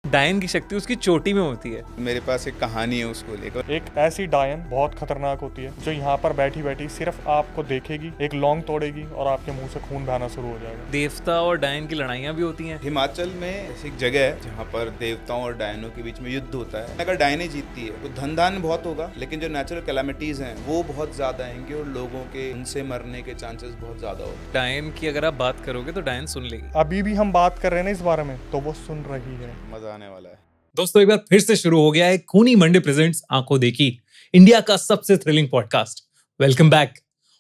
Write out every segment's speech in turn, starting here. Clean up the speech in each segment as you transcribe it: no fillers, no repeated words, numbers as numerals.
डायन की शक्ति उसकी चोटी में होती है। मेरे पास एक कहानी है उसको लेकर। एक ऐसी डायन बहुत खतरनाक होती है जो यहाँ पर बैठी बैठी सिर्फ आपको देखेगी, एक लौंग तोड़ेगी और आपके मुंह से खून बहना शुरू हो जाएगा। देवता और डायन की लड़ाइयाँ भी होती हैं। हिमाचल में ऐसी एक जगह है जहाँ पर देवताओं और डायनों के बीच में युद्ध होता है। अगर डायने जीतती है तो धन धान बहुत होगा, लेकिन जो नेचुरल कैलामिटीज हैं वो बहुत ज्यादा आएंगे और लोगों के उनसे मरने के चांसेस बहुत ज्यादा होंगे। डायन की अगर आप बात करोगे तो डायन सुन लेगी। अभी भी हम बात कर रहे हैं ना इस बारे में, तो वो सुन रही है। मजा आने वाला है। दोस्तों एक बार फिर से शुरू हो गया है खूनी मंडे प्रेजेंट्स आंखों देखी, इंडिया का सबसे थ्रिलिंग पॉडकास्ट। Welcome back.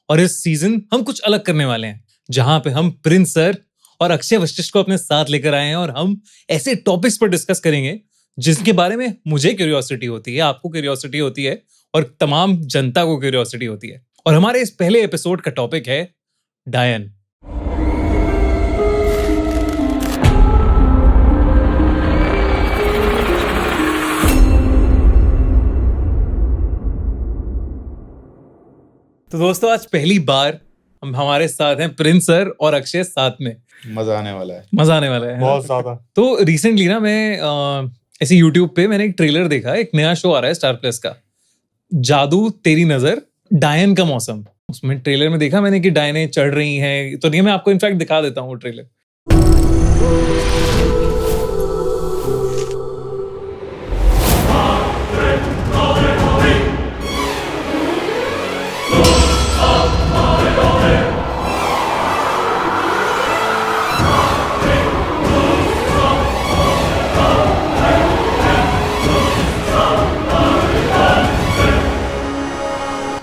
और इस सीजन हम कुछ अलग करने वाले हैं, जहां पे हम प्रिंस सर और अक्षय वशिष्ठ को अपने साथ लेकर आए हैं और हम ऐसे टॉपिक्स पर डिस्कस करेंगे जिसके बारे में मुझे क्यूरियोसिटी होती है, आपको क्यूरियोसिटी होती है और तमाम जनता को क्यूरियोसिटी होती है। और हमारे इस पहले एपिसोड का टॉपिक है डायन। तो दोस्तों आज पहली बार हम हमारे साथ हैं प्रिंस सर और अक्षय साथ में। मजा आने वाला है। मजा आने वाला है बहुत ज्यादा। तो रिसेंटली ना मैं ऐसे यूट्यूब पे मैंने एक ट्रेलर देखा, एक नया शो आ रहा है स्टार प्लस का, जादू तेरी नजर डायन का मौसम। उसमें ट्रेलर में देखा मैंने कि डायने चढ़ रही हैं, तो ये मैं आपको इनफैक्ट दिखा देता हूँ वो ट्रेलर।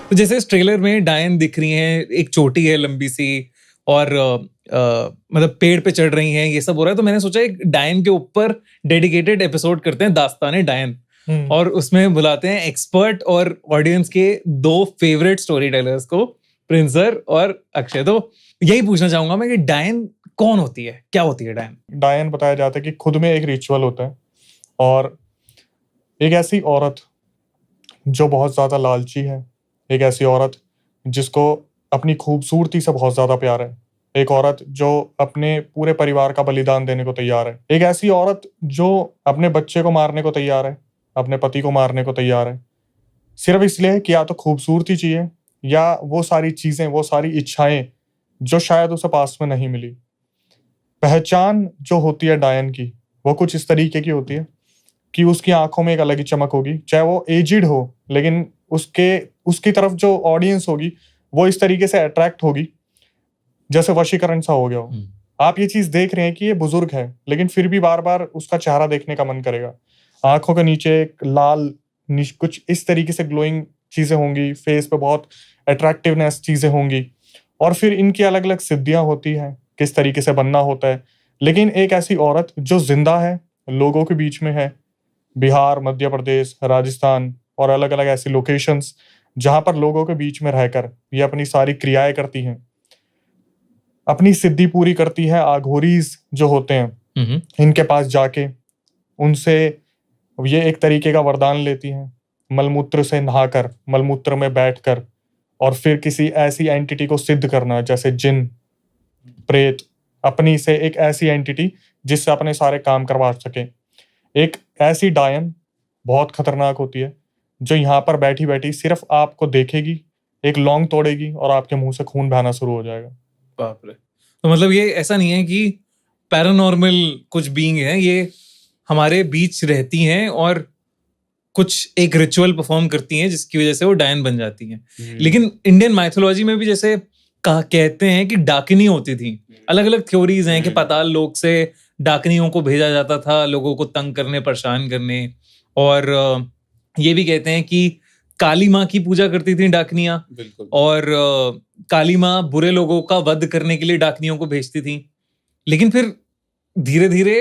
तो जैसे इस ट्रेलर में डायन दिख रही हैं, एक चोटी है लंबी सी और मतलब पेड़ पे चढ़ रही हैं, ये सब हो रहा है। तो मैंने सोचा एक डायन के ऊपर डेडिकेटेड एपिसोड करते हैं, दास्ताने डायन, और उसमें बुलाते हैं एक्सपर्ट और ऑडियंस के दो फेवरेट स्टोरी टेलर्स को, प्रिंस सर और अक्षय। तो यही पूछना चाहूंगा मैं कि डायन कौन होती है, क्या होती है डायन? डायन बताया जाता है कि खुद में एक रिचुअल होता है और एक ऐसी औरत जो बहुत ज्यादा लालची है, एक ऐसी औरत जिसको अपनी खूबसूरती से बहुत ज्यादा प्यार है, एक औरत जो अपने पूरे परिवार का बलिदान देने को तैयार है, एक ऐसी औरत जो अपने बच्चे को मारने को तैयार है, अपने पति को मारने को तैयार है, सिर्फ इसलिए कि या तो खूबसूरती चाहिए या वो सारी चीजें, वो सारी इच्छाएं जो शायद उसे पास में नहीं मिली। पहचान जो होती है डायन की वो कुछ इस तरीके की होती है कि उसकी आंखों में एक अलग ही चमक होगी, चाहे वो एजिड हो, लेकिन उसकी तरफ जो ऑडियंस होगी वो इस तरीके से अट्रैक्ट होगी जैसे वशीकरण सा हो गया हो। आप ये चीज देख रहे हैं कि ये बुजुर्ग है, लेकिन फिर भी बार बार उसका चेहरा देखने का मन करेगा। आंखों के नीचे एक लाल कुछ इस तरीके से ग्लोइंग चीजें होंगी, फेस पे बहुत अट्रैक्टिवनेस चीजें होंगी, और फिर इनकी अलग अलग सिद्धियां होती हैं, किस तरीके से बनना होता है। लेकिन एक ऐसी औरत जो जिंदा है, लोगों के बीच में है, बिहार, मध्य प्रदेश, राजस्थान और अलग अलग ऐसी लोकेशंस जहां पर लोगों के बीच में रहकर ये अपनी सारी क्रियाएं करती हैं, अपनी सिद्धि पूरी करती है। आघोरीज जो होते हैं इनके पास जाके उनसे ये एक तरीके का वरदान लेती हैं, मलमूत्र से नहाकर, मलमूत्र में बैठकर, और फिर किसी ऐसी एंटिटी को सिद्ध करना, जैसे जिन, प्रेत, अपनी से एक ऐसी एंटिटी जिससे अपने सारे काम करवा सके। एक ऐसी डायन बहुत खतरनाक होती है जो यहाँ पर बैठी बैठी सिर्फ आपको देखेगी, एक लौंग तोड़ेगी और आपके मुंह से खून बहना शुरू हो जाएगा। बाप रे। तो मतलब ये ऐसा नहीं है कि पैरानॉर्मल कुछ बीइंग है, ये हमारे बीच रहती हैं और कुछ एक रिचुअल परफॉर्म करती हैं जिसकी वजह से वो डायन बन जाती हैं। लेकिन इंडियन माइथोलॉजी में भी जैसे कहते हैं कि डाकिनी होती थी, अलग अलग थ्योरीज हैं कि पाताल लोक से डाकनियों को भेजा जाता था लोगों को तंग करने, परेशान करने, और ये भी कहते हैं कि काली माँ की पूजा करती थी डाकनियां, और काली माँ बुरे लोगों का वध करने के लिए डाकनियों को भेजती थी। लेकिन फिर धीरे धीरे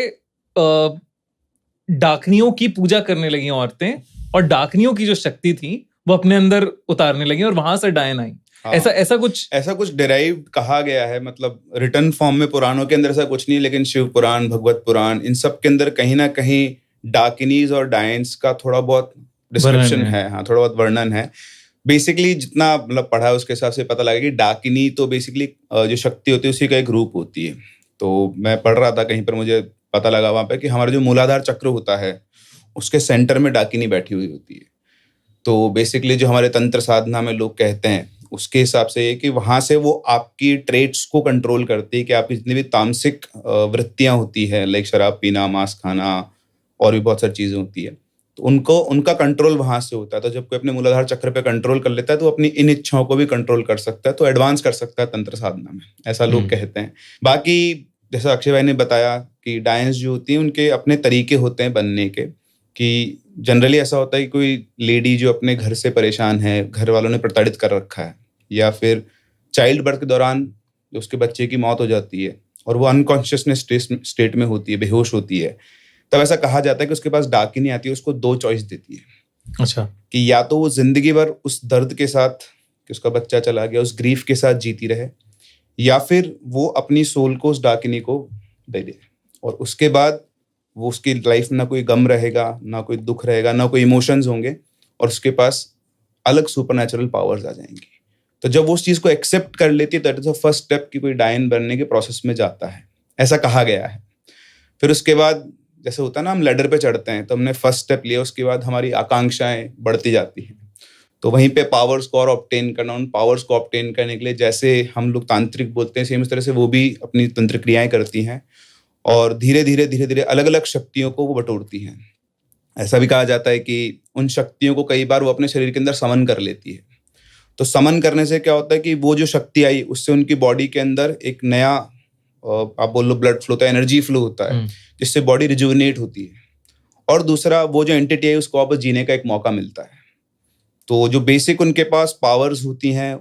डाकनियों की पूजा करने लगी औरतें, और डाकनियों की जो शक्ति थी वो अपने अंदर उतारने लगी और वहां से डायन आई। हाँ, ऐसा कुछ डिराइव कहा गया है, मतलब रिटर्न फॉर्म में पुराणों के अंदर ऐसा कुछ नहीं, लेकिन शिव पुराण, भगवत पुराण, इन सब के अंदर कहीं ना कहीं डाकिनीज और डायंस का थोड़ा बहुत डिस्क्रिप्शन है। हाँ, थोड़ा बहुत वर्णन है। बेसिकली जितना मतलब पढ़ा है उसके हिसाब से पता लगा कि डाकिनी तो बेसिकली जो शक्ति होती है उसी का एक रूप होती है। तो मैं पढ़ रहा था कहीं पर, मुझे पता लगा वहाँ पे कि हमारा जो मूलाधार चक्र होता है उसके सेंटर में डाकिनी बैठी हुई होती है। तो बेसिकली जो हमारे तंत्र साधना में लोग कहते हैं उसके हिसाब से ये कि वहाँ से वो आपकी ट्रेट्स को कंट्रोल करती है, कि आपकी जितनी भी तामसिक वृत्तियाँ होती है, लाइक शराब पीना, मांस खाना और भी बहुत सारी चीज़ें होती है, तो उनका कंट्रोल वहाँ से होता है। तो जब कोई अपने मूलाधार चक्र पे कंट्रोल कर लेता है तो अपनी इन इच्छाओं को भी कंट्रोल कर सकता है, तो एडवांस कर सकता है तंत्र साधना में, ऐसा लोग कहते हैं। बाकी जैसा अक्षय भाई ने बताया कि डायंस जो होती हैं उनके अपने तरीके होते हैं बनने के, कि जनरली ऐसा होता है कि कोई लेडी जो अपने घर से परेशान है, घर वालों ने प्रताड़ित कर रखा है, या फिर चाइल्ड बर्थ के दौरान उसके बच्चे की मौत हो जाती है और वो अनकॉन्शियसनेस स्टेट में होती है, बेहोश होती है, तब ऐसा कहा जाता है कि उसके पास डाकिनी आती है, उसको 2 चॉइस देती है। अच्छा। कि या तो वो जिंदगी भर उस दर्द के साथ कि उसका बच्चा चला गया, उस ग्रीफ के साथ जीती रहे, या फिर वो अपनी सोल को उस डाकिनी को दे दे और उसके बाद वो उसकी लाइफ में ना कोई गम रहेगा, ना कोई दुख रहेगा, ना कोई इमोशंस होंगे, और उसके पास अलग सुपरनैचुरल पावर्स आ जाएंगी। तो जब वो उस चीज़ को एक्सेप्ट कर लेती है, that is the first step कि कोई डायन बनने के प्रोसेस में जाता है, ऐसा कहा गया है। फिर उसके बाद जैसे होता है ना, हम लैडर पे चढ़ते हैं, तो हमने फर्स्ट स्टेप लिया, उसके बाद हमारी आकांक्षाएं बढ़ती जाती हैं, तो वहीं पे पावर्स को और ऑब्टेन करना, उन पावर्स को ऑब्टेन करने के लिए जैसे हम लोग तांत्रिक बोलते हैं, सेम इस तरह से वो भी अपनी तंत्र क्रियाएं करती हैं और धीरे धीरे अलग अलग शक्तियों को वो बटोरती हैं। ऐसा भी कहा जाता है कि उन शक्तियों को कई बार वो अपने शरीर के अंदर समन कर लेती है। तो समन करने से क्या होता है कि वो जो शक्ति आई उससे उनकी बॉडी के अंदर एक नया आप बोल लो ब्लड फ्लो होता है, एनर्जी फ्लो होता है, जिससे बॉडी रिजुविनेट होती है। और दूसरा, वो जो एंटिटी है उसको वापस जीने का एक मौका मिलता है। तो जो बेसिक उनके पास पावर्स होती हैं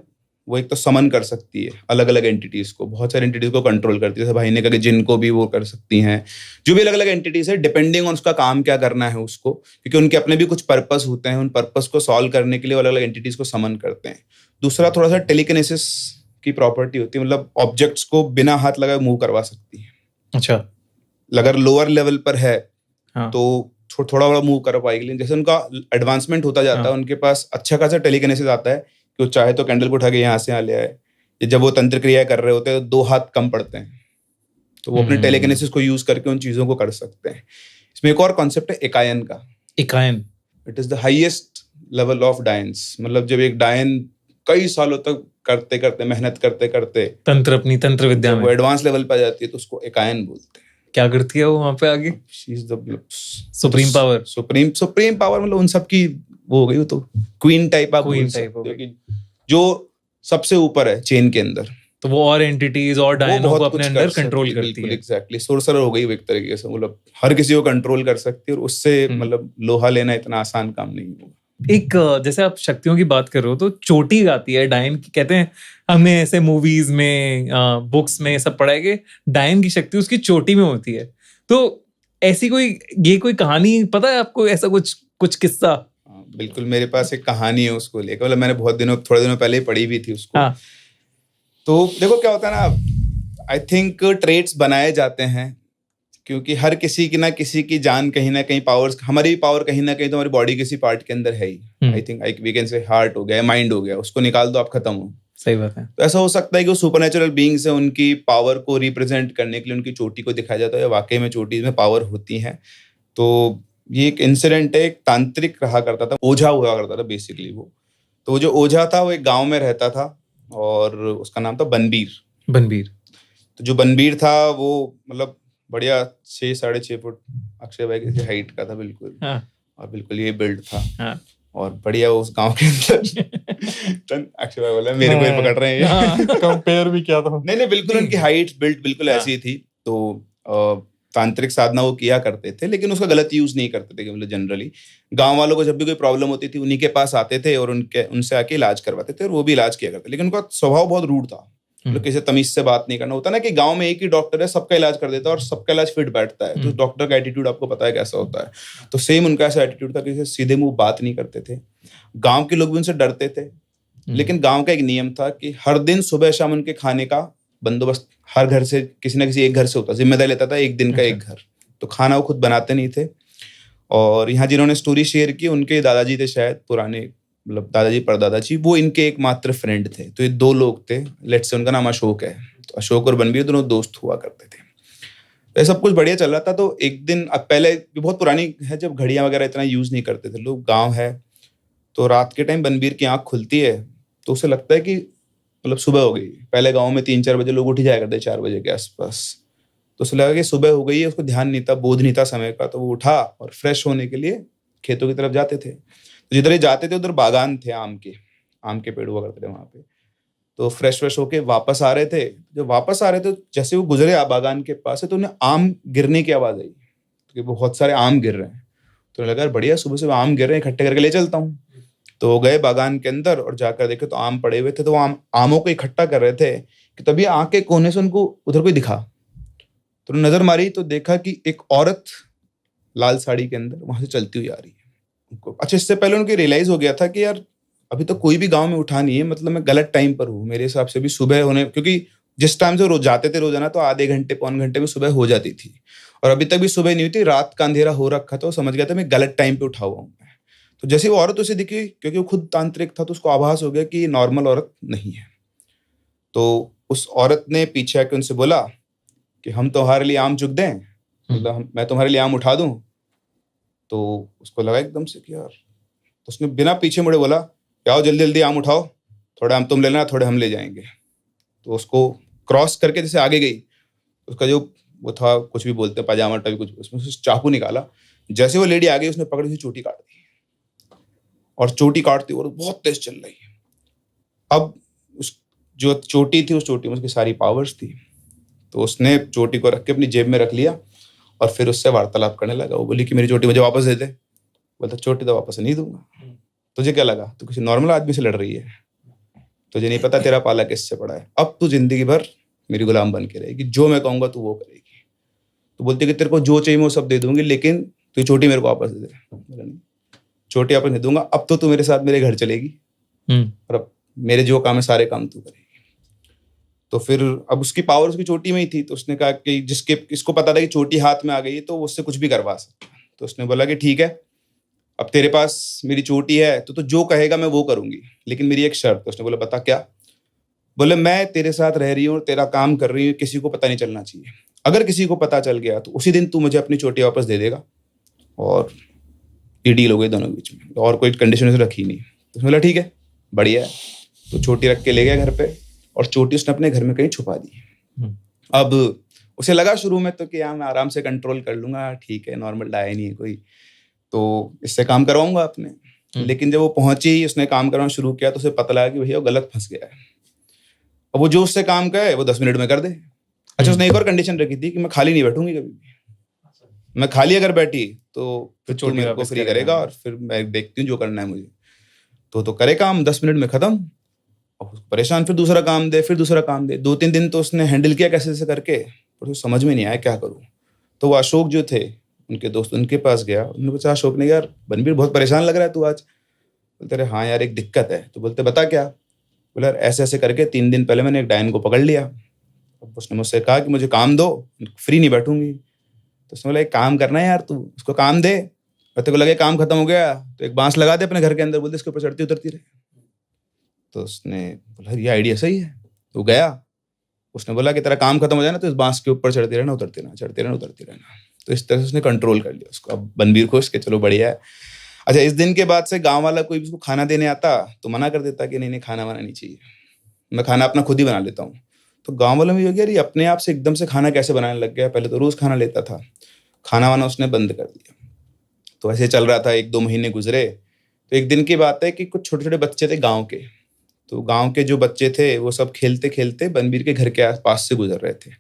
वो एक तो समन कर सकती है अलग अलग एंटिटीज को, बहुत सारी एंटिटीज को कंट्रोल करती है, जैसे भाई ने कहा कि जिनको भी वो कर सकती हैं, जो भी अलग अलग एंटिटीज है, डिपेंडिंग ऑन उसका काम क्या करना है उसको, क्योंकि उनके अपने भी कुछ पर्पस होते हैं, उन पर्पस को सॉल्व करने के लिए अलग अलग एंटिटीज को समन करते हैं। दूसरा, थोड़ा सा टेलीकिनेसिस की प्रॉपर्टी होती है, मतलब ऑब्जेक्ट्स को बिना हाथ लगाए मूव करवा सकती है। अच्छा। अगर लोअर लेवल पर है हाँ। तो थोड़ा बड़ा मूव कर पाएगी, जैसे उनका एडवांसमेंट होता जाता है, उनके पास अच्छा खासा टेलीकिनेसिस आता है कि वो चाहे तो कैंडल को उठा के यहाँ से यहाँ ले आए। जब वो तंत्र क्रिया कर रहे होते हैं तो 2 हाथ कम पड़ते हैं, तो वो अपने टेलीकिनेसिस को यूज करके उन चीजों को कर सकते हैं। इसमें एक और कॉन्सेप्ट है एकायन का। एकायन, it is the highest level of dance, मतलब जब एक डायन कई सालों तक करते करते मेहनत करते करते अपनी तंत्र विद्या में वो एडवांस लेवल पर जाती है तो उसको एकायन बोलते हैं। क्या करती है वो वहां पे आगे? She is the supreme power. Supreme power, मतलब उन सब की वो हो गई, वो तो क्वीन टाइप आप बोल सकते हो कि जो सबसे ऊपर है चेन के अंदर। तो वो और एंटिटीज और डायनों को अपने अंदर कंट्रोल करती है। एग्जैक्टली, सोर्सरर हो गई एक तरीके से, मतलब हर किसी को कंट्रोल कर सकती है, और उससे मतलब लोहा लेना इतना आसान काम नहीं होगा। एक जैसे आप शक्तियों की बात कर रहे हो तो चोटी आती है डायन की, कहते हैं हमने ऐसे मूवीज में बुक्स में सब पढ़ा है कि डायन की शक्ति उसकी चोटी में होती है। तो ऐसी कोई कहानी पता है आपको, ऐसा कुछ किस्सा? बिल्कुल, मेरे पास एक कहानी है उसको लेकर, मतलब मैंने थोड़े दिनों पहले ही पढ़ी भी थी उसको। हाँ। तो देखो क्या होता है ना, आई थिंक ट्रेट्स बनाए जाते हैं क्योंकि हर किसी की ना किसी की जान कहीं ना कहीं पावर्स, हमारी पावर कहीं ना कहीं तो हमारी बॉडी किसी पार्ट के अंदर है ही। I think we can say heart हो गया, माइंड हो गया, उसको निकाल दो आप खत्म हो। सही बात है। तो ऐसा हो सकता है कि वो सुपरनेचुरल बीइंग्स है, उनकी पावर को रिप्रेजेंट करने के लिए उनकी चोटी को दिखाया जाता है, वाकई में चोटी में पावर होती है। तो ये एक इंसिडेंट है, एक तांत्रिक रहा करता था, ओझा हुआ करता था बेसिकली वो। तो जो ओझा था वो एक गाँव में रहता था और उसका नाम था बनबीर। तो जो बनबीर था वो मतलब बढ़िया 6-6.5 फुट अक्षय भाई की हाइट का था बिल्कुल। हाँ। और बिल्कुल ये बिल्ड था। हाँ। और बढ़िया उस गांव के अंदर अक्षय भाई बोला मेरे को ही पकड़ रहे हैं। कंपेयर भी किया था। नहीं बिल्कुल उनकी हाइट बिल्ड बिल्कुल ऐसी थी। तो तांत्रिक साधना वो किया करते थे, लेकिन उसका गलत यूज नहीं करते थे। मतलब जनरली गांव वालों को जब भी कोई प्रॉब्लम होती थी उन्हीं के पास आते थे और उनसे आके इलाज करवाते थे और वो भी इलाज किया करते, लेकिन उनका स्वभाव बहुत रूड था। मतलब किसी तमीज से बात नहीं करना। होता ना कि गांव में एक ही डॉक्टर है, सबका इलाज कर देता है और सबका इलाज फिट बैठता है, तो डॉक्टर का एटीट्यूड आपको पता है कैसा होता है। तो सेम उनका ऐसा एटीट्यूड था कि सीधे मुंह बात नहीं करते थे। गांव के लोग भी उनसे डरते थे, लेकिन गांव का एक नियम था कि हर दिन सुबह शाम उनके खाने का बंदोबस्त हर घर से किसी ना किसी एक घर से होता, जिम्मेदारी लेता था एक दिन का एक घर। तो खाना वो खुद बनाते नहीं थे। और यहाँ जिन्होंने स्टोरी शेयर की उनके दादाजी थे शायद, पुराने मतलब दादाजी परदादाजी, वो इनके एकमात्र फ्रेंड थे। तो ये 2 लोग थे, लेट्स से उनका नाम अशोक है। तो अशोक और बनबीर दोनों दोस्त हुआ करते थे। ये सब कुछ बढ़िया चल रहा था। तो एक दिन, अब पहले बहुत पुरानी है जब घड़ियां वगैरह इतना यूज नहीं करते थे लोग, गांव है, तो रात के टाइम बनबीर की आंख खुलती है तो उसे लगता है कि मतलब सुबह हो गई। पहले गांव में 3-4 बजे लोग उठ ही जाया करते, 4 बजे के आसपास, तो उसे लगा कि सुबह हो गई है, उसको ध्यान नहीं था, बोध नहीं था समय का, तो वो उठा और फ्रेश होने के लिए खेतों की तरफ जाते थे। तो जिधर ही जाते थे उधर बागान थे, आम के पेड़ हुआ करते थे वहां पे। तो फ्रेश होके वापस आ रहे थे, जब वापस आ रहे थे जैसे वो गुजरे बागान के पास से, तो उन्हें आम गिरने की आवाज आई कि बहुत सारे आम गिर रहे हैं। तो लगा बढ़िया, सुबह सुबह आम गिर रहे हैं, इकट्ठे करके ले चलता हूँ। तो गए बागान के अंदर और जाकर देखे तो आम पड़े हुए थे। तो आमों को इकट्ठा कर रहे थे कि तभी आंख के कोने से उनको उधर कोई दिखा। तो नजर मारी तो देखा कि एक औरत लाल साड़ी के अंदर वहां से चलती हुई आ रही है। अच्छा, इससे पहले उनको रियलाइज हो गया था कि यार अभी तो कोई भी गांव में उठा नहीं है, मतलब मैं गलत टाइम पर हूँ। मेरे हिसाब से भी सुबह होने, क्योंकि जिस टाइम से रोज जाते थे रोजाना, तो आधे घंटे पौन घंटे में सुबह हो जाती थी, और अभी तक भी सुबह नहीं हुई थी। रात का अंधेरा हो रखा था, समझ गया था मैं गलत टाइम पे उठा हुआ हूँ। तो जैसे वो औरत उसे दिखी, क्योंकि वो खुद तांत्रिक था, तो उसको आभास हो गया कि नॉर्मल औरत नहीं है। तो उस औरत ने पीछे आके उनसे बोला कि हम तुम्हारे लिए आम चुग दें, मतलब मैं तुम्हारे लिए आम उठा दूं। तो उसको लगा एकदम से कि यार, तो उसने बिना पीछे मुड़े बोला, आओ जल्दी जल्दी आम उठाओ, थोड़े आम तुम लेना, थोड़े हम ले जाएंगे। तो उसको क्रॉस करके जैसे आगे गई, उसका जो वो था, कुछ भी बोलते हैं, पाजामा टाइप कुछ, उसमें से चाकू निकाला। जैसे वो लेडी आ गई, उसने पकड़ी, चोटी काट दी, और चोटी काटती और बहुत तेज चल रही है। अब उस जो चोटी थी, उस चोटी में उसकी सारी पावर्स थी। तो उसने चोटी को रख के अपनी जेब में रख लिया और फिर उससे वार्तालाप करने लगा। वो बोली कि मेरी चोटी मुझे वापस दे दे। बोलता चोटी तो वापस नहीं दूंगा। तुझे क्या लगा तू किसी नॉर्मल आदमी से लड़ रही है? तुझे नहीं पता तेरा पाला किससे पड़ा है? अब तू जिंदगी भर मेरी गुलाम बन के रहेगी, जो मैं कहूंगा तू वो करेगी। तो बोलती कि तेरे को जो चाहिए मैं वो सब दे दूंगी, लेकिन तू चोटी मेरे को वापस दे दे। बोला नहीं, चोटी वापस नहीं दूंगा। अब तो तू मेरे साथ मेरे घर चलेगी, और अब मेरे जो काम है सारे काम तू करेगी। तो फिर अब उसकी पावर उसकी चोटी में ही थी। तो उसने कहा कि इसको पता था कि चोटी हाथ में आ गई तो उससे कुछ भी करवा सकता। तो उसने बोला कि ठीक है, अब तेरे पास मेरी चोटी है तो जो कहेगा मैं वो करूंगी, लेकिन मेरी एक शर्त। उसने बोला बता क्या? बोले मैं तेरे साथ रह रही हूँ और तेरा काम कर रही हूँ, किसी को पता नहीं चलना चाहिए। अगर किसी को पता चल गया तो उसी दिन तू मुझे अपनी चोटी वापस दे देगा, और ये डील हो गई दोनों के बीच में, और कोई कंडीशन रखी नहीं। तो उसने बोला ठीक है, बढ़िया है। तो चोटी रख के ले गया घर पे, और चोटी उसने अपने घर में कहीं छुपा दी। अब उसे लगा शुरू में तो कि यार मैं आराम से कंट्रोल कर लूंगा, ठीक है, नॉर्मल डाय नहीं है कोई, तो इससे काम करवाऊंगा अपने। लेकिन जब वो पहुंची, उसने काम करवाना शुरू किया, तो उसे पता लगा कि भैया वो गलत फंस गया है। अब वो जो उससे काम करे वो 10 मिनट में कर दे। अच्छा, उसने एक और कंडीशन रखी थी कि मैं खाली नहीं बैठूंगी कभी भी। मैं खाली अगर बैठी तो फिर चोटी मेरे को फ्री करेगा, और फिर मैं देखती हूँ जो करना है मुझे। तो करे काम, 10 मिनट में खत्म। परेशान, फिर दूसरा काम दे, फिर दूसरा काम दे। 2-3 दिन तो उसने हैंडल किया कैसे कैसे करके, और तो समझ में नहीं आया क्या करूं। तो वो अशोक जो थे उनके दोस्त, उनके पास गया। उन्होंने पूछा अशोक ने, यार बनबीर बहुत परेशान लग रहा है तू आज। बोलते अरे हाँ यार एक दिक्कत है। तो बोलते बता क्या? बोले यार ऐसे ऐसे करके 3 दिन पहले मैंने एक डायन को पकड़ लिया। अब उसने मुझसे कहा कि मुझे काम दो, फ्री नहीं बैठूंगी। तो उसने बोला एक काम करना है यार, तू उसको काम दे, और तेरे को लगे काम खत्म हो गया तो एक बांस लगा दे अपने घर के अंदर, बोलते इसके ऊपर चढ़ती उतरती रहे। तो उसने बोला ये आइडिया सही है। तो गया, उसने बोला कि तेरा काम खत्म हो जाए ना तो इस बांस के ऊपर चढ़ती रहना, उतरती रहना, चढ़ती रहना, उतरती रहना। तो इस तरह से उसने कंट्रोल कर लिया उसको। अब बनबीर खुश के चलो बढ़िया है। अच्छा, इस दिन के बाद से गांव वाला कोई भी उसको खाना देने आता तो मना कर देता कि नहीं नहीं खाना वाना नहीं चाहिए, मैं खाना अपना खुद ही बना लेता हूँ। तो गाँव वालों में ये हो गया, अपने आप से एकदम से खाना कैसे बनाने लग गया। पहले तो रोज खाना लेता था, खाना वाना उसने बंद कर दिया। तो ऐसे चल रहा था, 1-2 महीने गुजरे। तो एक दिन की बात है कि कुछ छोटे छोटे बच्चे थे गाँव के। तो गांव के जो बच्चे थे वो सब खेलते खेलते बनबीर के घर के आसपास से गुजर रहे थे।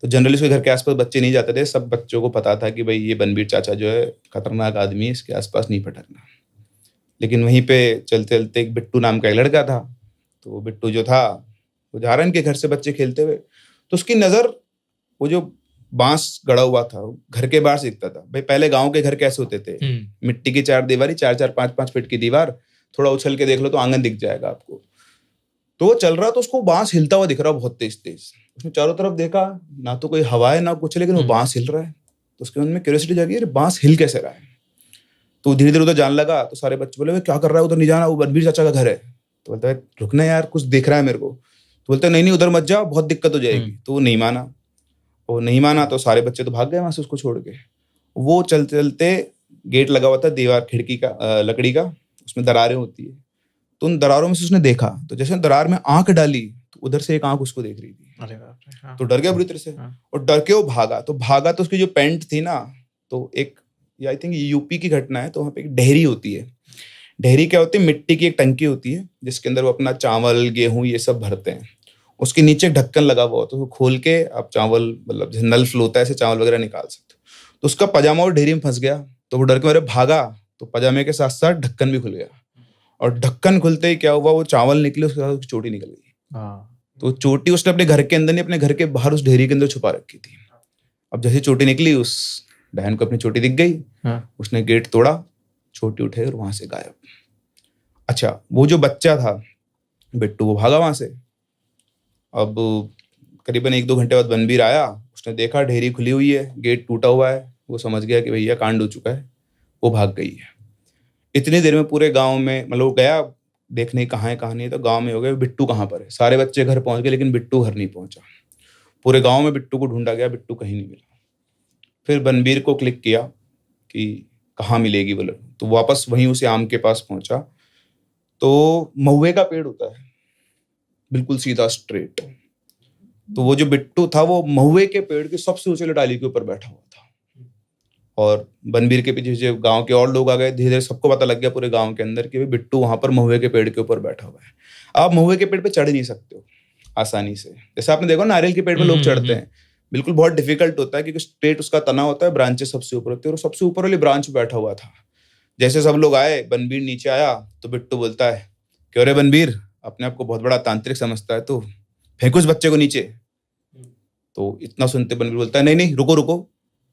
तो जनरली उसके घर के आसपास बच्चे नहीं जाते थे। सब बच्चों को पता था कि भाई ये बनबीर चाचा जो है खतरनाक आदमी है, इसके आसपास नहीं भटकना। लेकिन वहीं पे चलते चलते एक बिट्टू नाम का एक लड़का था। तो वो बिट्टू जो था वो जा रहा है इनके घर से बच्चे खेलते हुए। तो उसकी नजर वो जो बांस गड़ा हुआ था घर के बाहर से दिखता था। भाई पहले गाँव के घर कैसे होते थे, मिट्टी की 4 दीवारी, 4-4, 5-5 फीट की दीवार, थोड़ा उछल के देख लो तो आंगन दिख जाएगा आपको। तो वो चल रहा तो उसको बांस हिलता हुआ दिख रहा बहुत तेज तेज। उसने चारों तरफ देखा, ना तो कोई हवा है ना कुछ, लेकिन वो बांस हिल रहा है। तो उसके मन में क्यूरियोसिटी जागी, अरे बांस हिल कैसे रहा है। तो धीरे धीरे उधर जाने लगा। तो सारे बच्चे बोले क्या कर रहा है, उधर नहीं जाना, वो बनबीर चाचा का घर है। तो बोलता है रुकना यार, कुछ दिख रहा है मेरे को। तो बोलता है नहीं नहीं उधर मत जा, बहुत दिक्कत हो जाएगी। तो वो नहीं माना। वो नहीं माना तो सारे बच्चे तो भाग गए वहां से उसको छोड़ के। वो चलते चलते, गेट लगा हुआ था दीवार खिड़की का, लकड़ी का, उसमें दरारें होती है, तो उन दरारों में से उसने देखा, तो जैसे दरार में आंख डाली तो उधर से एक आंख उसको देख रही थी। अरे बाप रे, हाँ। तो डर गया बुरी तरह से, हाँ। और डर के वो भागा। तो उसकी जो पैंट थी ना, तो एक, आई थिंक यूपी की घटना है, तो वहाँ पे एक डेहरी होती है। डेहरी क्या होती है? मिट्टी की एक टंकी होती है जिसके अंदर वो अपना चावल गेहूं ये सब भरते हैं। उसके नीचे एक ढक्कन लगा हुआ होता है, तो खोल के आप चावल, मतलब जैसे नल फ्लो होता है ऐसे चावल वगैरह निकाल सकते हो। तो उसका पजामा और डेहरी में फंस गया, तो वो डर के मारे भागा, तो पजामे के साथ साथ ढक्कन भी खुल गया, और ढक्कन खुलते ही क्या हुआ, वो चावल निकले, उसके साथ उसकी चोटी निकल गई। तो चोटी उसने अपने घर के अंदर नहीं, अपने घर के बाहर उस डेहरी के अंदर छुपा रखी थी। अब जैसे चोटी निकली, उस डायन को अपनी चोटी दिख गई, उसने गेट तोड़ा, चोटी उठे और वहां से गायब। अच्छा, वो जो बच्चा था बिट्टू, वो भागा वहां से। अब करीबन 1-2 घंटे बाद बनबीर आया, उसने देखा डेहरी खुली हुई है, गेट टूटा हुआ है, वो समझ गया कि भैया कांड हो चुका है, वो भाग गई है। इतनी देर में पूरे गांव में, मतलब गया देखने कहाँ है कहाँ नहीं, तो गांव में हो गया बिट्टू कहाँ पर है। सारे बच्चे घर पहुंच गए, लेकिन बिट्टू घर नहीं पहुंचा। पूरे गांव में बिट्टू को ढूंढा गया, बिट्टू कहीं नहीं मिला। फिर बनबीर को क्लिक किया कि कहाँ मिलेगी बोले, तो वापस वहीं उसे आम के पास पहुंचा, तो महुए का पेड़ होता है बिल्कुल सीधा स्ट्रेट। तो वो जो बिट्टू था वो महुए के पेड़ की सबसे ऊंचे डाली के ऊपर बैठा हुआ था, और बनबीर के पीछे जो गांव के और लोग आ गए, धीरे धीरे सबको पता लग गया पूरे गांव के अंदर कि बिट्टू वहां पर महुए के पेड़ के ऊपर बैठा हुआ है। आप महुए के पेड़ पे चढ़ नहीं सकते हो आसानी से, जैसे आपने देखो नारियल के पेड़ पे लोग चढ़ते हैं, बिल्कुल बहुत डिफिकल्ट होता है, क्योंकि स्ट्रेट उसका तना होता है, ब्रांचेस सबसे ऊपर होती है, और सबसे ऊपर वाली ब्रांच बैठा हुआ था। जैसे सब लोग आए, बनबीर नीचे आया, तो बिट्टू बोलता है कि अरे बनबीर, अपने आप को बहुत बड़ा तांत्रिक समझता है, तो फेंको उस बच्चे को नीचे। तो इतना सुनते बनबीर बोलता है नहीं नहीं रुको रुको,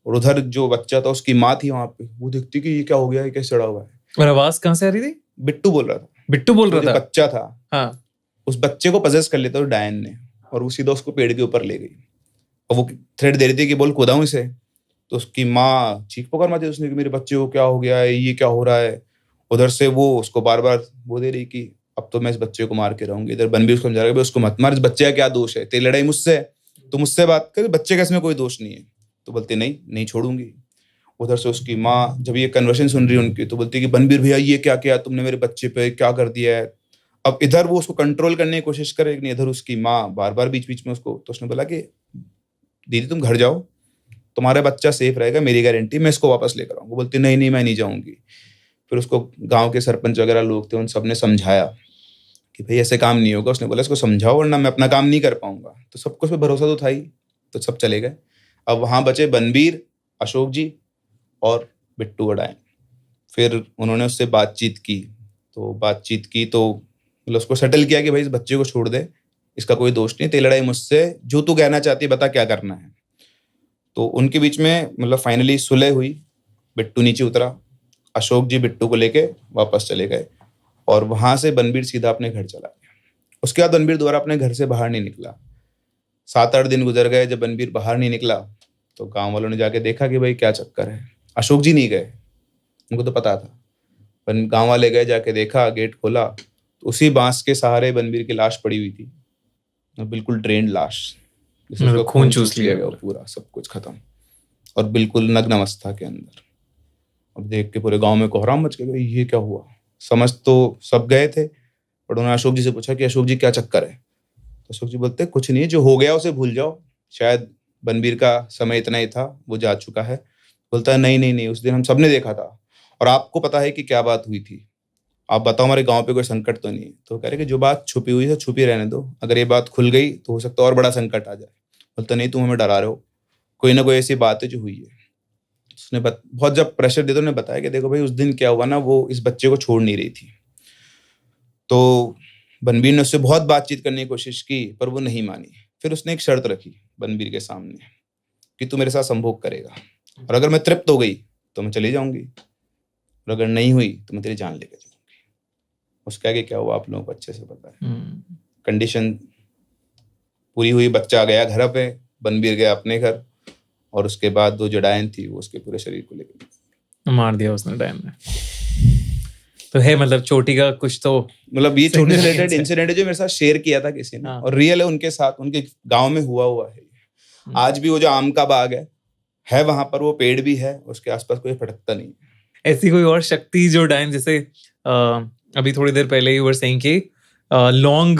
और उधर जो बच्चा था उसकी माँ थी वहां पे, वो देखती कि ये क्या हो गया, ये कैसे चढ़ा हुआ है। और आवाज कहाँ से आ रही थी? बिट्टू बोल रहा था। बिट्टू बोल रहा था? बच्चा था, हाँ। उस बच्चे को पजेस कर लेता डायन ने, और वो सीधा उसको पेड़ के ऊपर ले गई, और वो थ्रेट दे रही थी कि बोल खुदाऊं इसे। तो उसकी माँ चीख पुकार मारती उसने कि मेरे बच्चे को क्या हो गया है, ये क्या हो रहा है। उधर से वो उसको बार बार वो दे रही कि अब तो मैं इस बच्चे को मार के रहूंगी। इधर बनबीर उसको समझा रहा है उसको मत मार, इस बच्चे का क्या दोष है, तेरी लड़ाई मुझसे, तो मुझसे बात कर, बच्चे का इसमें कोई दोष नहीं है। तो बोलती नहीं नहीं छोड़ूंगी। उधर से उसकी माँ जब ये कन्वर्सेशन सुन रही है उनकी, तो बोलती कि बनबीर भैया ये क्या किया तुमने, मेरे बच्चे पे क्या कर दिया है। अब इधर वो उसको कंट्रोल करने की कोशिश करे, लेकिन इधर उसकी माँ बार बार बीच बीच में उसको, तो उसने बोला कि दीदी तुम घर जाओ, तुम्हारा बच्चा सेफ रहेगा, मेरी गारंटी, मैं इसको वापस लेकर आऊंगा। बोलती नहीं नहीं मैं नहीं जाऊंगी। फिर उसको गांव के सरपंच वगैरह लोग थे, उन सबने समझाया कि भाई ऐसे काम नहीं होगा। उसने बोला इसको समझाओ वरना मैं अपना काम नहीं कर पाऊंगा। तो सबको उस पर भरोसा तो था ही, तो सब चले गए। अब वहां बचे बनबीर, अशोक जी और बिट्टू और डायन। फिर उन्होंने उससे बातचीत की, तो मतलब उसको सेटल किया कि भाई इस बच्चे को छोड़ दे, इसका कोई दोष नहीं, तेरी लड़ाई मुझसे, जो तू कहना चाहती है बता क्या करना है। तो उनके बीच में मतलब फाइनली सुलह हुई, बिट्टू नीचे उतरा, अशोक जी बिट्टू को लेके वापस चले गए, और वहां से बनबीर सीधा अपने घर चला गया। उसके बाद बनबीर दोबारा अपने घर से बाहर नहीं निकला। 7-8 दिन गुजर गए। जब बनबीर बाहर नहीं निकला तो गांव वालों ने जाके देखा कि भाई क्या चक्कर है। अशोक जी नहीं गए, उनको तो पता था, पर गांव वाले गए, जाके देखा, गेट खोला तो उसी बांस के सहारे बनबीर की लाश पड़ी हुई थी, बिल्कुल ड्रेन्ड लाश, जिसमें खून चूस लिया गया पूरा, सब कुछ खत्म, और बिल्कुल नग्न अवस्था के अंदर। अब देख के पूरे गांव में कोहराम मच गया, ये क्या हुआ। समझ तो सब गए थे, पर उन्होंने अशोक जी से पूछा कि अशोक जी क्या चक्कर है। तो अशोक जी बोलते कुछ नहीं, जो हो गया उसे भूल जाओ, शायद बनबीर का समय इतना ही था, वो जा चुका है। बोलता है नहीं नहीं नहीं, उस दिन हम सबने देखा था, और आपको पता है कि क्या बात हुई थी, आप बताओ हमारे गांव पे कोई संकट तो नहीं है। तो कह रहे कि जो बात छुपी हुई है छुपी रहने दो, अगर ये बात खुल गई तो हो सकता है और बड़ा संकट आ जाए। बोलता नहीं तुम हमें डरा रहे हो, कोई ना कोई ऐसी बात है जो हुई है। उसने बहुत जब प्रेशर देते उन्हें बताया कि देखो भाई उस दिन क्या हुआ ना, वो इस बच्चे को छोड़ नहीं रही थी। तो बनबीर ने उससे बहुत बातचीत करने की कोशिश की, पर वो नहीं मानी। फिर उसने एक शर्त रखी बनबीर के सामने कि तू मेरे साथ संभोग करेगा, और अगर मैं तृप्त हो गई तो मैं चली जाऊंगी, और अगर नहीं हुई तो मैं तेरी जान लेकर जाऊंगी। उसके आगे क्या हुआ आप लोगों को अच्छे से पता है। कंडीशन पूरी हुई, बच्चा गया घर पे, बनबीर गया अपने घर, और उसके बाद वो जो डायन थी वो उसके पूरे शरीर को लेकर मार दिया उसने, डायन ने। तो है मतलब चोटी का कुछ तो मतलब ये चोटी से रिलेटेड इंसिडेंट है जो मेरे साथ शेयर किया था किसी ने, और रियल है, उनके साथ उनके गांव में हुआ है। आज भी वो जो आम का बाग है वहां पर, वो पेड़ भी है, उसके आसपास कोई भटकता नहीं। ऐसी कोई और शक्ति जो डायन, जैसे अभी थोड़ी देर पहले ही वर सेइंग कि लौंग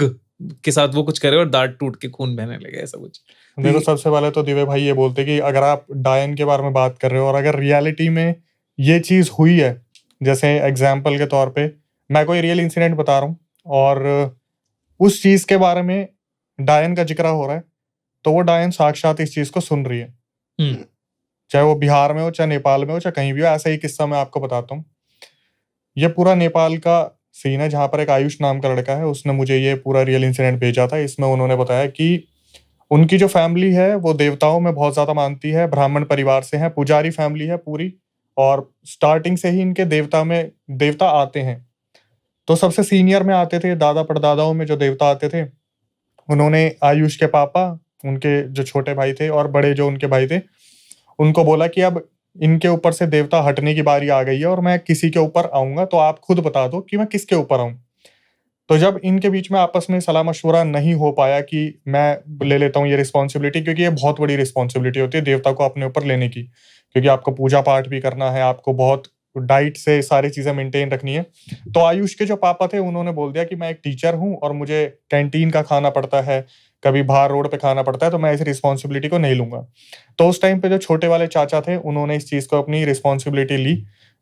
के साथ वो कुछ करे और दांत टूट के खून बहने लगे, ऐसा कुछ? देखो, सबसे पहले तो दिव्य भाई ये बोलते कि अगर आप डायन के बारे में बात कर रहे हो और अगर रियलिटी में ये चीज हुई है, जैसे एग्जाम्पल के तौर पे मैं कोई रियल इंसिडेंट बता रहा हूँ और उस चीज के बारे में डायन का जिक्र हो रहा है, तो वो डायन साक्षात इस चीज को सुन रही है, चाहे वो बिहार में हो, चाहे नेपाल में हो, चाहे कहीं भी हो। ऐसा ही किस्सा मैं आपको बताता हूँ। ये पूरा नेपाल का सीन है, जहां पर एक आयुष नाम का लड़का है, उसने मुझे ये पूरा रियल इंसिडेंट भेजा था। इसमें उन्होंने बताया कि उनकी जो फैमिली है वो देवताओं में बहुत ज्यादा मानती है, ब्राह्मण परिवार से है, पुजारी फैमिली है पूरी, और स्टार्टिंग से ही इनके देवता आते हैं। तो सबसे सीनियर में आते थे, दादा परदादाओं में जो देवता आते थे, उन्होंने आयुष के पापा, उनके जो छोटे भाई थे और बड़े जो उनके भाई थे, उनको बोला कि अब इनके ऊपर से देवता हटने की बारी आ गई है और मैं किसी के ऊपर आऊंगा, तो आप खुद बता दो कि मैं किसके ऊपर आऊं। तो जब इनके बीच में आपस में सलाह मशवरा नहीं हो पाया कि मैं ले लेता हूँ ये रिस्पॉन्सिबिलिटी, क्योंकि ये बहुत बड़ी रिस्पॉन्सिबिलिटी होती है देवता को अपने ऊपर लेने की, क्योंकि आपको पूजा पाठ भी करना है, आपको बहुत डाइट से सारी चीजें मेंटेन रखनी है। तो आयुष के जो पापा थे उन्होंने बोल दिया कि मैं एक टीचर हूँ और मुझे कैंटीन का खाना पड़ता है, कभी बाहर रोड पे खाना पड़ता है, तो मैं इस रिस्पॉन्सिबिलिटी को नहीं लूंगा। तो उस टाइम पे जो छोटे वाले चाचा थे उन्होंने इस चीज को अपनी रिस्पॉन्सिबिलिटी ली।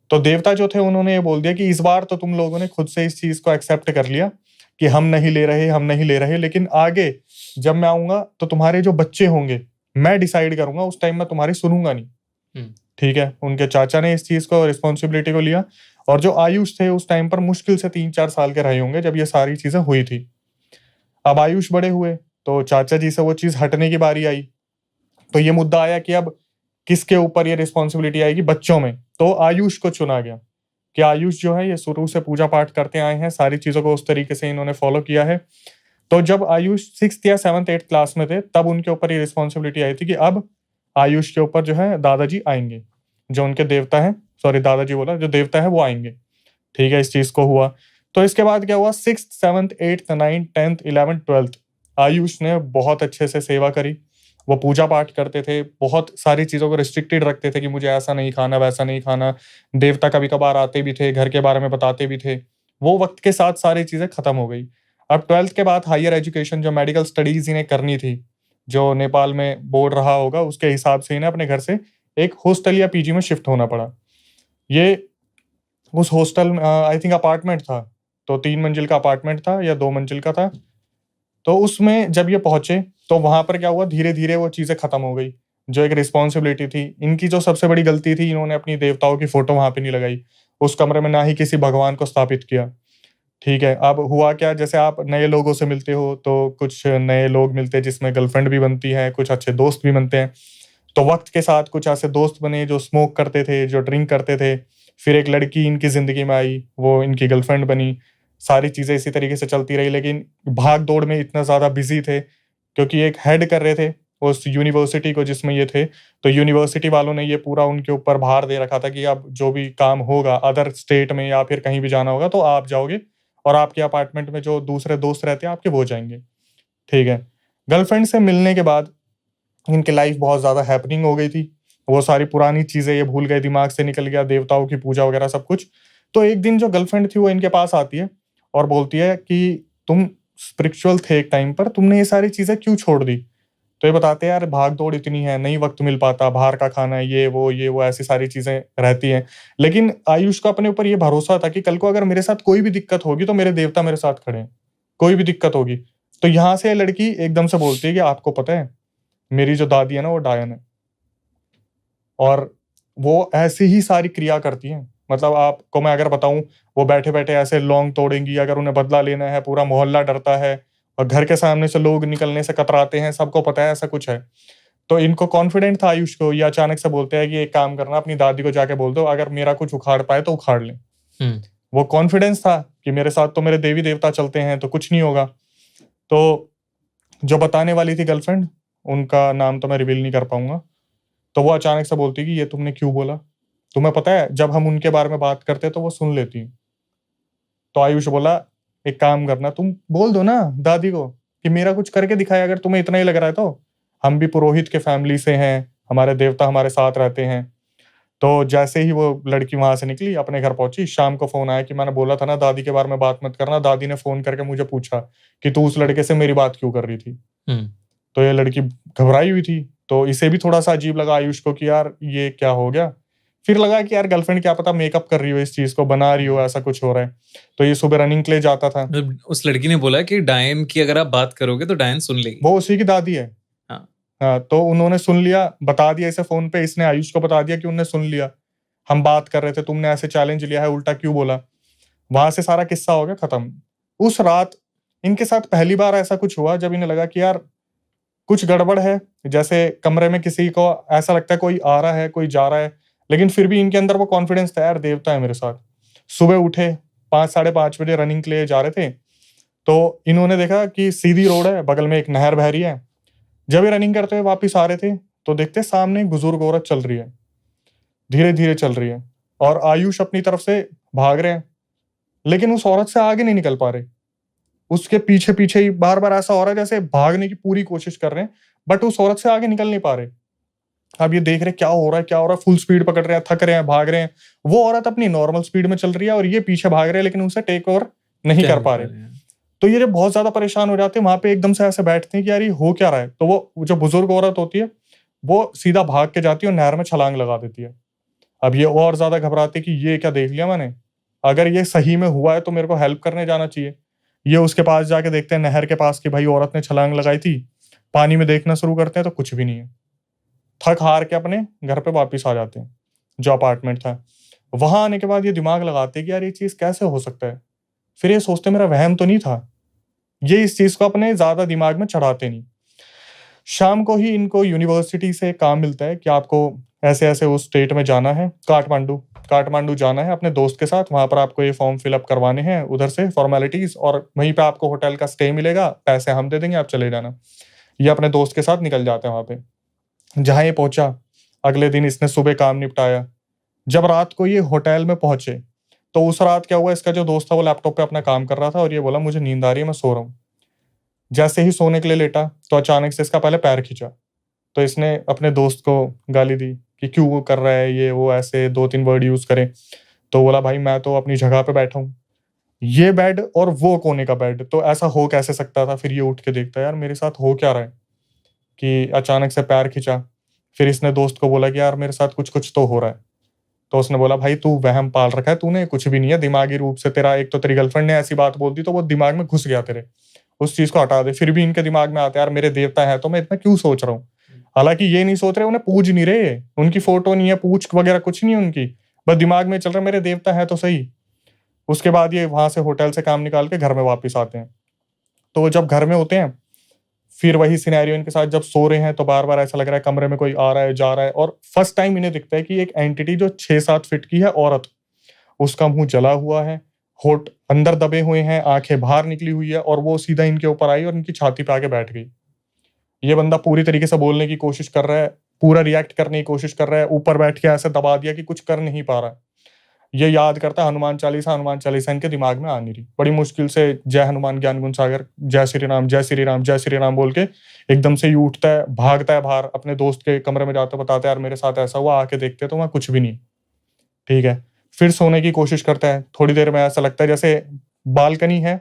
तो देवता जो थे उन्होंने ये बोल दिया कि इस बार तो तुम लोगों ने खुद से इस चीज को एक्सेप्ट कर लिया कि हम नहीं ले रहे, लेकिन आगे जब मैं आऊंगा तो तुम्हारे जो बच्चे होंगे मैं डिसाइड करूंगा, उस टाइम मैं तुम्हारी सुनूंगा नहीं। ठीक है, उनके चाचा ने इस चीज को, रिस्पॉन्सिबिलिटी को लिया। और जो आयुष थे उस टाइम पर मुश्किल से 3-4 साल के रहे होंगे जब ये सारी चीजें हुई थी। अब आयुष बड़े हुए तो चाचा जी से वो चीज हटने की बारी आई, तो ये मुद्दा आया कि अब किसके ऊपर ये रिस्पॉन्सिबिलिटी आएगी, बच्चों में। तो आयुष को चुना गया कि आयुष जो है ये शुरू से पूजा पाठ करते आए हैं, सारी चीजों को उस तरीके से इन्होंने फॉलो किया है। तो जब आयुष 6th या 7th 8th क्लास में थे तब उनके ऊपर ये रिस्पॉन्सिबिलिटी आई थी कि अब आयुष के ऊपर जो है दादाजी आएंगे, जो उनके देवता है, सॉरी दादाजी बोला, जो देवता है वो आएंगे। ठीक है, इस चीज को हुआ। तो इसके बाद क्या हुआ, 6th 7th 8th 9th 10th 11th 12th Ayush ने बहुत अच्छे से सेवा करी। वो पूजा पाठ करते थे, बहुत सारी चीजों को रिस्ट्रिक्टेड रखते थे कि मुझे ऐसा नहीं खाना, वैसा नहीं खाना। देवता कभी कभार आते भी थे, घर के बारे में बताते भी थे। वो वक्त के साथ सारी चीजें खत्म हो गई। अब 12th के बाद हायर एजुकेशन, जो मेडिकल स्टडीज इन्हें करनी थी, जो नेपाल में बोर्ड रहा होगा उसके हिसाब से इन्हें अपने घर से एक हॉस्टल या पीजी में शिफ्ट होना पड़ा। ये उस हॉस्टल आई थिंक अपार्टमेंट था, तो 3 मंजिल का अपार्टमेंट था या 2 मंजिल का था। तो उसमें जब ये पहुंचे तो वहां पर क्या हुआ, धीरे धीरे वो चीजें खत्म हो गई। जो एक रिस्पॉन्सिबिलिटी थी इनकी, जो सबसे बड़ी गलती थी, इन्होंने अपनी देवताओं की फोटो वहां पे नहीं लगाई, उस कमरे में ना ही किसी भगवान को स्थापित किया। ठीक है, अब हुआ क्या, जैसे आप नए लोगों से मिलते हो तो कुछ नए लोग मिलते हैं जिसमें गर्लफ्रेंड भी बनती है, कुछ अच्छे दोस्त भी बनते हैं। तो वक्त के साथ कुछ ऐसे दोस्त बने जो स्मोक करते थे, जो ड्रिंक करते थे। फिर एक लड़की इनकी जिंदगी में आई, वो इनकी गर्लफ्रेंड बनी। सारी चीजें इसी तरीके से चलती रही, लेकिन भाग दौड़ में इतना ज्यादा बिजी थे क्योंकि एक हेड कर रहे थे उस यूनिवर्सिटी को जिसमें ये थे। तो यूनिवर्सिटी वालों ने ये पूरा उनके ऊपर भार दे रखा था कि अब जो भी काम होगा अदर स्टेट में या फिर कहीं भी जाना होगा तो आप जाओगे और आपके अपार्टमेंट में जो दूसरे दोस्त रहते हैं आपके वो जाएंगे। ठीक है, गर्लफ्रेंड से मिलने के बाद इनकी लाइफ बहुत ज्यादा हैपनिंग हो गई थी। वो सारी पुरानी चीजें ये भूल गए, दिमाग से निकल गया, देवताओं की पूजा वगैरह सब कुछ। तो एक दिन जो गर्लफ्रेंड थी वो इनके पास आती है और बोलती है कि तुम स्पिरिचुअल थे एक टाइम पर, तुमने ये सारी चीजें क्यों छोड़ दी। तो ये बताते हैं यार भाग दौड़ इतनी है, नहीं वक्त मिल पाता, बाहर का खाना है, ये वो ऐसी सारी चीजें रहती हैं। लेकिन आयुष को अपने ऊपर ये भरोसा था कि कल को अगर मेरे साथ कोई भी दिक्कत होगी तो मेरे देवता मेरे साथ खड़े हैं, कोई भी दिक्कत होगी। तो यहाँ से लड़की एकदम से बोलती है कि आपको पता है मेरी जो दादी है ना वो डायन है, और वो ऐसी ही सारी क्रिया करती है। मतलब आपको मैं अगर बताऊं, वो बैठे बैठे ऐसे लौंग तोड़ेंगी, अगर उन्हें बदला लेना है, पूरा मोहल्ला डरता है और घर के सामने से लोग निकलने से कतराते हैं, सबको पता है ऐसा कुछ है। तो इनको कॉन्फिडेंट था आयुष को, ये अचानक से बोलते हैं कि एक काम करना, अपनी दादी को जाके बोल दो अगर मेरा कुछ उखाड़ पाए तो उखाड़ लें। वो कॉन्फिडेंस था कि मेरे साथ तो मेरे देवी देवता चलते हैं तो कुछ नहीं होगा। तो जो बताने वाली थी गर्लफ्रेंड, उनका नाम तो मैं रिवील नहीं कर पाऊंगा, तो वो अचानक से बोलती कि ये तुमने क्यों बोला, तुम्हें पता है जब हम उनके बारे में बात करते तो वो सुन लेती। तो आयुष बोला एक काम करना, तुम बोल दो ना दादी को कि मेरा कुछ करके दिखाए, अगर तुम्हें इतना ही लग रहा है तो हम भी पुरोहित के फैमिली से हैं, हमारे देवता हमारे साथ रहते हैं। तो जैसे ही वो लड़की वहां से निकली, अपने घर पहुंची, शाम को फोन आया कि मैंने बोला था ना दादी के बारे में बात मत करना। दादी ने फोन करके मुझे पूछा कि तू उस लड़के से मेरी बात क्यों कर रही थी। तो ये लड़की घबराई हुई थी, तो इसे भी थोड़ा सा अजीब लगा आयुष को कि यार ये क्या हो गया। फिर लगा कि यार गर्लफ्रेंड क्या पता मेकअप कर रही हो, इस चीज को बना रही हो, ऐसा कुछ हो रहा है। तो ये सुबह रनिंग के लिए जाता था। उस लड़की ने बोला कि डायन की अगर आप बात करोगे तो डायन सुन लेगी। वो उसी की दादी है। हाँ, तो उन्होंने सुन लिया, बता दिया इसे फोन पे, इसने आयुष को बता दिया कि उन्होंने सुन लिया, हम बात कर रहे थे, तुमने ऐसे चैलेंज लिया है, उल्टा क्यों बोला। वहां से सारा किस्सा हो गया खत्म। उस रात इनके साथ पहली बार ऐसा कुछ हुआ जब इन्हें लगा कि यार कुछ गड़बड़ है। जैसे कमरे में किसी को ऐसा लगता है कोई आ रहा है, कोई जा रहा है, लेकिन फिर भी इनके अंदर वो कॉन्फिडेंस था, यार देवता है मेरे साथ। सुबह उठे 5-5:30 बजे रनिंग के लिए जा रहे थे, तो इन्होंने देखा कि सीधी रोड है, बगल में एक नहर बह रही है। जब ये रनिंग करते हुए वापिस आ रहे थे तो देखते सामने एक बुजुर्ग औरत चल रही है, धीरे धीरे चल रही है, और आयुष अपनी तरफ से भाग रहे हैं, लेकिन उस औरत से आगे नहीं निकल पा रहे। उसके पीछे पीछे ही बार बार ऐसा हो रहा है जैसे भागने की पूरी कोशिश कर रहे हैं, बट उस औरत से आगे निकल नहीं पा रहे। अब ये देख रहे क्या हो रहा है, क्या हो रहा है, फुल स्पीड पकड़ रहे हैं, थक रहे हैं, भाग रहे हैं। वो औरत अपनी नॉर्मल स्पीड में चल रही है और ये पीछे भाग रहे हैं, लेकिन उसे टेक ओवर नहीं कर पा रहे। तो ये जब बहुत ज्यादा परेशान हो जाते हैं, वहां पे एकदम से ऐसे बैठते हैं कि यार ये हो क्या रहा है। तो वो जो बुजुर्ग औरत होती है वो सीधा भाग के जाती है और नहर में छलांग लगा देती है। अब ये और ज्यादा घबराते कि ये क्या देख लिया मैंने, अगर ये सही में हुआ है तो मेरे को हेल्प करने जाना चाहिए। ये उसके पास जाके देखते हैं नहर के पास कि भाई औरत ने छलांग लगाई थी। पानी में देखना शुरू करते हैं तो कुछ भी नहीं है। थक हार के अपने घर पे वापस आ जाते हैं, जो अपार्टमेंट था। वहां आने के बाद ये दिमाग लगाते हैं कि यार ये चीज कैसे हो सकता है। फिर ये सोचते मेरा वहम तो नहीं था। ये इस चीज को अपने ज्यादा दिमाग में चढ़ाते नहीं। शाम को ही इनको यूनिवर्सिटी से काम मिलता है कि आपको ऐसे ऐसे उस स्टेट में जाना है, काठमांडू जाना है अपने दोस्त के साथ। वहां पर आपको ये फॉर्म फिलअप करवाने हैं, उधर से फॉर्मेलिटीज, और वहीं पे आपको होटल का स्टे मिलेगा, पैसे हम दे देंगे, आप चले जाना। ये अपने दोस्त के साथ निकल जाते हैं वहां पे। जहां ये पहुंचा, अगले दिन इसने सुबह काम निपटाया। जब रात को ये होटल में पहुंचे तो उस रात क्या हुआ, इसका जो दोस्त था वो लैपटॉप पे अपना काम कर रहा था और ये बोला मुझे नींद आ रही है, मैं सो रहा हूँ। जैसे ही सोने के लिए लेटा तो अचानक से इसका पहले पैर खींचा। तो इसने अपने दोस्त को गाली दी कि क्यों वो कर रहा है, ये वो, ऐसे 2-3 वर्ड यूज करे। तो बोला भाई मैं तो अपनी जगह पे बैठा हूँ, ये बेड और वो कोने का बेड, तो ऐसा हो कैसे सकता था। फिर ये उठ के देखता है यार मेरे साथ हो क्या रहा है, कि अचानक से पैर खींचा। फिर इसने दोस्त को बोला कि यार मेरे साथ कुछ कुछ तो हो रहा है। तो उसने बोला भाई तू वहम पाल रखा है तूने, कुछ भी नहीं है, दिमागी रूप से तेरा, एक तो तेरी गर्लफ्रेंड ने ऐसी बात बोल दी तो वो दिमाग में घुस गया तेरे, उस चीज को हटा दे। फिर भी इनके दिमाग में आता है यार मेरे देवता है तो मैं इतना क्यों सोच रहा हूँ। हालांकि ये नहीं सोच रहे, उन्हें पूज नहीं रहे, उनकी फोटो नहीं है, पूछ वगैरह कुछ नहीं है उनकी, बस दिमाग में चल रहा है मेरे देवता है तो सही। उसके बाद ये वहां से होटल से काम निकाल के घर में वापस आते हैं। तो वो जब घर में होते हैं फिर वही सिनेरियो इनके साथ, जब सो रहे हैं तो बार बार ऐसा लग रहा है कमरे में कोई आ रहा है जा रहा है। और फर्स्ट टाइम इन्हें दिखता है कि एक एंटिटी जो 6-7 फीट की है औरत, उसका मुंह जला हुआ है, होठ अंदर दबे हुए हैं, आंखें बाहर निकली हुई है, और वो सीधा इनके ऊपर आई और इनकी छाती पे आके बैठ गई। ये बंदा पूरी तरीके से बोलने की कोशिश कर रहा है, पूरा रिएक्ट करने की कोशिश कर रहा है, ऊपर बैठ के ऐसे दबा दिया कि कुछ कर नहीं पा रहा। ये याद करता हनुमान चालीसा इनके दिमाग में आ नहीं रही। बड़ी मुश्किल से जय हनुमान ज्ञान गुण सागर, जय श्री राम जय श्री राम जय श्री राम बोल के एकदम से ही उठता है, भागता है बाहर, अपने दोस्त के कमरे में जाता, बताता है यार मेरे साथ ऐसा हुआ, आके देखते तो वहां कुछ भी नहीं। ठीक है, फिर सोने की कोशिश करता है। थोड़ी देर में ऐसा लगता है जैसे बालकनी है,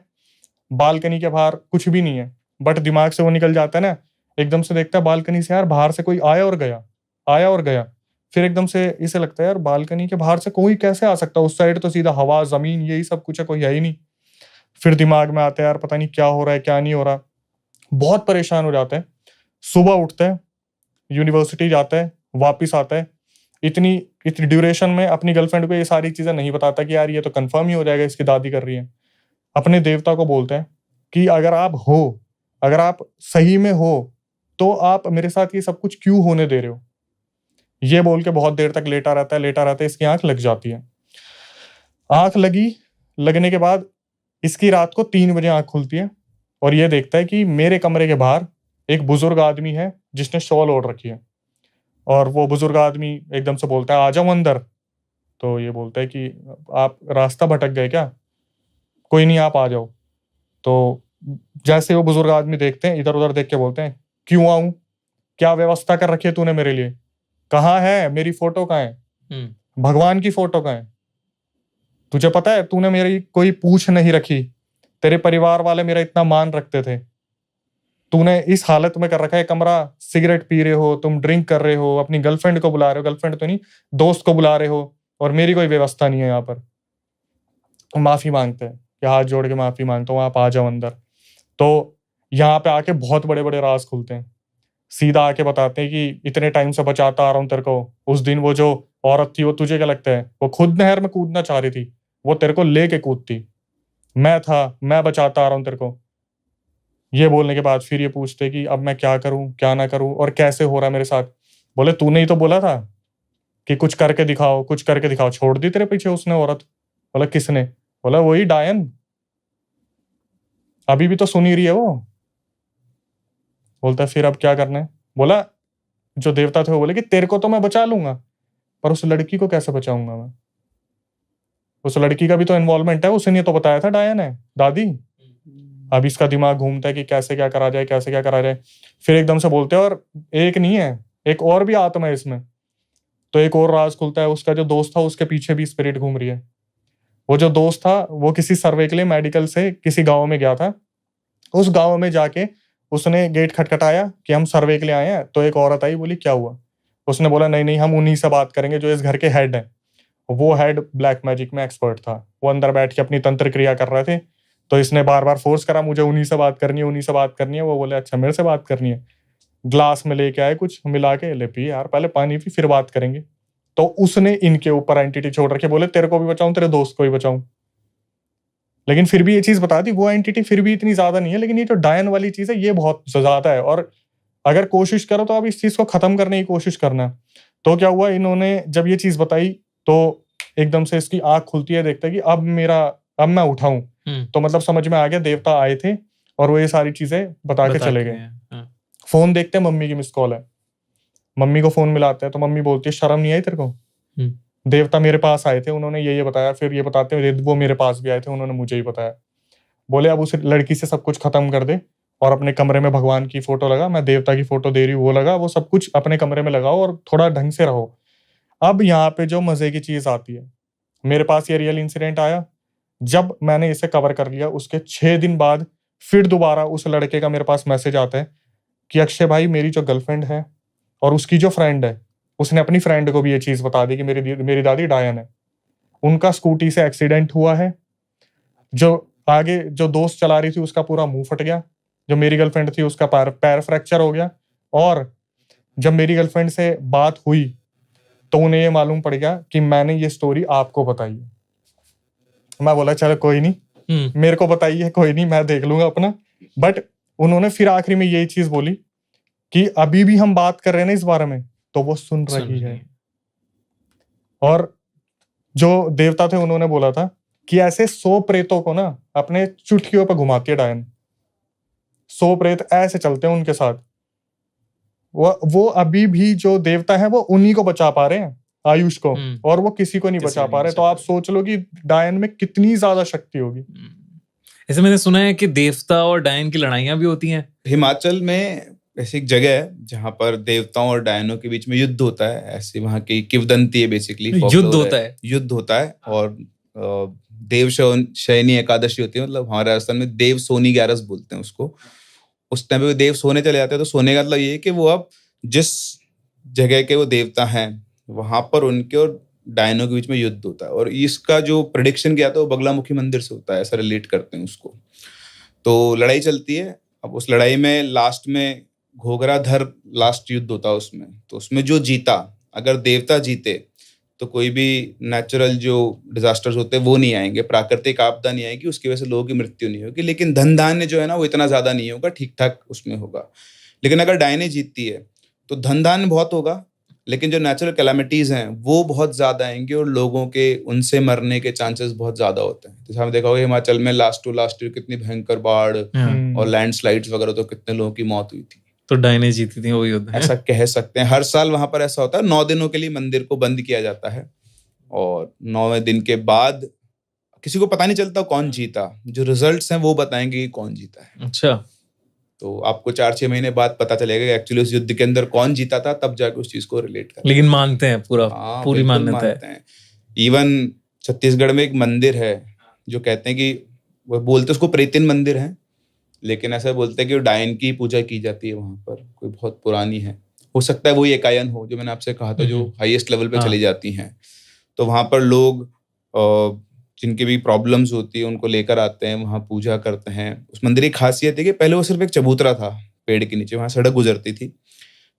बालकनी के बाहर कुछ भी नहीं है, बट दिमाग से वो निकल जाता है ना। एकदम से देखता है बालकनी से यार बाहर से कोई आया और गया। फिर एकदम से इसे लगता है यार बालकनी के बाहर से कोई कैसे आ सकता है, उस साइड तो सीधा हवा जमीन यही सब कुछ है, कोई है ही नहीं। फिर दिमाग में आता है यार पता नहीं क्या हो रहा है क्या नहीं हो रहा, बहुत परेशान हो जाता है। सुबह उठता है, यूनिवर्सिटी जाता है, वापिस आता है। इतनी ड्यूरेशन में अपनी गर्लफ्रेंड को ये सारी चीजें नहीं बताता कि यार ये तो कंफर्म ही हो जाएगा इसकी दादी कर रही है। अपने देवता को बोलते हैं कि अगर आप सही में हो तो आप मेरे साथ ये सब कुछ क्यों होने दे रहे हो। ये बोल के बहुत देर तक लेटा रहता है, इसकी आंख लग जाती है। आंख लगने के बाद इसकी रात को 3 बजे आंख खुलती है और ये देखता है कि मेरे कमरे के बाहर एक बुजुर्ग आदमी है जिसने शॉल ओढ़ रखी है। और वो बुजुर्ग आदमी एकदम से बोलता है आ जाओ अंदर। तो ये बोलता है कि आप रास्ता भटक गए क्या, कोई नहीं आप आ जाओ। तो जैसे वो बुजुर्ग आदमी देखते हैं, इधर उधर देख के बोलते हैं क्यों आऊं, क्या व्यवस्था कर रखी है तूने मेरे लिए? कहाँ है मेरी फोटो? कहाँ है भगवान की फोटो? कहाँ है? तुझे पता है तूने मेरी कोई पूछ नहीं रखी, तेरे परिवार वाले मेरा इतना मान रखते थे, तूने इस हालत में कर रखा है कमरा, सिगरेट पी रहे हो, तुम ड्रिंक कर रहे हो, अपनी गर्लफ्रेंड को बुला रहे हो, गर्लफ्रेंड तो नहीं दोस्त को बुला रहे हो, और मेरी कोई व्यवस्था नहीं है यहाँ पर। माफी मांगते हैं कि हाथ जोड़ के माफी मांगता हूँ, आप आ जाओ अंदर। तो यहाँ पे आके बहुत बड़े बड़े राज खुलते हैं, सीधा आके बताते हैं कि इतने टाइम से बचाता आ रहा हूँ तेरे को। उस दिन वो जो औरत थी, वो तुझे क्या लगता है वो खुद नहर में कूदना चाह रही थी? वो तेरे को लेके कूदती, मैं था, मैं बचाता आ रहा हूँ तेरे को। ये बोलने के बाद फिर ये पूछते कि अब मैं क्या करूं, क्या ना करूं, और कैसे हो रहा है मेरे साथ। बोले तूने ही तो बोला था कि कुछ करके दिखाओ, कुछ करके दिखाओ। छोड़ दी तेरे पीछे उसने औरत। बोला किसने? बोला वही डायन, अभी भी तो सुन ही रही है वो। बोलता फिर अब क्या करना है? बोला जो देवता थे वो बोले कि तेरे को तो मैं बचा लूंगा, पर उस लड़की को कैसे बचाऊंगा मैं? उस लड़की का भी तो इन्वॉल्वमेंट है, उसने तो बताया था डायन है दादी। अब इसका दिमाग घूमता है कि कैसे क्या करा जाए, कैसे क्या करा जाए। फिर एकदम से बोलते हैं और एक नहीं है, एक और भी आत्मा है इसमें। तो एक और राज खुलता है, उसका जो दोस्त था उसके पीछे भी स्पिरिट घूम रही है। वो जो दोस्त था वो किसी सर्वे के लिए मेडिकल से किसी गांव में गया था। उस गांव में जाके उसने गेट खटखटाया कि हम सर्वे के लिए आए हैं। तो एक औरत आई, बोली क्या हुआ? उसने बोला नहीं नहीं, हम उन्हीं से बात करेंगे जो इस घर के हेड है। वो हेड ब्लैक मैजिक में एक्सपर्ट था, वो अंदर बैठ के अपनी तंत्र क्रिया कर रहे थे। तो इसने बार बार फोर्स करा, मुझे उन्हीं से बात करनी है, उन्हीं से बात करनी है। वो बोले अच्छा मेरे से बात करनी है। ग्लास में लेके आए, कुछ मिला के, ले पी यार, पहले पानी पी फिर बात करेंगे। तो उसने इनके ऊपर एंटिटी छोड़ रखे, बोले तेरे को भी बचाऊं, तेरे दोस्त को भी बचाऊं। लेकिन फिर भी ये चीज बता दी, वो एंटिटी फिर भी इतनी ज्यादा नहीं है, लेकिन ये जो डायन वाली चीज है ये बहुत ज्यादा है। और अगर कोशिश करो तो अब इस चीज को खत्म करने की कोशिश करना। तो क्या हुआ, इन्होंने जब ये चीज बताई तो एकदम से इसकी आंख खुलती है, देखता है कि अब मैं उठाऊं। तो मतलब समझ में आ गया देवता आए थे और वो ये सारी चीजें बता के चले गए। फोन देखते हैं, मम्मी की मिस कॉल है। मम्मी को फोन मिलाते हैं तो मम्मी बोलती है शर्म नहीं आई तेरे को? देवता मेरे पास आए थे, उन्होंने ये बताया। फिर ये बताते हैं वो मेरे पास भी आए थे, उन्होंने मुझे ही बताया। बोले अब उस लड़की से सब कुछ खत्म कर दे और अपने कमरे में भगवान की फोटो लगा, मैं देवता की फोटो दे रही हूँ वो लगा, वो सब कुछ अपने कमरे में लगाओ और थोड़ा ढंग से रहो। अब यहाँ पे जो मजे की चीज आती है, मेरे पास ये रियल इंसिडेंट आया। जब मैंने इसे कवर कर लिया उसके 6 दिन बाद फिर दोबारा उस लड़के का मेरे पास मैसेज आता है कि अक्षय भाई, मेरी जो गर्लफ्रेंड है और उसकी जो फ्रेंड है, उसने अपनी फ्रेंड को भी ये चीज बता दी कि मेरी दादी डायन है। उनका स्कूटी से एक्सीडेंट हुआ है। जो आगे जो दोस्त चला रही थी उसका पूरा मुंह फट गया। जो मेरी गर्लफ्रेंड थी उसका पैर फ्रैक्चर हो गया। और जब मेरी गर्लफ्रेंड से बात हुई तो उन्हें ये मालूम पड़ गया कि मैंने ये स्टोरी आपको बताई है। मैं बोला चलो कोई नहीं, मेरे को बताइए, कोई नहीं, मैं देख लूंगा अपना। बट उन्होंने फिर आखिरी में यही चीज बोली कि अभी भी हम बात कर रहे हैं ना इस बारे में, तो वो सुन रही है। और जो देवता थे उन्होंने बोला था कि ऐसे 100 प्रेतों को ना अपने चुटकियों पर घुमाती है डायन। 100 प्रेत ऐसे चलते हैं उनके साथ। वो अभी भी जो देवता है वो उन्हीं को बचा पा रहे हैं, आयुष को, और वो किसी को नहीं बचा पा रहे। तो आप सोच लो कि डायन में कितनी ज्यादा शक्ति होगी। ऐसे मैंने सुना है कि देवता और डायन की लड़ाइयां भी होती हैं। हिमाचल में ऐसी एक जगह है जहाँ पर देवताओं और डायनों के बीच में युद्ध होता है। ऐसी वहाँ की किंवदंती है, बेसिकली युद्ध होता है। और देव शयनी एकादशी होती है, मतलब हमारे राजस्थान में देव सोनी 11 बोलते हैं उसको। उस टाइम पे देव सोने चले जाते हैं। तो सोने का मतलब ये है कि वो अब जिस जगह के वो देवता हैं वहां पर उनके और डायनों के बीच में युद्ध होता है। और इसका जो प्रेडिक्शन किया था वो बगलामुखी मंदिर से होता है, ऐसा रिलेट करते हैं उसको। तो लड़ाई चलती है। अब उस लड़ाई में लास्ट में घोघराधर लास्ट युद्ध होता है उसमें। तो उसमें जो जीता, अगर देवता जीते तो कोई भी नेचुरल जो डिजास्टर्स होते हैं वो नहीं आएंगे, प्राकृतिक आपदा नहीं आएगी, उसकी वजह से लोगों की मृत्यु नहीं होगी। लेकिन धन धान्य जो है ना वो इतना ज्यादा नहीं होगा, ठीक ठाक उसमें होगा। लेकिन अगर डायने जीतती है तो धन धान्य बहुत होगा, लेकिन जो नेचुरल कैलामिटीज हैं वो बहुत ज्यादा आएंगे और लोगों के उनसे मरने के चांसेस बहुत ज्यादा होते हैं। जैसे हमने देखा होगा हिमाचल में लास्ट ईयर कितनी भयंकर बाढ़ और लैंडस्लाइड्स वगैरह, तो कितने लोगों की मौत हुई थी। तो डायने जीती थी वो युद्ध, ऐसा कह सकते हैं। हर साल वहां पर ऐसा होता है, 9 दिनों के लिए मंदिर को बंद किया जाता है और 9वें दिन के बाद किसी को पता नहीं चलता कौन जीता। जो रिजल्ट्स हैं वो बताएंगे कि कौन जीता है। अच्छा। तो आपको 4-6 महीने बाद पता चलेगा कि एक्चुअली उस युद्ध के अंदर कौन जीता था, तब जाके उस चीज को रिलेट कर। लेकिन मानते हैं पूरी बिल्कुल मान्यता है। मानते हैं। इवन छत्तीसगढ़ में एक मंदिर है जो कहते हैं कि वो बोलते उसको प्रेतिन मंदिर है, लेकिन ऐसा बोलते हैं कि डायन की पूजा की जाती है वहां पर, कोई बहुत पुरानी है। हो सकता है वही एकायन हो जो मैंने आपसे कहा था, जो हाईएस्ट लेवल पे चली जाती हैं। तो वहां पर लोग जिनकी भी प्रॉब्लम्स होती है उनको लेकर आते हैं, वहां पूजा करते हैं। उस मंदिर की खासियत है कि पहले वो सिर्फ एक चबूतरा था पेड़ के नीचे, वहां सड़क गुजरती थी।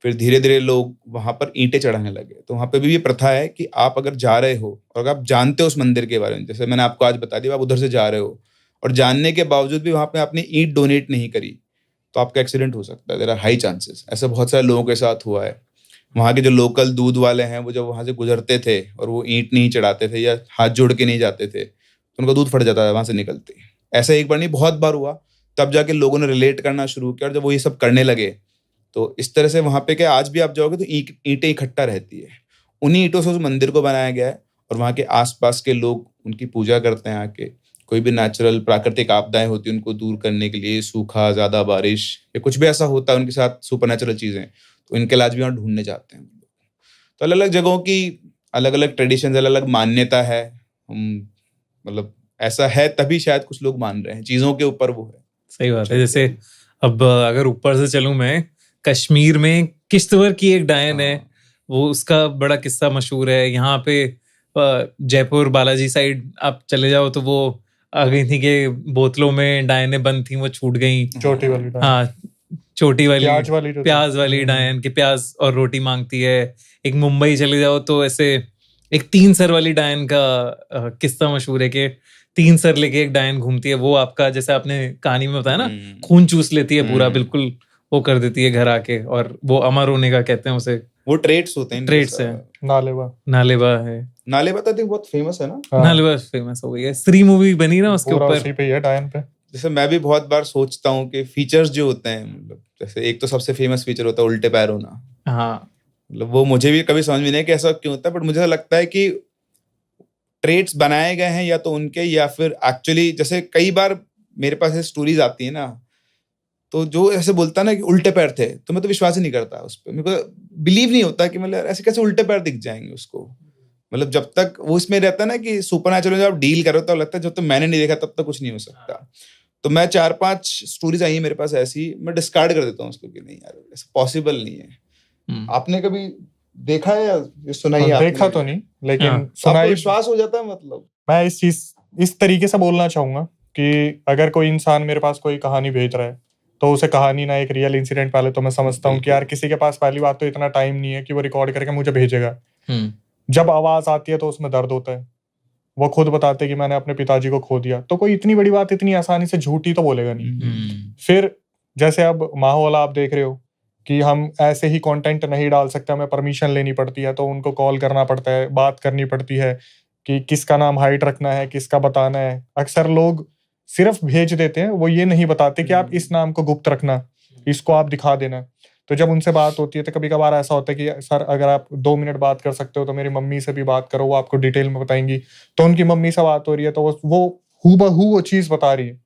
फिर धीरे धीरे लोग वहां पर ईंटें चढ़ाने लगे। तो वहां पे भी ये प्रथा है कि आप अगर जा रहे हो और अगर आप जानते हो उस मंदिर के बारे में, जैसे मैंने आपको आज बता दिया, आप उधर से जा रहे हो और जानने के बावजूद भी वहां पे आपने ईंट डोनेट नहीं करी, तो आपका एक्सीडेंट हो सकता है। There are high chances. ऐसा बहुत सारे लोगों के साथ हुआ है। वहाँ के जो लोकल दूध वाले हैं, वो जब वहाँ से गुजरते थे और वो ईंट नहीं चढ़ाते थे या हाथ जोड़ के नहीं जाते थे, तो उनका दूध फट जाता था वहाँ से निकलते। ऐसा एक बार नहीं, बहुत बार हुआ। तब जाके लोगों ने रिलेट करना शुरू किया और जब वो ये सब करने लगे, तो इस तरह से वहाँ पे क्या, आज भी आप जाओगे तो ईंटें इकट्ठा रहती है। उन्हीं ईंटों से उस मंदिर को बनाया गया है और वहाँ के आसपास के लोग उनकी पूजा करते हैं आके। कोई भी नेचुरल प्राकृतिक आपदाएं होती हैं उनको दूर करने के लिए, सूखा, ज्यादा बारिश या कुछ भी ऐसा होता है उनके साथ सुपर नेचुरल चीजें, तो इनके इलाज भी वहाँ ढूंढने जाते हैं। तो अलग अलग जगहों की अलग अलग ट्रेडिशन, अलग अलग मान्यता है। मतलब ऐसा है तभी शायद कुछ लोग मान रहे हैं चीजों के ऊपर। वो है, सही बात है। जैसे अब अगर ऊपर से चलूं मैं, कश्मीर में किश्तवर की एक डायन है, वो उसका बड़ा किस्सा मशहूर है। यहाँ पे जयपुर बालाजी साइड आप चले जाओ तो वो आ गई थी कि बोतलों में डायनें बंद थी, वो छूट गई। छोटी वाली डायन, हाँ, छोटी वाली प्याज वाली डायन के प्याज और रोटी मांगती है। एक मुंबई चले जाओ तो ऐसे एक 3 सर वाली डायन का किस्सा मशहूर है कि 3 सर लेके एक डायन घूमती है। वो आपका, जैसे आपने कहानी में बताया ना, खून चूस लेती है पूरा, बिल्कुल वो कर देती है घर आके, और वो अमर होने का कहते हैं उसे। वो ट्रेट्स होते हैं, ट्रेट्स है। नालेबा है। नालेबा तो बहुत फेमस है ना। नालेबा फेमस हो गई है, स्त्री मूवी बनी ना उसके ऊपर, उसी पे है डायन पे। जैसे मैं भी बहुत बार सोचता हूँ कि फीचर्स जो होते हैं, मतलब जैसे एक तो सबसे फेमस फीचर होता है उल्टे पैर होना। हाँ, मतलब वो मुझे भी कभी समझ में नहीं कि ऐसा क्यों होता है, बट मुझे लगता है कि ट्रेट्स बनाए गए हैं या तो उनके, या फिर एक्चुअली जैसे कई बार मेरे पास स्टोरीज आती है ना, तो जो ऐसे बोलता है ना कि उल्टे पैर थे, तो मैं तो विश्वास ही नहीं करता उस पर। मेरे को बिलीव नहीं होता कि मतलब ऐसे कैसे उल्टे पैर दिख जाएंगे उसको। मतलब जब तक वो इसमें रहता है ना कि सुपरनैचुरल जब आप डील करो तो लगता है जब तक मैंने नहीं देखा तब तक कुछ नहीं हो सकता। तो मैं 4-5 स्टोरीज आई है मेरे पास ऐसी, मैं डिस्कार्ड कर देता हूँ उसको कि नहीं यार, ऐसा पॉसिबल नहीं है। आपने कभी देखा है या सुना ही? देखा तो नहीं, लेकिन सुना ही विश्वास हो जाता है। मतलब मैं इस तरीके से बोलना चाहूंगा कि अगर कोई इंसान मेरे पास कोई कहानी भेज रहा है तो उसे कहानी ना एक रियल इंसिडेंट पहले तो मैं समझता हूँ कि यार किसी के पास पहली बात तो इतना टाइम नहीं है कि वो रिकॉर्ड करके मुझे भेजेगा। जब आवाज आती है तो उसमें दर्द होता है। वो खुद बताते कि मैंने अपने पिताजी को खो दिया, तो कोई इतनी बड़ी बात इतनी आसानी से झूठी तो बोलेगा नहीं। फिर जैसे अब माहौल आप देख रहे हो कि हम ऐसे ही कंटेंट नहीं डाल सकते, हमें परमिशन लेनी पड़ती है, तो उनको कॉल करना पड़ता है, बात करनी पड़ती है कि किसका नाम हाइड रखना है, किसका बताना है। अक्सर लोग सिर्फ भेज देते हैं, वो ये नहीं बताते कि आप इस नाम को गुप्त रखना, इसको आप दिखा देना। तो जब उनसे बात होती है तो कभी कभार ऐसा होता है कि सर अगर आप 2 मिनट बात कर सकते हो तो मेरी मम्मी से भी बात करो, वो आपको डिटेल में बताएंगी। तो उनकी मम्मी से बात हो रही है तो वो हूबहू वो चीज बता रही है,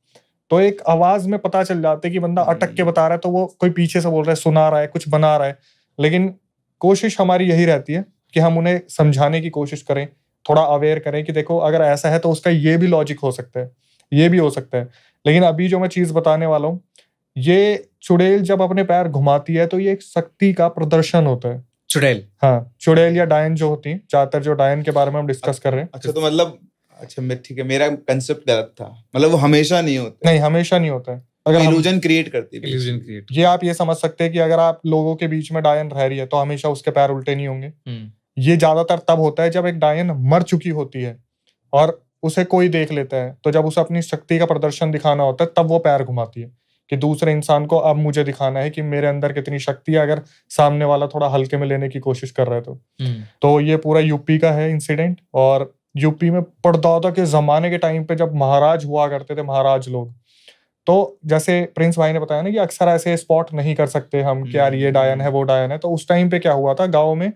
तो एक आवाज में पता चल जाता है कि बंदा अटक के बता रहा है, तो वो कोई पीछे से बोल रहा है, सुना रहा है, कुछ बना रहा है। लेकिन कोशिश हमारी यही रहती है कि हम उन्हें समझाने की कोशिश करें, थोड़ा अवेयर करें कि देखो अगर ऐसा है तो उसका ये भी लॉजिक हो सकता है, ये भी हो सकता है। लेकिन अभी जो मैं चीज बताने वाला हूँ, ये चुड़ैल जब अपने पैर घुमाती है तो ये एक शक्ति का प्रदर्शन होता है। चुड़ैल, हाँ, चुड़ैल या डायन जो होती है, ज्यादातर जो डायन के बारे में हम डिस्कस कर रहे हैं। अच्छा, तो मतलब अच्छा ठीक है, मेरा कंसेप्ट गलत था। मतलब वो हमेशा नहीं होता। नहीं, हमेशा नहीं होता है। अगर इल्यूजन क्रिएट करती है, इल्यूजन क्रिएट, ये आप ये समझ सकते हैं कि अगर आप लोगों के बीच में डायन रह रही है तो हमेशा उसके पैर उल्टे नहीं होंगे। ये ज्यादातर तब होता है जब एक डायन मर चुकी होती है और उसे कोई देख लेता है, तो जब उसे अपनी शक्ति का प्रदर्शन दिखाना होता है तब वो पैर घुमाती है कि दूसरे इंसान को अब मुझे दिखाना है कि मेरे अंदर कितनी शक्ति है, अगर सामने वाला थोड़ा हल्के में लेने की कोशिश कर रहा है तो ये पूरा यूपी का है इंसिडेंट। और यूपी में परदादा के जमाने के टाइम पे जब महाराज हुआ करते थे, महाराज लोग, तो जैसे प्रिंस भाई ने बताया ना कि अक्सर ऐसे स्पॉट नहीं कर सकते हम कि यार ये डायन है, वो डायन है। तो उस टाइम पे क्या हुआ था, गाँव में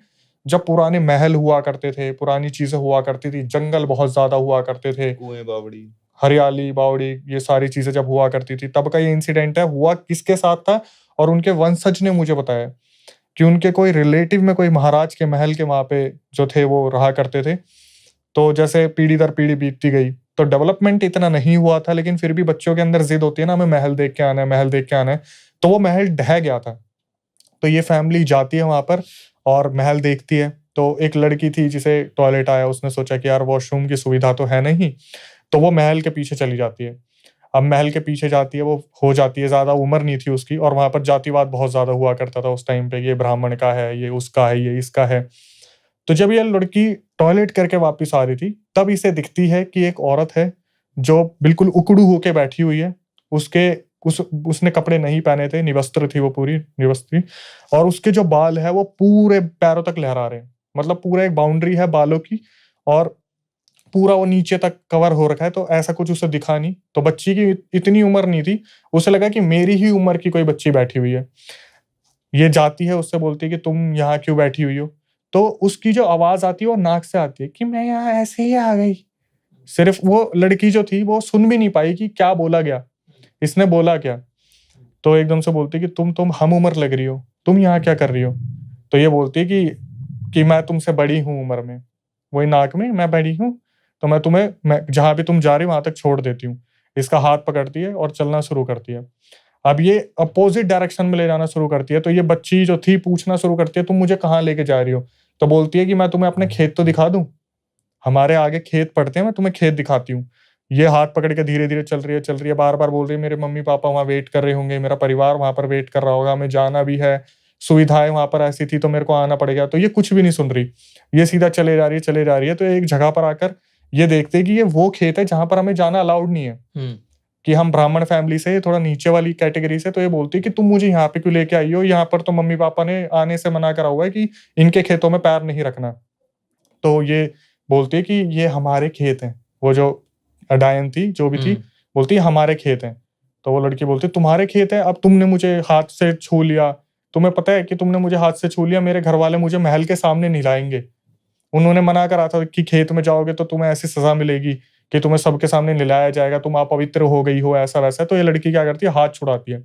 जब पुराने महल हुआ करते थे, पुरानी चीजें हुआ करती थी, जंगल बहुत ज्यादा हुआ करते थे, कुएं बावड़ी, हरियाली बावड़ी ये सारी चीजें जब हुआ करती थी तब का ये इंसिडेंट है। हुआ किसके साथ था, और उनके वंशज ने मुझे बताया कि उनके कोई रिलेटिव में कोई महाराज के महल के वहां पे जो थे वो रहा करते थे। तो जैसे पीढ़ी दर पीढ़ी बीतती गई तो डेवलपमेंट इतना नहीं हुआ था, लेकिन फिर भी बच्चों के अंदर जिद होती है ना, हमें महल देख के आना है, महल देख के आना है। तो वो महल ढह गया था। तो ये फैमिली जाती है वहां पर और महल देखती है। तो एक लड़की थी जिसे टॉयलेट आया, उसने सोचा कि यार वॉशरूम की सुविधा तो है नहीं, तो वो महल के पीछे चली जाती है। अब महल के पीछे जाती है, वो हो जाती है, ज्यादा उम्र नहीं थी उसकी, और वहां पर जातिवाद बहुत ज्यादा हुआ करता था उस टाइम पे, ये ब्राह्मण का है, ये उसका है, ये इसका है। तो जब ये लड़की टॉयलेट करके वापस आ रही थी तब इसे दिखती है कि एक औरत है जो बिल्कुल उकड़ू होके बैठी हुई है। उसने कपड़े नहीं पहने थे, निवस्त्र थी वो, पूरी निवस्त्री, और उसके जो बाल है वो पूरे पैरों तक लहरा रहे हैं। मतलब पूरा एक बाउंड्री है बालों की और पूरा वो नीचे तक कवर हो रखा है। तो ऐसा कुछ उसे दिखा नहीं। तो बच्ची की इतनी उम्र नहीं थी, उसे लगा कि मेरी ही उम्र की कोई बच्ची बैठी हुई है। ये जाती है, उससे बोलती है कि तुम यहाँ क्यों बैठी हुई हो। तो उसकी जो आवाज आती है वो नाक से आती है कि मैं यहाँ ऐसे ही आ गई। सिर्फ वो लड़की जो थी वो सुन भी नहीं पाई कि क्या बोला गया, इसने बोला क्या। तो एकदम से बोलती है कि तुम हम उम्र लग रही हो, तुम यहाँ क्या कर रही हो। तो ये बोलती है कि मैं तुमसे बड़ी हूँ उम्र में, वही नाक में मैं बड़ी हूँ, तो मैं जहां भी तुम जा रही हो वहां तक छोड़ देती हूँ। इसका हाथ पकड़ती है और चलना शुरू करती है। अब ये अपोजिट डायरेक्शन में ले जाना शुरू करती है। तो ये बच्ची जो थी पूछना शुरू करती है, तुम मुझे कहाँ लेके जा रही हो। तो बोलती है कि मैं तुम्हें अपने खेत तो दिखा दूं, हमारे आगे खेत पड़ते हैं, मैं तुम्हें खेत दिखाती हूँ। ये हाथ पकड़ के धीरे धीरे चल रही है, बार बार बोल रही है मेरे मम्मी पापा वहां वेट कर रहे होंगे, मेरा परिवार वहां पर वेट कर रहा होगा, हमें जाना भी है, सुविधाएं वहां पर ऐसी थी तो मेरे को आना पड़ेगा। तो ये कुछ भी नहीं सुन रही, ये सीधा चले जा रही है। तो एक जगह पर आकर ये देखते हैं कि ये वो खेत है जहां पर हमें जाना अलाउड नहीं है, कि हम ब्राह्मण फैमिली से, थोड़ा नीचे वाली कैटेगरी से। तो ये बोलती है कि तुम मुझे यहाँ पे क्यों लेके आई हो, यहाँ पर तो मम्मी पापा ने आने से मना करा हुआ है कि इनके खेतों में पैर नहीं रखना। तो ये बोलती है कि ये हमारे खेत हैं। वो जो डायन थी जो भी थी बोलती है हमारे खेत हैं। तो वो लड़की बोलती है तुम्हारे खेत है, अब तुमने मुझे हाथ से छू लिया, तुम्हें पता है कि तुमने मुझे हाथ से छू लिया, मेरे घर वाले मुझे महल के सामने नहीं लाएंगे। उन्होंने मना करा था कि खेत में जाओगे तो तुम्हें ऐसी सजा मिलेगी कि तुम्हें सबके सामने निलाया जाएगा, तुम अपवित्र हो गई हो, ऐसा वैसा। तो ये लड़की क्या करती है, हाथ छुड़ाती है।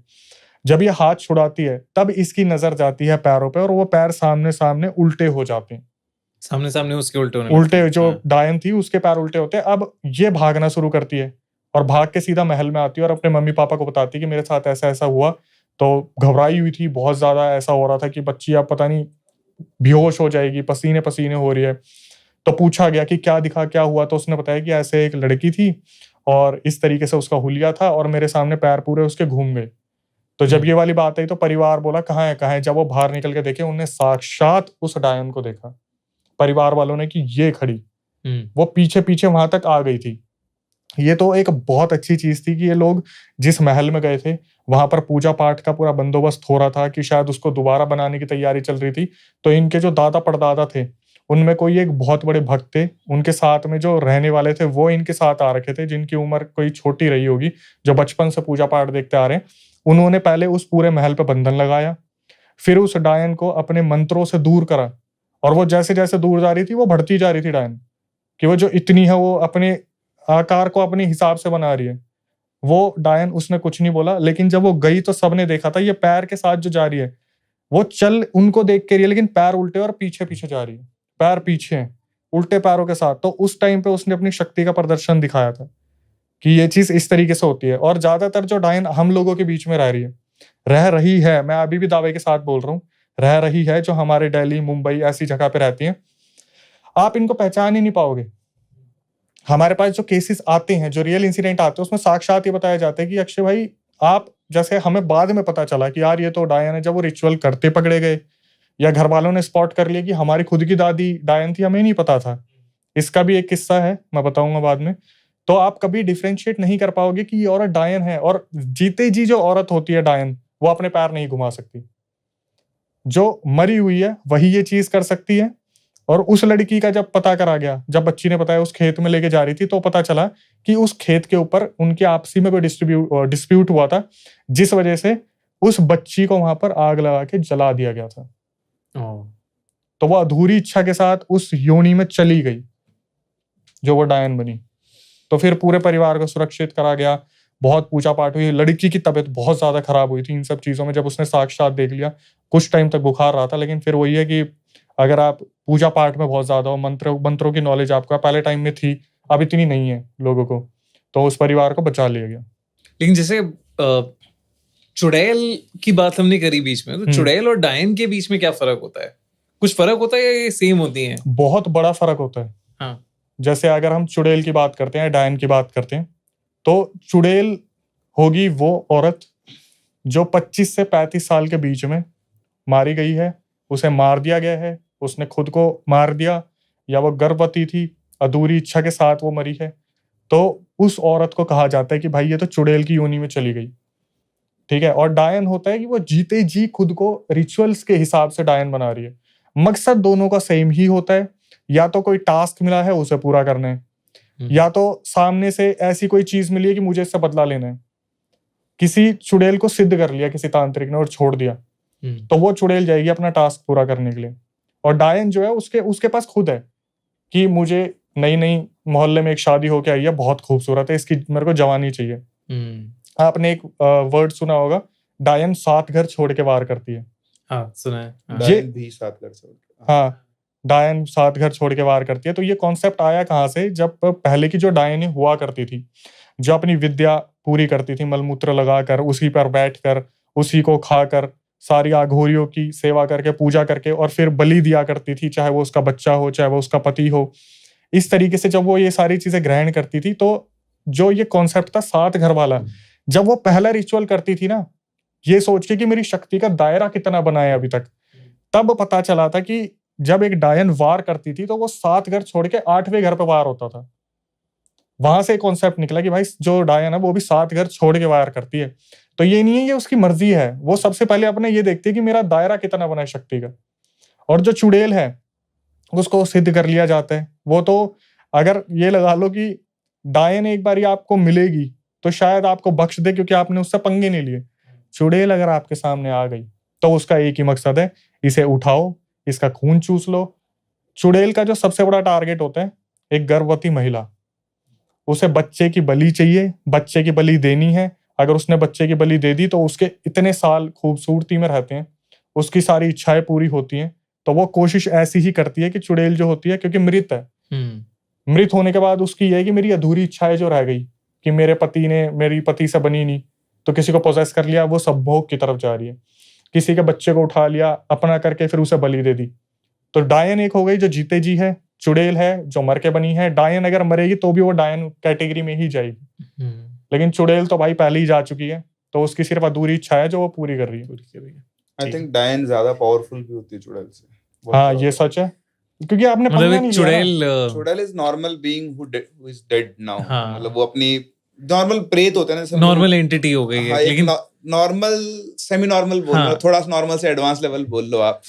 जब ये हाथ छुड़ाती है तब इसकी नजर जाती है पैरों पे, और वो पैर सामने सामने उल्टे हो जाते हैं। सामने सामने उसके उल्टे उल्टे, जो डायन थी उसके पैर उल्टे होते हैं। अब ये भागना शुरू करती है और भाग के सीधा महल में आती है और अपने मम्मी पापा को बताती है कि मेरे साथ ऐसा ऐसा हुआ। तो घबराई हुई थी बहुत ज्यादा, ऐसा हो रहा था कि बच्ची अब पता नहीं बेहोश हो जाएगी, पसीने पसीने हो रही है। तो पूछा गया कि क्या दिखा, क्या हुआ। तो उसने बताया कि ऐसे एक लड़की थी और इस तरीके से उसका हुलिया था और मेरे सामने पैर पूरे उसके घूम गए। तो जब ये वाली बात आई तो परिवार बोला कहाँ है। जब वो बाहर निकल के देखे, उन्हें साक्षात उस डायन को देखा परिवार वालों ने कि ये खड़ी, वो पीछे पीछे वहां तक आ गई थी। ये तो एक बहुत अच्छी चीज थी कि ये लोग जिस महल में गए थे वहां पर पूजा पाठ का पूरा बंदोबस्त हो रहा था, कि शायद उसको दोबारा बनाने की तैयारी चल रही थी। तो इनके जो दादा परदादा थे उनमें कोई एक बहुत बड़े भक्त थे, उनके साथ में जो रहने वाले थे वो इनके साथ आ रखे थे, जिनकी उम्र कोई छोटी रही होगी, जो बचपन से पूजा पाठ देखते आ रहे हैं। उन्होंने पहले उस पूरे महल पे बंधन लगाया, फिर उस डायन को अपने मंत्रों से दूर करा, और वो जैसे जैसे दूर जा रही थी वो बढ़ती जा रही थी डायन, कि वो जो इतनी है वो अपने आकार को अपने हिसाब से बना रही है। वो डायन, उसने कुछ नहीं बोला, लेकिन जब वो गई तो सबने देखा था ये पैर के साथ जो जा रही है वो चल उनको देख के रही है, लेकिन पैर उल्टे और पीछे पीछे जा रही है, पैर पीछे हैं उल्टे पैरों के साथ। तो उस टाइम पे उसने अपनी शक्ति का प्रदर्शन दिखाया था कि ये चीज इस तरीके से होती है। और ज्यादातर जो डायन हम लोगों के बीच में रह रही है, मैं अभी भी दावे के साथ बोल रहा हूँ, रह रही है, जो हमारे दिल्ली मुंबई ऐसी जगह पे रहती हैं, आप इनको पहचान ही नहीं पाओगे। हमारे पास जो केसेस आते हैं, जो रियल इंसिडेंट आते हैं, उसमें साक्षात ये बताया जाता है कि अक्षय भाई, आप जैसे हमें बाद में पता चला कि यार ये तो डायन है, जब वो रिचुअल करते पकड़े गए या घर वालों ने स्पॉट कर लिया कि हमारी खुद की दादी डायन थी, हमें नहीं पता था। इसका भी एक किस्सा है, मैं बताऊंगा बाद में। तो आप कभी डिफरेंशिएट नहीं कर पाओगे कि ये औरत डायन है, और जीते जी जो औरत होती है डायन, वो अपने पैर नहीं घुमा सकती। जो मरी हुई है वही ये चीज कर सकती है। और उस लड़की का जब पता करा गया, जब बच्ची ने बताया उस खेत में लेके जा रही थी, तो पता चला कि उस खेत के ऊपर उनके आपसी में कोई डिस्प्यूट हुआ था, जिस वजह से उस बच्ची को वहां पर आग लगा के जला दिया गया था। तो वो अधूरी इच्छा के साथ उस योनि में चली गई, जो वो डायन बनी। तो फिर पूरे परिवार को सुरक्षित करा गया, बहुत पूजा पाठ हुई। लड़की की तबीयत बहुत ज्यादा खराब हुई थी इन सब चीजों में, जब उसने साक्षात देख लिया। कुछ टाइम तक बुखार रहा था, लेकिन फिर वही है कि अगर आप पूजा पाठ में बहुत ज्यादा हो, मंत्रों की नॉलेज आपको पहले टाइम में थी, अब इतनी नहीं है लोगों को, तो उस परिवार को बचा लिया गया। लेकिन जैसे चुड़ैल की बात हमने करी बीच में, तो चुड़ैल और डायन के बीच में क्या फर्क होता है? कुछ फर्क होता है या ये सेम होती हैं? बहुत बड़ा फर्क होता है। हाँ। जैसे अगर हम चुड़ैल की बात करते हैं, डायन की बात करते हैं, तो चुड़ैल होगी वो औरत जो 25 से 35 साल के बीच में मारी गई है, उसे मार दिया गया है, उसने खुद को मार दिया, या वो गर्भवती थी, अधूरी इच्छा के साथ वो मरी है, तो उस औरत को कहा जाता है कि भाई ये तो चुड़ैल की योनि में चली गई। ठीक है। और डायन होता है कि वो जीते जी खुद को रिचुअल्स के हिसाब से डायन बना रही है। मकसद दोनों का सेम ही होता है, या तो कोई टास्क मिला है उसे पूरा करना है, या तो सामने से ऐसी कोई चीज मिली है कि मुझे इससे बदला लेना है। किसी चुड़ैल को सिद्ध कर लिया किसी तांत्रिक ने और छोड़ दिया, तो वो चुड़ैल जाएगी अपना टास्क पूरा करने के लिए। और डायन जो है उसके पास खुद है कि मुझे नई मोहल्ले में एक शादी होके आई है, बहुत खूबसूरत है, इसकी मेरे को जवानी चाहिए। आपने एक वर्ड सुना होगा, डायन 7 घर छोड़ के वार करती है। हाँ, सुना है। डायन भी 7 घर छोड़ के, हाँ, डायन 7 घर छोड़ के वार करती है। तो ये कॉन्सेप्ट आया कहाँ से? जब पहले की जो डायन हुआ करती थी, जो अपनी विद्या पूरी करती थी मलमूत्र लगाकर, उसी पर बैठकर, उसी को खाकर, सारी आघोरियों की सेवा करके, पूजा करके, और फिर बलि दिया करती थी, चाहे वो उसका बच्चा हो, चाहे वो उसका पति हो। इस तरीके से जब वो ये सारी चीजें ग्रहण करती थी, तो जो ये कॉन्सेप्ट था 7 घर वाला, जब वो पहला रिचुअल करती थी ना, ये सोच के कि मेरी शक्ति का दायरा कितना बना है अभी तक, तब पता चला था कि जब एक डायन वार करती थी तो वो 7 घर छोड़ के 8वें घर पे वार होता था। वहां से कॉन्सेप्ट निकला कि भाई जो डायन है वो भी 7 घर छोड़ के वार करती है। तो ये नहीं है ये उसकी मर्जी है, वो सबसे पहले अपने ये देखती है कि मेरा दायरा कितना बना है शक्ति का। और जो चुड़ैल है उसको सिद्ध कर लिया जाता है। वो तो अगर ये लगा लो कि डायन एक बार आपको मिलेगी तो शायद आपको बख्श दे, क्योंकि आपने उससे पंगे नहीं लिए। चुड़ैल अगर आपके सामने आ गई तो उसका एक ही मकसद है, इसे उठाओ, इसका खून चूस लो। चुड़ैल का जो सबसे बड़ा टारगेट होता है एक गर्भवती महिला, उसे बच्चे की बलि चाहिए, बच्चे की बलि देनी है। अगर उसने बच्चे की बलि दे दी तो उसके इतने साल खूबसूरती में रहते हैं, उसकी सारी इच्छाएं पूरी होती हैं। तो वो कोशिश ऐसी ही करती है कि चुड़ैल जो होती है, क्योंकि मृत है, मृत होने के बाद उसकी यह है कि मेरी अधूरी इच्छाएं जो रह गई कि मेरे पति ने मेरी पति से बनी नहीं, तो किसी को पोजेस कर लिया, वो सब भोग की तरफ जा रही है। किसी के बच्चे को उठा लिया अपना करके, फिर उसे बलि दे दी। तो डायन एक हो गई जो जीते जी है, चुड़ैल है जो मर के बनी है। डायन अगर मरेगी तो भी वो डायन कैटेगरी में ही जाएगी, लेकिन चुड़ैल तो भाई पहले ही जा चुकी है, तो उसकी सिर्फ अधूरी इच्छा है जो वो पूरी कर रही है। आई थिंक डायन ज्यादा पावरफुल भी होती है चुड़ैल से। हाँ, ये सच है, क्योंकि आपने पंगा नहीं लिया। चुड़ैल is normal being who is dead now. मतलब वो अपनी नॉर्मल प्रेत होते हैं ना, नॉर्मल एंटिटी हो गई है। लेकिन नॉर्मल सेमी नॉर्मल बोल लो, थोड़ा नॉर्मल से एडवांस लेवल बोल लो आप,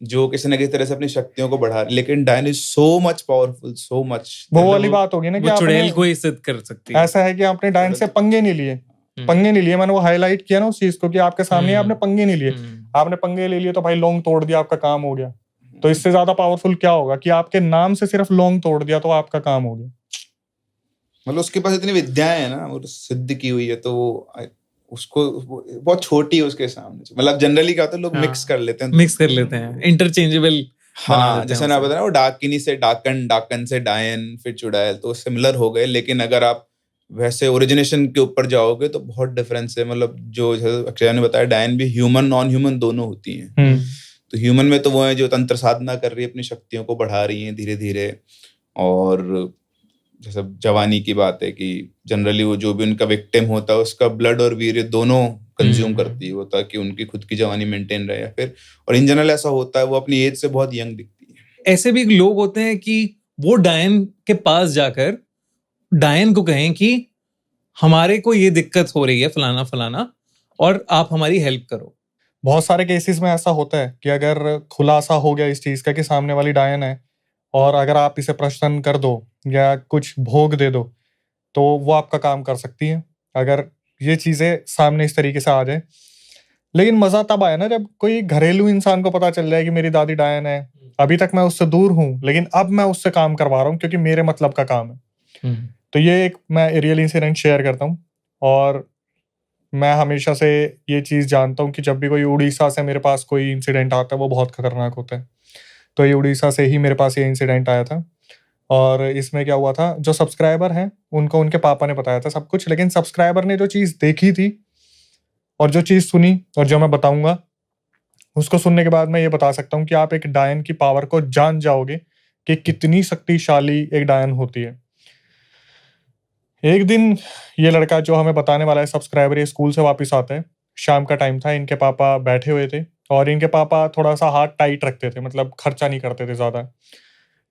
जो किसी न किसी तरह से अपनी शक्तियों को बढ़ा रही। लेकिन डायन is so much powerful, so much. वो वाली बात होगी ना कि चुड़ैल को ही सिद्ध कर सकती है। ऐसा है कि आपने डायन से पंगे नहीं लिए, मैंने वो हाईलाइट किया ना उस चीज को कि आपके सामने आपने पंगे नहीं लिए। आपने पंगे ले लिए तो भाई लौंग तोड़ दिया, आपका काम हो गया। तो इससे ज्यादा पावरफुल क्या होगा कि आपके नाम से सिर्फ लौंग तोड़ दिया तो आपका काम हो गया। मतलब उसके पास इतनी विद्याएं है ना, वो सिद्ध की हुई है, तो उसको बहुत छोटी है उसके सामने। मतलब जनरली क्या होता है, लोग मिक्स कर लेते हैं, इंटरचेंजेबल। हाँ, जैसे ना बताया वो डाकिनी से डाकन, डाकन से डायन, फिर चुड़ैल, तो सिमिलर हो गए। लेकिन अगर आप वैसे ओरिजिनेशन के ऊपर जाओगे तो बहुत डिफरेंस है। मतलब जो अक्षय ने बताया, डायन भी ह्यूमन नॉन ह्यूमन दोनों होती हैं। तो ह्यूमन में तो वो है जो तंत्र साधना कर रही है, अपनी शक्तियों को बढ़ा रही है धीरे धीरे। और जैसे जवानी की बात है कि जनरली वो जो भी उनका विक्टिम होता है उसका ब्लड और वीर्य दोनों कंज्यूम करती है वो, ताकि उनकी खुद की जवानी मेंटेन रहे। फिर और इन जनरल ऐसा होता है, वो अपनी एज से बहुत यंग दिखती है। ऐसे भी लोग होते हैं कि वो डायन के पास जाकर डायन को कहें कि हमारे को ये दिक्कत हो रही है फलाना फलाना, और आप हमारी हेल्प करो। बहुत सारे केसेस में ऐसा होता है कि अगर खुलासा हो गया इस चीज का कि सामने वाली डायन है, और अगर आप इसे प्रश्न कर दो या कुछ भोग दे दो तो वो आपका काम कर सकती है, अगर ये चीजें सामने इस तरीके से आ जाए। लेकिन मजा तब आया ना जब कोई घरेलू इंसान को पता चल जाए कि मेरी दादी डायन है। अभी तक मैं उससे दूर हूँ, लेकिन अब मैं उससे काम करवा रहा हूँ क्योंकि मेरे मतलब का काम है। तो ये एक मैं रियल इंसिडेंट शेयर करता हूँ। और मैं हमेशा से ये चीज़ जानता हूँ कि जब भी कोई उड़ीसा से मेरे पास कोई इंसिडेंट आता है वो बहुत खतरनाक होता है। तो ये उड़ीसा से ही मेरे पास ये इंसिडेंट आया था। और इसमें क्या हुआ था, जो सब्सक्राइबर हैं उनको उनके पापा ने बताया था सब कुछ, लेकिन सब्सक्राइबर ने जो चीज़ देखी थी और जो चीज़ सुनी और जो मैं बताऊंगा, उसको सुनने के बाद मैं ये बता सकता हूँ कि आप एक डायन की पावर को जान जाओगे कि कितनी शक्तिशाली एक डायन होती है। एक दिन ये लड़का जो हमें बताने वाला है सब्सक्राइबर, ये स्कूल से वापस आता है। शाम का टाइम था, इनके पापा बैठे हुए थे और इनके पापा थोड़ा सा हाथ टाइट रखते थे, मतलब खर्चा नहीं करते थे ज़्यादा।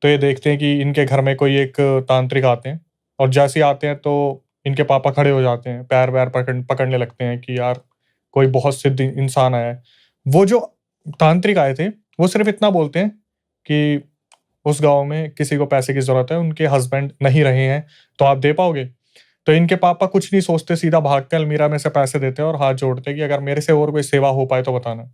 तो ये देखते हैं कि इनके घर में कोई एक तांत्रिक आते हैं और जैसे ही आते हैं तो इनके पापा खड़े हो जाते हैं, पैर वैर पकड़ने लगते हैं कि यार कोई बहुत सिद्ध इंसान आया है। वो जो तांत्रिक आए थे वो सिर्फ इतना बोलते हैं कि उस गांव में किसी को पैसे की जरूरत है, उनके हस्बैंड नहीं रहे हैं, तो आप दे पाओगे? तो इनके पापा कुछ नहीं सोचते, सीधा भाग कर अलमीरा में से पैसे देते हैं और हाथ जोड़ते हैं कि अगर मेरे से और कोई सेवा हो पाए तो बताना।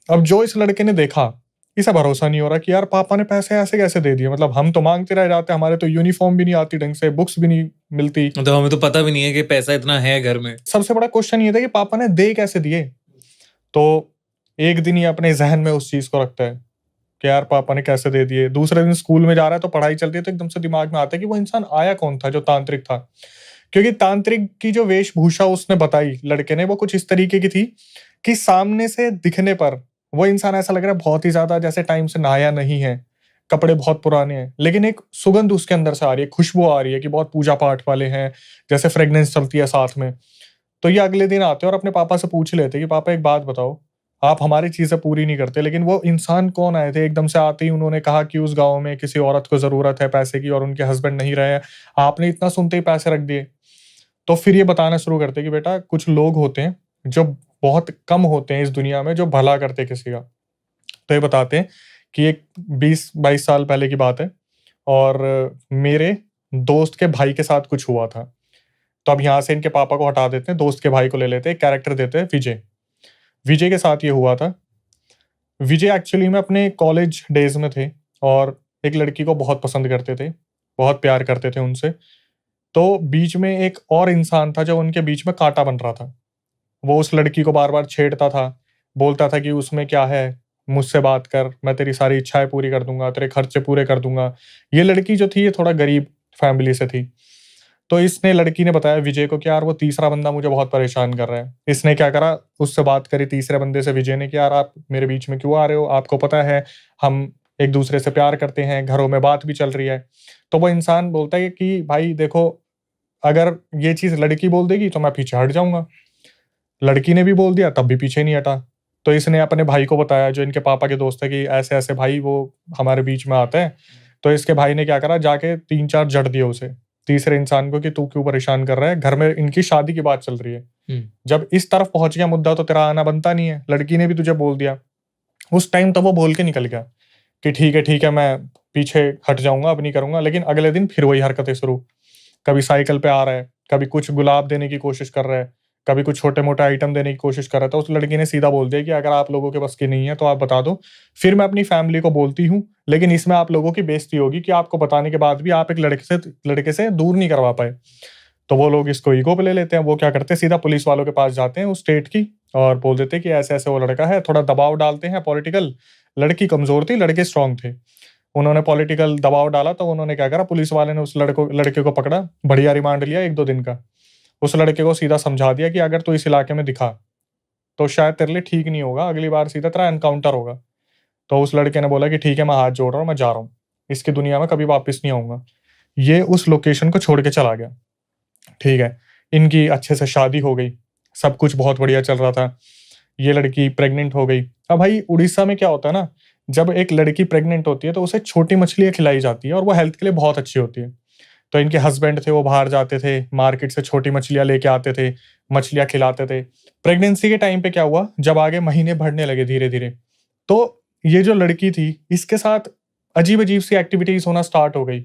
अब जो इस लड़के ने देखा, इसे भरोसा नहीं हो रहा कि यार पापा ने पैसे ऐसे कैसे दे दिए, मतलब हम तो मांगते रह जाते, हमारे तो यूनिफॉर्म भी नहीं आती ढंग से, बुक्स भी नहीं मिलती, तो हमें तो पता भी नहीं है कि पैसा इतना है घर में। सबसे बड़ा क्वेश्चन ये था कि पापा ने दे कैसे दिए। तो एक दिन ये अपने जहन में उस चीज को रखता है कि यार पापा ने कैसे दे दिए। दूसरे दिन स्कूल में जा रहा है तो पढ़ाई चलती है, तो एकदम से दिमाग में आता है कि वो इंसान आया कौन था जो तांत्रिक था, क्योंकि तांत्रिक की जो वेशभूषा उसने बताई लड़के ने वो कुछ इस तरीके की थी कि सामने से दिखने पर वो इंसान ऐसा लग रहा है बहुत ही ज्यादा जैसे टाइम से नहाया नहीं है, कपड़े बहुत पुराने हैं, लेकिन एक सुगंध उसके अंदर से आ रही है, खुशबू आ रही है कि बहुत पूजा पाठ वाले हैं, जैसे फ्रेग्रेंस चलती है साथ में। तो ये अगले दिन आते और अपने पापा से पूछ लेते कि पापा एक बात बताओ, आप हमारी चीजें पूरी नहीं करते, लेकिन वो इंसान कौन आए थे? एकदम से आते ही उन्होंने कहा कि उस गांव में किसी औरत को जरूरत है पैसे की और उनके हस्बैंड नहीं रहे हैं, आपने इतना सुनते ही पैसे रख दिए। तो फिर ये बताना शुरू करते कि बेटा कुछ लोग होते हैं जो बहुत कम होते हैं इस दुनिया में जो भला करते किसी का। तो ये बताते हैं कि एक 20-22 साल पहले की बात है और मेरे दोस्त के भाई के साथ कुछ हुआ था। तो अब यहाँ से इनके पापा को हटा देते हैं, दोस्त के भाई को ले लेते हैं, कैरेक्टर देते हैं विजय। विजय के साथ ये हुआ था। विजय एक्चुअली में अपने कॉलेज डेज में थे और एक लड़की को बहुत पसंद करते थे, बहुत प्यार करते थे उनसे। तो बीच में एक और इंसान था जो उनके बीच में कांटा बन रहा था। वो उस लड़की को बार बार छेड़ता था, बोलता था कि उसमें क्या है, मुझसे बात कर, मैं तेरी सारी इच्छाएं पूरी कर दूंगा, तेरे खर्चे पूरे कर दूंगा। ये लड़की जो थी ये थोड़ा गरीब फैमिली से थी। तो इसने लड़की ने बताया विजय को कि यार वो तीसरा बंदा मुझे बहुत परेशान कर रहा है। इसने क्या करा, उससे बात करी तीसरे बंदे से, विजय ने, कि यार आप मेरे बीच में क्यों आ रहे हो, आपको पता है हम एक दूसरे से प्यार करते हैं, घरों में बात भी चल रही है। तो वो इंसान बोलता है कि भाई देखो, अगर ये चीज लड़की बोल देगी तो मैं पीछे हट जाऊंगा। लड़की ने भी बोल दिया तब भी पीछे नहीं हटा। तो इसने अपने भाई को बताया जो इनके पापा के दोस्त है कि ऐसे ऐसे भाई वो हमारे बीच में आता है। तो इसके भाई ने क्या करा, जाके 3-4 जड़ दिए उसे, तीसरे इंसान को, कि तू क्यों परेशान कर रहा है, घर में इनकी शादी की बात चल रही है। जब इस तरफ पहुंच गया मुद्दा तो तेरा आना बनता नहीं है, लड़की ने भी तुझे बोल दिया। उस टाइम तो वो बोल के निकल गया कि ठीक है मैं पीछे हट जाऊंगा, अब नहीं करूंगा। लेकिन अगले दिन फिर वही हरकतें शुरू, कभी साइकिल पे आ रहा है, कभी कुछ गुलाब देने की कोशिश कर रहा है, कभी कुछ छोटे मोटे आइटम देने की कोशिश कर रहा था। उस लड़की ने सीधा बोल दिया कि अगर आप लोगों के बस की नहीं है तो आप बता दो, फिर मैं अपनी फैमिली को बोलती हूँ, लेकिन इसमें आप लोगों की बेइज्जती होगी कि आपको बताने के बाद भी आप एक लड़के से दूर नहीं करवा पाए। तो वो लोग इसको ईगो पे ले लेते हैं। वो क्या करते हैं, सीधा पुलिस वालों के पास जाते हैं उस स्टेट की और बोल देते हैं कि ऐसे ऐसे वो लड़का है, थोड़ा दबाव डालते हैं पॉलिटिकल। लड़की कमजोर थी, लड़के स्ट्रांग थे। उन्होंने पॉलिटिकल दबाव डाला तो उन्होंने क्या करा, पुलिस वाले ने उस लड़के को पकड़ा, बढ़िया रिमांड लिया 1-2 दिन का। उस लड़के को सीधा समझा दिया कि अगर तू इस इलाके में दिखा तो शायद तेरे लिए ठीक नहीं होगा, अगली बार सीधा तेरा एनकाउंटर होगा। तो उस लड़के ने बोला कि ठीक है मैं हाथ जोड़ रहा हूँ, मैं जा रहा हूँ, इसकी दुनिया में कभी वापस नहीं आऊंगा। ये उस लोकेशन को छोड़ के चला गया। ठीक है, इनकी अच्छे से शादी हो गई, सब कुछ बहुत बढ़िया चल रहा था। ये लड़की प्रेग्नेंट हो गई। अब भाई उड़ीसा में क्या होता है ना, जब एक लड़की प्रेग्नेंट होती है तो उसे छोटी मछलियां खिलाई जाती है और वो हेल्थ के लिए बहुत अच्छी होती है। तो इनके हस्बैंड थे, वो बाहर जाते थे, मार्केट से छोटी मछलियां लेके आते थे, मछलियां खिलाते थे। प्रेगनेंसी के टाइम पे क्या हुआ, जब आगे महीने बढ़ने लगे धीरे धीरे, तो ये जो लड़की थी इसके साथ अजीब अजीब सी एक्टिविटीज होना स्टार्ट हो गई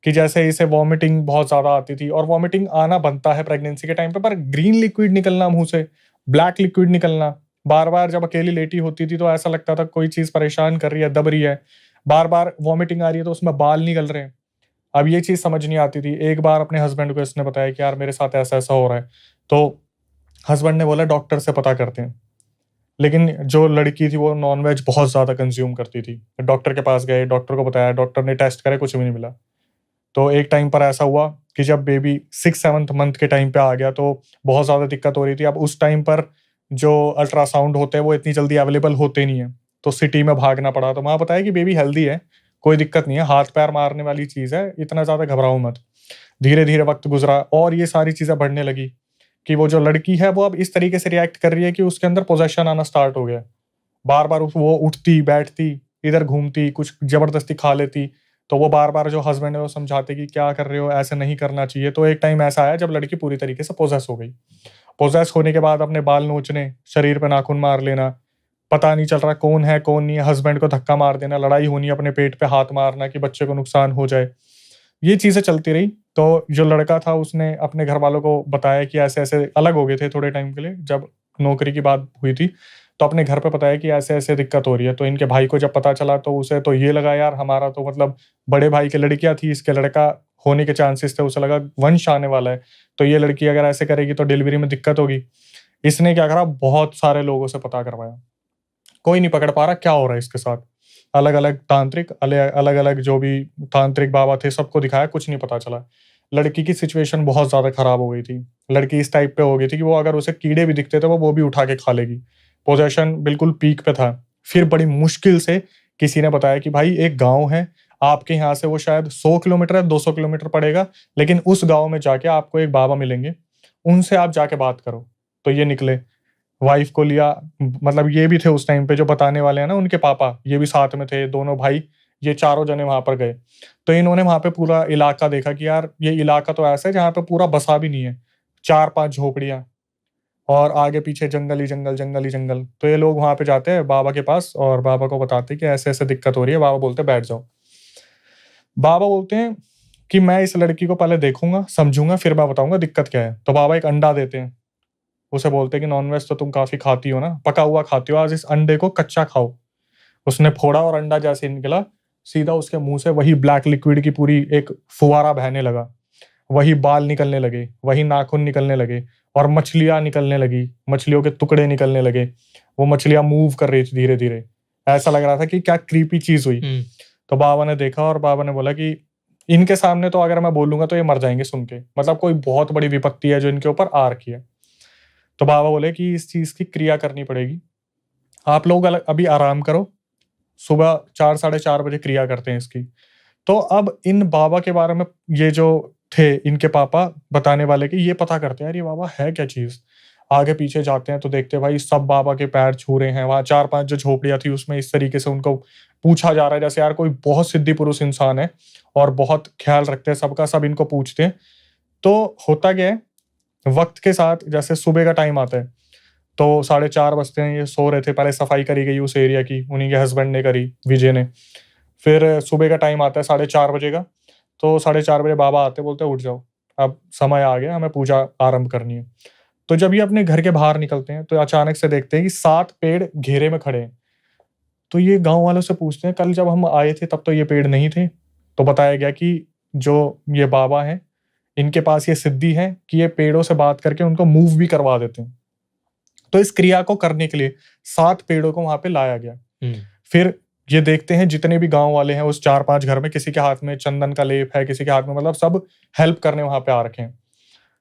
कि जैसे इसे वॉमिटिंग बहुत ज्यादा आती थी। और वॉमिटिंग आना बनता है प्रेगनेंसी के टाइम पे, पर ग्रीन लिक्विड निकलना मुंह से, ब्लैक लिक्विड निकलना। बार बार जब अकेली लेटी होती थी तो ऐसा लगता था कोई चीज परेशान कर रही है, दब रही है। बार बार वॉमिटिंग आ रही है तो उसमें बाल निकल रहे हैं। अब ये चीज़ समझ नहीं आती थी। एक बार अपने हस्बैंड को इसने बताया कि यार मेरे साथ ऐसा-ऐसा हो रहा है। तो हस्बैंड ने बोला डॉक्टर से पता करते हैं। लेकिन जो लड़की थी वो नॉन-वेज बहुत ज़्यादा कंज़्यूम करती थी। डॉक्टर के पास गए, डॉक्टर को बताया, डॉक्टर ने टेस्ट करे, कुछ भी नहीं मिला। तो एक टाइम पर ऐसा हुआ कि जब बेबी 6-7th मंथ के टाइम पे आ गया तो बहुत ज़्यादा दिक्कत हो रही थी। अब उस टाइम पर जो अल्ट्रासाउंड होते हैं वो इतनी जल्दी अवेलेबल होते नहीं हैं। तो सिटी में भागना पड़ा। तो वहाँ बताया कि बेबी हेल्दी है, कोई दिक्कत नहीं है, हाथ-पैर मारने वाली चीज़ है, इतना ज़्यादा घबराओ मत। धीरे-धीरे वक़्त गुज़रा और ये सारी चीज़ें बढ़ने लगी कि वो जो लड़की है वो अब इस तरीके से रिएक्ट कर रही है कि उसके अंदर पोजेशन आना स्टार्ट हो गया। बार-बार वो उठती, बैठती, इधर घूमती, कुछ ज़बरदस्ती खा लेती। तो वो बार-बार जो हस्बैंड है वो समझाते कि क्या कर रहे हो, ऐसे नहीं करना चाहिए। तो एक टाइम ऐसा आया जब लड़की पूरी तरीके से पोजेस हो गई। पोजेस होने के बाद अपने बाल नोचने, शरीर पे नाखून मार लेना, पता नहीं चल रहा कौन है, कौन नहीं है, हस्बैंड को धक्का मार देना, लड़ाई होनी, अपने पेट पे हाथ मारना कि बच्चे को नुकसान हो जाए। ये चीज़ें चलती रही। तो जो लड़का था उसने अपने घरवालों को बताया कि ऐसे-ऐसे अलग हो गए थे थोड़े टाइम के लिए, जब नौकरी की बात हुई थी। तो अपने घर पे बताया कि ऐसे-ऐसे दिक्कत हो रही है। तो इनके भाई को जब पता चला तो उसे तो ये लगा यार हमारा तो मतलब बड़े भाई की लड़कियाँ थी, इसके लड़का होने के चांसेस थे, उसे लगा वंश आने वाला है। तो ये लड़की अगर ऐसे करेगी तो डिलीवरी में दिक्कत होगी। इसने क्या करा, बहुत सारे लोगों से पता करवाया। कोई नहीं पकड़ पा रहा क्या हो रहा है इसके साथ। अलग-अलग तांत्रिक, अलग-अलग जो भी तांत्रिक बाबा थे सबको दिखाया, कुछ नहीं पता चला। लड़की की सिचुएशन बहुत ज़्यादा खराब हो गई थी। लड़की इस टाइप पे हो गई थी कि वो अगर उसे कीड़े भी दिखते थे वो भी उठा के खा लेगी। पोजेशन बिल्कुल पीक पे था। फिर बड़ी मुश्किल से किसी ने बताया कि भाई एक गाँव है, आपके यहाँ से वो शायद 100 किलोमीटर या 200 किलोमीटर पड़ेगा, लेकिन उस गाँव में जाके आपको एक बाबा मिलेंगे, उनसे आप जाके बात करो। तो ये निकले, वाइफ को लिया, मतलब ये भी थे उस टाइम पे जो बताने वाले हैं ना, उनके पापा, ये भी साथ में थे, दोनों भाई, ये चारों जने वहाँ पर गए। तो इन्होंने वहाँ पे पूरा इलाका देखा कि यार ये इलाका तो ऐसा है जहाँ पे पूरा बसा भी नहीं है, 4-5 झोपड़ियाँ और आगे पीछे जंगल ही जंगल, जंगल ही जंगल। तो ये लोग वहाँ पे जाते हैं बाबा के पास और बाबा को बताते हैं कि ऐसे-ऐसे दिक्कत हो रही है। बाबा बोलते हैं बैठ जाओ। बाबा बोलते हैं कि मैं इस लड़की को पहले देखूँगा, समझूँगा, फिर मैं बताऊँगा दिक्कत क्या है। तो बाबा एक अंडा देते हैं। उसे बोलते हैं कि नॉन-वेज तो तुम काफ़ी खाती हो ना, पका हुआ खाती हो, आज इस अंडे को कच्चा खाओ। उसने फोड़ा और अंडा जैसे ही निकला, सीधा उसके मुँह से वही ब्लैक लिक्विड की पूरी एक फुवारा बहने लगा। वही बाल निकलने लगे, वही नाखून निकलने लगे और मछलियाँ निकलने लगी, मछलियों के टुकड़े निकलने लगे। वो मछलियाँ मूव कर रही थी धीरे-धीरे। ऐसा लग रहा था कि क्या क्रीपी चीज़ हुई। तो बाबा ने देखा और बाबा ने बोला कि इनके सामने तो अगर मैं बोलूँगा तो ये मर जाएँगे सुन के। मतलब कोई बहुत बड़ी विपत्ति है जो इनके ऊपर आ रखी है। तो बाबा बोले कि इस चीज़ की क्रिया करनी पड़ेगी। आप लोग अभी आराम करो, सुबह 4 साढ़े 4 बजे क्रिया करते हैं इसकी। तो अब इन बाबा के बारे में ये जो थे इनके पापा बताने वाले कि ये पता करते हैं यार ये बाबा है क्या चीज़। आगे पीछे जाते हैं तो देखते हैं भाई सब बाबा के पैर छू रहे हैं। वहाँ 4-5 जो झोपड़ियाँ थी उसमें इस तरीके से उनको पूछा जा रहा है जैसे यार कोई बहुत सिद्धि पुरुष इंसान है और बहुत ख्याल रखते हैं सबका, सब इनको पूछते हैं। तो होता क्या है, वक़्त के साथ जैसे सुबह का टाइम आता है, तो 4:30 बजते हैं, ये सो रहे थे, पहले सफाई करी गई उस एरिया की, उन्हीं के हस्बैंड ने करी, विजय ने। फिर सुबह का टाइम आता है 4:30 बजे का, तो 4:30 बजे बाबा आते, बोलते हैं उठ जाओ, अब समय आ गया, हमें पूजा आरंभ करनी है। तो जब ये अपने घर के बाहर निकलते हैं, तो अचानक से देखते हैं कि 7 पेड़ घेरे में खड़े हैं। तो ये गाँव वालों से पूछते हैं, कल जब हम आए थे तब तो ये पेड़ नहीं थे। तो बताया गया कि जो ये बाबा हैं, इनके पास ये सिद्धि है कि ये पेड़ों से बात करके उनको मूव भी करवा देते हैं। तो इस क्रिया को करने के लिए 7 पेड़ों को वहाँ पे लाया गया। फिर ये देखते हैं जितने भी गाँव वाले हैं उस 4-5 घर में, किसी के हाथ में चंदन का लेप है, किसी के हाथ में, मतलब सब हेल्प करने वहाँ पे आ रखे हैं।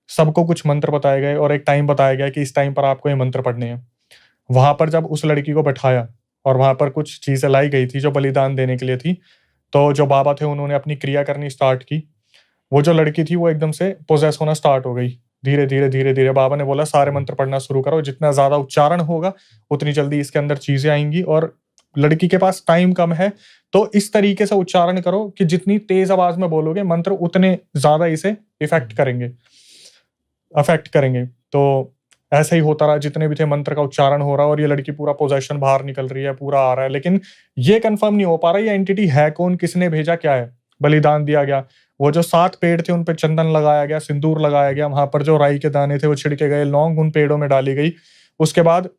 सबको कुछ मंत्र बताए गए और एक टाइम बताया गया कि इस टाइम पर आपको ये मंत्र पढ़ने हैं। वहाँ पर जब उस लड़की को बैठाया और वहाँ पर कुछ चीज़ें लाई गई थी जो बलिदान देने के लिए थी, तो जो बाबा थे उन्होंने अपनी क्रिया करनी स्टार्ट की। वो जो लड़की थी वो एकदम से पोजेस होना स्टार्ट हो गई। धीरे-धीरे, धीरे-धीरे बाबा ने बोला सारे मंत्र पढ़ना शुरू करो, जितना ज़्यादा उच्चारण होगा उतनी जल्दी इसके अंदर चीज़ें आएँगी और लड़की के पास टाइम कम है, तो इस तरीके से उच्चारण करो कि जितनी तेज़ आवाज़ में बोलोगे मंत्र उतने ज़्यादा इसे अफ़ेक्ट करेंगे। तो ऐसा ही होता रहा, जितने भी थे मंत्र का उच्चारण हो रहा और ये लड़की पूरा पोजेशन बाहर निकल रही है, पूरा आ रहा है, लेकिन ये कन्फर्म नहीं हो पा रहा ये एंटिटी है कौन, किसने भेजा, क्या है। बलिदान दिया गया, वो जो 7 पेड़ थे उन पे चंदन लगाया गया, सिंदूर लगाया गया, वहाँ पर जो राई के दाने थे वो छिड़के गए, लौंग उन पेड़ों में डाली गई। उसके बाद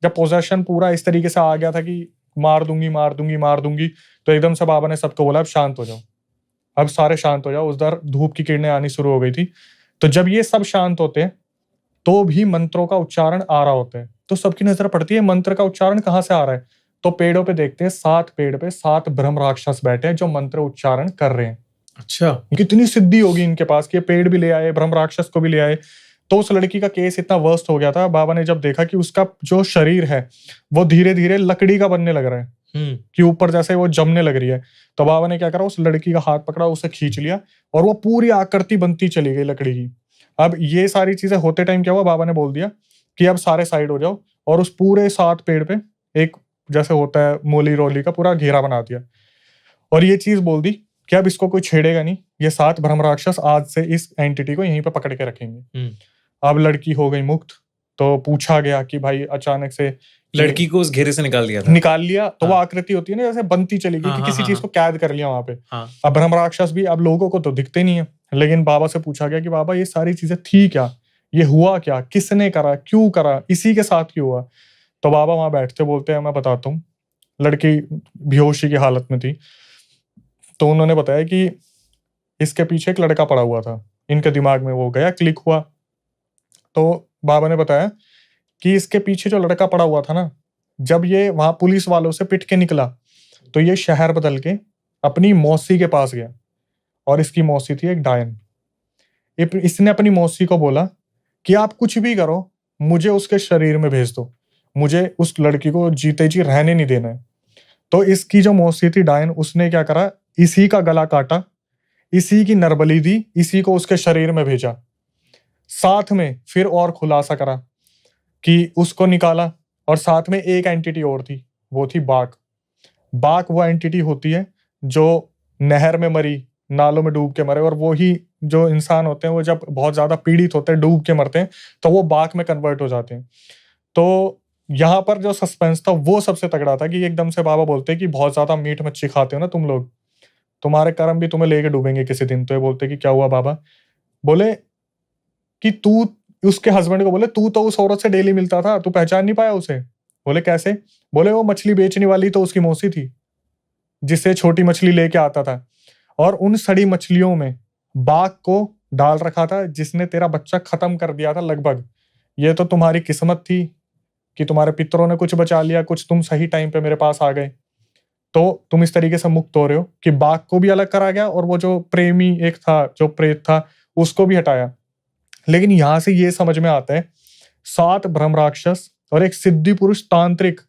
जब पोजेशन पूरा इस तरीके से आ गया था कि मार दूँगी, तो एकदम से बाबा ने सबको बोला अब शांत हो जाओ। अब सारे शांत हो जाओ, उधर धूप की किरणें आनी शुरू हो गई थी। तो जब ये सब शांत होते हैं तो भी मंत्रों का उच्चारण आ रहा होता है, तो सबकी नजर पड़ती है मंत्र का उच्चारण कहाँ से आ रहा है। तो पेड़ों पे देखते हैं, 7 पेड़ पे 7 ब्रह्म राक्षस बैठे हैं जो मंत्र उच्चारण कर रहे हैं। अच्छा, कितनी सिद्धि होगी इनके पास कि ये पेड़ भी ले आए, ब्रह्म राक्षस को भी ले आए। तो उस लड़की का केस इतना वर्स्ट हो गया था, बाबा ने जब देखा कि उसका जो शरीर है वो धीरे धीरे लकड़ी का बनने लग रहा है, कि ऊपर जैसे वो जमने लग रही है, तो बाबा ने क्या करा, उस लड़की का हाथ पकड़ा, उसे खींच लिया और वो पूरी आकृति बनती चली गई लकड़ी की। अब ये सारी चीजें होते टाइम क्या हुआ, बाबा ने बोल दिया कि अब सारे साइड हो जाओ, और उस पूरे 7 पेड़ पे एक जैसे होता है मोली रोली का पूरा घेरा बना दिया, और ये चीज बोल दी कि अब इसको कोई छेड़ेगा नहीं, ये 7 ब्रह्म राक्षस आज से इस एंटिटी को यहीं पे पकड़ के रखेंगे। अब लड़की हो गई मुक्त। तो पूछा गया कि भाई अचानक से लड़की को उस घेरे से निकाल लिया तो वो आकृति होती है ना जैसे बनती चली गई, कि किसी चीज को कैद कर लिया वहां पे। अब ब्रह्म राक्षस भी अब लोगों को तो दिखते नहीं है, लेकिन बाबा से पूछा गया कि बाबा ये सारी चीजें थी क्या, ये हुआ क्या, किसने करा, क्यों करा, इसी के साथ क्यों हुआ। तो बाबा वहां बैठते बोलते हैं मैं बताता हूँ। लड़की बेहोशी की हालत में थी, तो उन्होंने बताया कि इसके पीछे एक लड़का पड़ा हुआ था, इनके दिमाग में वो गया, क्लिक हुआ। तो बाबा ने बताया कि इसके पीछे जो लड़का पड़ा हुआ था ना, जब ये वहां पुलिस वालों से पिट के निकला तो ये शहर बदल के अपनी मौसी के पास गया, और इसकी मौसी थी एक डायन। इसने अपनी मौसी को बोला कि आप कुछ भी करो, मुझे उसके शरीर में भेज दो, मुझे उस लड़की को जीते जी रहने नहीं देना है। तो इसकी जो मौसी थी डायन, उसने क्या करा, इसी का गला काटा, इसी की नरबली दी, इसी को उसके शरीर में भेजा। साथ में फिर और खुलासा करा कि उसको निकाला, और साथ में एक एंटिटी और थी, वो थी बाघ। बाघ वो एंटिटी होती है जो नहर में मरी, नालों में डूब के मरे, और वो ही जो इंसान होते हैं वो जब बहुत ज्यादा पीड़ित होते हैं, डूब के मरते हैं, तो वो बाघ में कन्वर्ट हो जाते हैं। तो यहाँ पर जो सस्पेंस था वो सबसे तगड़ा था कि एकदम से बाबा बोलते हैं कि बहुत ज्यादा मीट मच्छी खाते हो ना तुम लोग, तुम्हारे कर्म भी तुम्हें लेके डूबेंगे किसी दिन। तो ये बोलते कि क्या हुआ बाबा, बोले कि तू, उसके हस्बैंड को बोले तू तो उस औरत से डेली मिलता था, तू पहचान नहीं पाया उसे। बोले कैसे, बोले वो मछली बेचने वाली तो उसकी मौसी थी, जिससे छोटी मछली लेके आता था, और उन सड़ी मछलियों में बाघ को डाल रखा था, जिसने तेरा बच्चा खत्म कर दिया था लगभग। ये तो तुम्हारी किस्मत थी कि तुम्हारे पितरों ने कुछ बचा लिया, कुछ तुम सही टाइम पे मेरे पास आ गए, तो तुम इस तरीके से मुक्त हो रहे हो कि बाघ को भी अलग करा गया, और वो जो प्रेमी एक था, जो प्रेत था, उसको भी हटाया। लेकिन यहां से ये समझ में आता है 7 ब्रह्म राक्षस और एक सिद्धि पुरुष तांत्रिक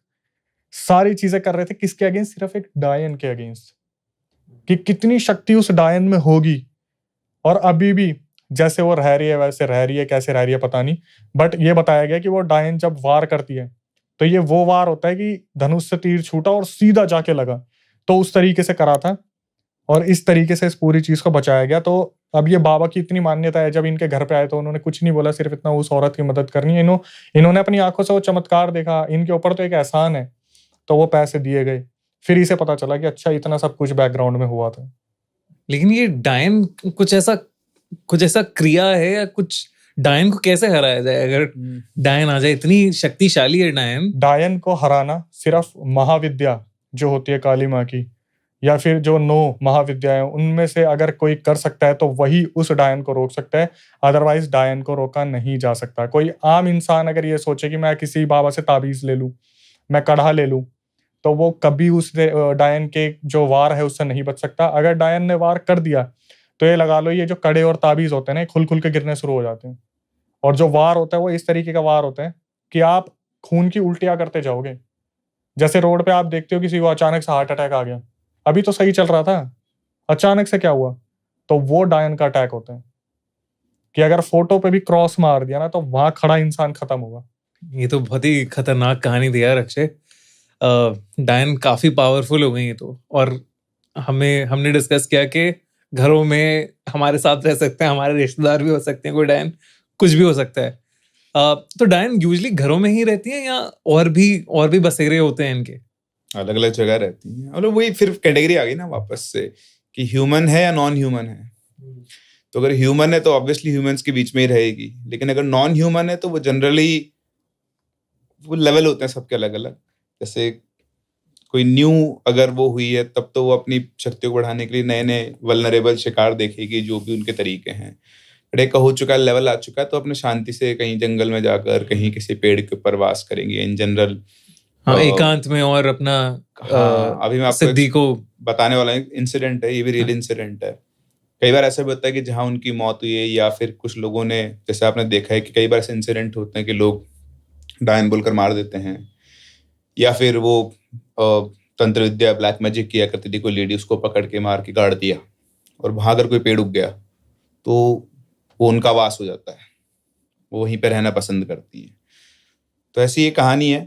सारी चीजें कर रहे थे किसके अगेंस्ट, सिर्फ एक डायन के अगेंस्ट, कि कितनी शक्ति उस डायन में होगी। और अभी भी जैसे वो रह रही है वैसे रह रही है, कैसे रह रही है पता नहीं, बट ये बताया गया कि वो डायन जब वार करती है तो ये वो वार होता है कि धनुष से तीर छूटा और सीधा जाके लगा, तो उस तरीके से करा था, और इस तरीके से इस पूरी चीज को बचाया गया। तो अब ये बाबा की इतनी मान्यता है, जब इनके घर पे आए तो उन्होंने कुछ नहीं बोला, सिर्फ इतना उस औरत की मदद करनी है। इन्होंने अपनी आंखों से वो चमत्कार देखा, इनके ऊपर तो एक एहसान है, तो वो पैसे दिए गए। फिर इसे पता चला कि अच्छा इतना सब कुछ बैकग्राउंड में हुआ था। लेकिन ये डायन कुछ ऐसा क्रिया है, या कुछ डायन को कैसे हराया जाए? अगर डायन आ जाए, इतनी शक्तिशाली है डायन को हराना सिर्फ महाविद्या जो होती है काली माँ की, या फिर जो 9 महाविद्याएं, उनमें से अगर कोई कर सकता है तो वही उस डायन को रोक सकता है, अदरवाइज डायन को रोका नहीं जा सकता। कोई आम इंसान अगर ये सोचे कि मैं किसी बाबा से ताबीज ले लूं, मैं कढ़ा ले लूं, तो वो कभी उस डायन के जो वार है उससे नहीं बच सकता। अगर डायन ने वार कर दिया तो ये लगा लो, ये जो कड़े और ताबीज होते हैं ना, खुल खुल के गिरने शुरू हो जाते हैं। और जो वार होता है वो इस तरीके का वार होता है कि आप खून की उल्टियां करते जाओगे। जैसे रोड पे आप देखते हो किसी को अचानक से हार्ट अटैक आ गया, अभी तो सही चल रहा था, अचानक से क्या हुआ, तो वो डायन का अटैक होता है। कि अगर फोटो पे भी क्रॉस मार दिया ना तो वहां खड़ा इंसान खत्म होगा। ये तो बहुत ही खतरनाक कहानी थी यार अक्षय। डायन काफी पावरफुल हो गई है तो, और हमने डिस्कस किया कि घरों में हमारे साथ रह सकते हैं, हमारे रिश्तेदार भी हो सकते हैं, कोई डायन कुछ भी हो सकता है। तो डायन यूजुअली घरों में ही रहती हैं या और भी बसेरे होते हैं इनके? अलग अलग जगह रहती हैं। मतलब वही फिर कैटेगरी आ गई ना वापस से कि ह्यूमन है या नॉन ह्यूमन है। तो अगर ह्यूमन है तो ऑब्वियसली ह्यूमंस के बीच में ही रहेगी, लेकिन अगर नॉन ह्यूमन है तो वो जनरली वो लेवल होते हैं सबके अलग अलग। जैसे कोई न्यू अगर वो हुई है तब तो वो अपनी शक्तियों को बढ़ाने के लिए नए नए वल्नरेबल शिकार देखेगी, जो भी उनके तरीके हैं। बट एक हो चुका है, लेवल आ चुका है, तो अपने शांति से कहीं जंगल में जाकर कहीं किसी पेड़ के ऊपर वास करेंगे इन जनरल। हाँ, एकांत में, और अपना हाँ, अभी मैं आपको सिद्धि को बताने वाला इंसिडेंट है, ये भी रियल इंसिडेंट है। कई बार ऐसा भी होता है कि जहाँ उनकी मौत हुई है, या फिर कुछ लोगों ने, जैसे आपने देखा है कि कई बार ऐसे इंसिडेंट होते हैं कि लोग डायन बोलकर मार देते हैं, या फिर वो तंत्र विद्या ब्लैक मैजिक किया करती थी कोई लेडी, उसको पकड़ के मार के गाड़ दिया, और वहां अगर कोई पेड़ उग गया तो वो उनका वास हो जाता है, वो वहीं पे रहना पसंद करती है। तो ऐसी ये कहानी है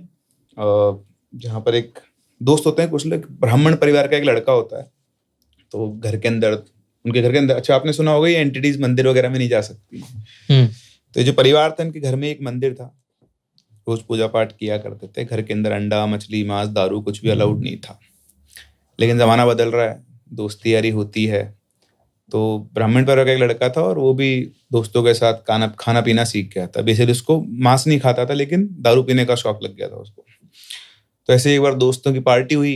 जहाँ पर एक दोस्त होते हैं, कुछ लोग, ब्राह्मण परिवार का एक लड़का होता है, तो घर के अंदर, उनके घर के अंदर, अच्छा आपने सुना होगा ये एंटिटीज मंदिर वगैरह में नहीं जा सकती। तो जो परिवार था, इनके घर में एक मंदिर था, रोज पूजा पाठ किया करते थे। घर के अंदर अंडा, मछली, मांस, दारू कुछ भी अलाउड नहीं था। लेकिन जमाना बदल रहा है, दोस्ती यारी होती है, तो ब्राह्मण परिवार का एक लड़का था, और वो भी दोस्तों के साथ खाना पीना सीख गया था। बेसिकली उसको मांस नहीं खाता था, लेकिन दारू पीने का शौक लग गया था उसको। तो ऐसे एक बार दोस्तों की पार्टी हुई,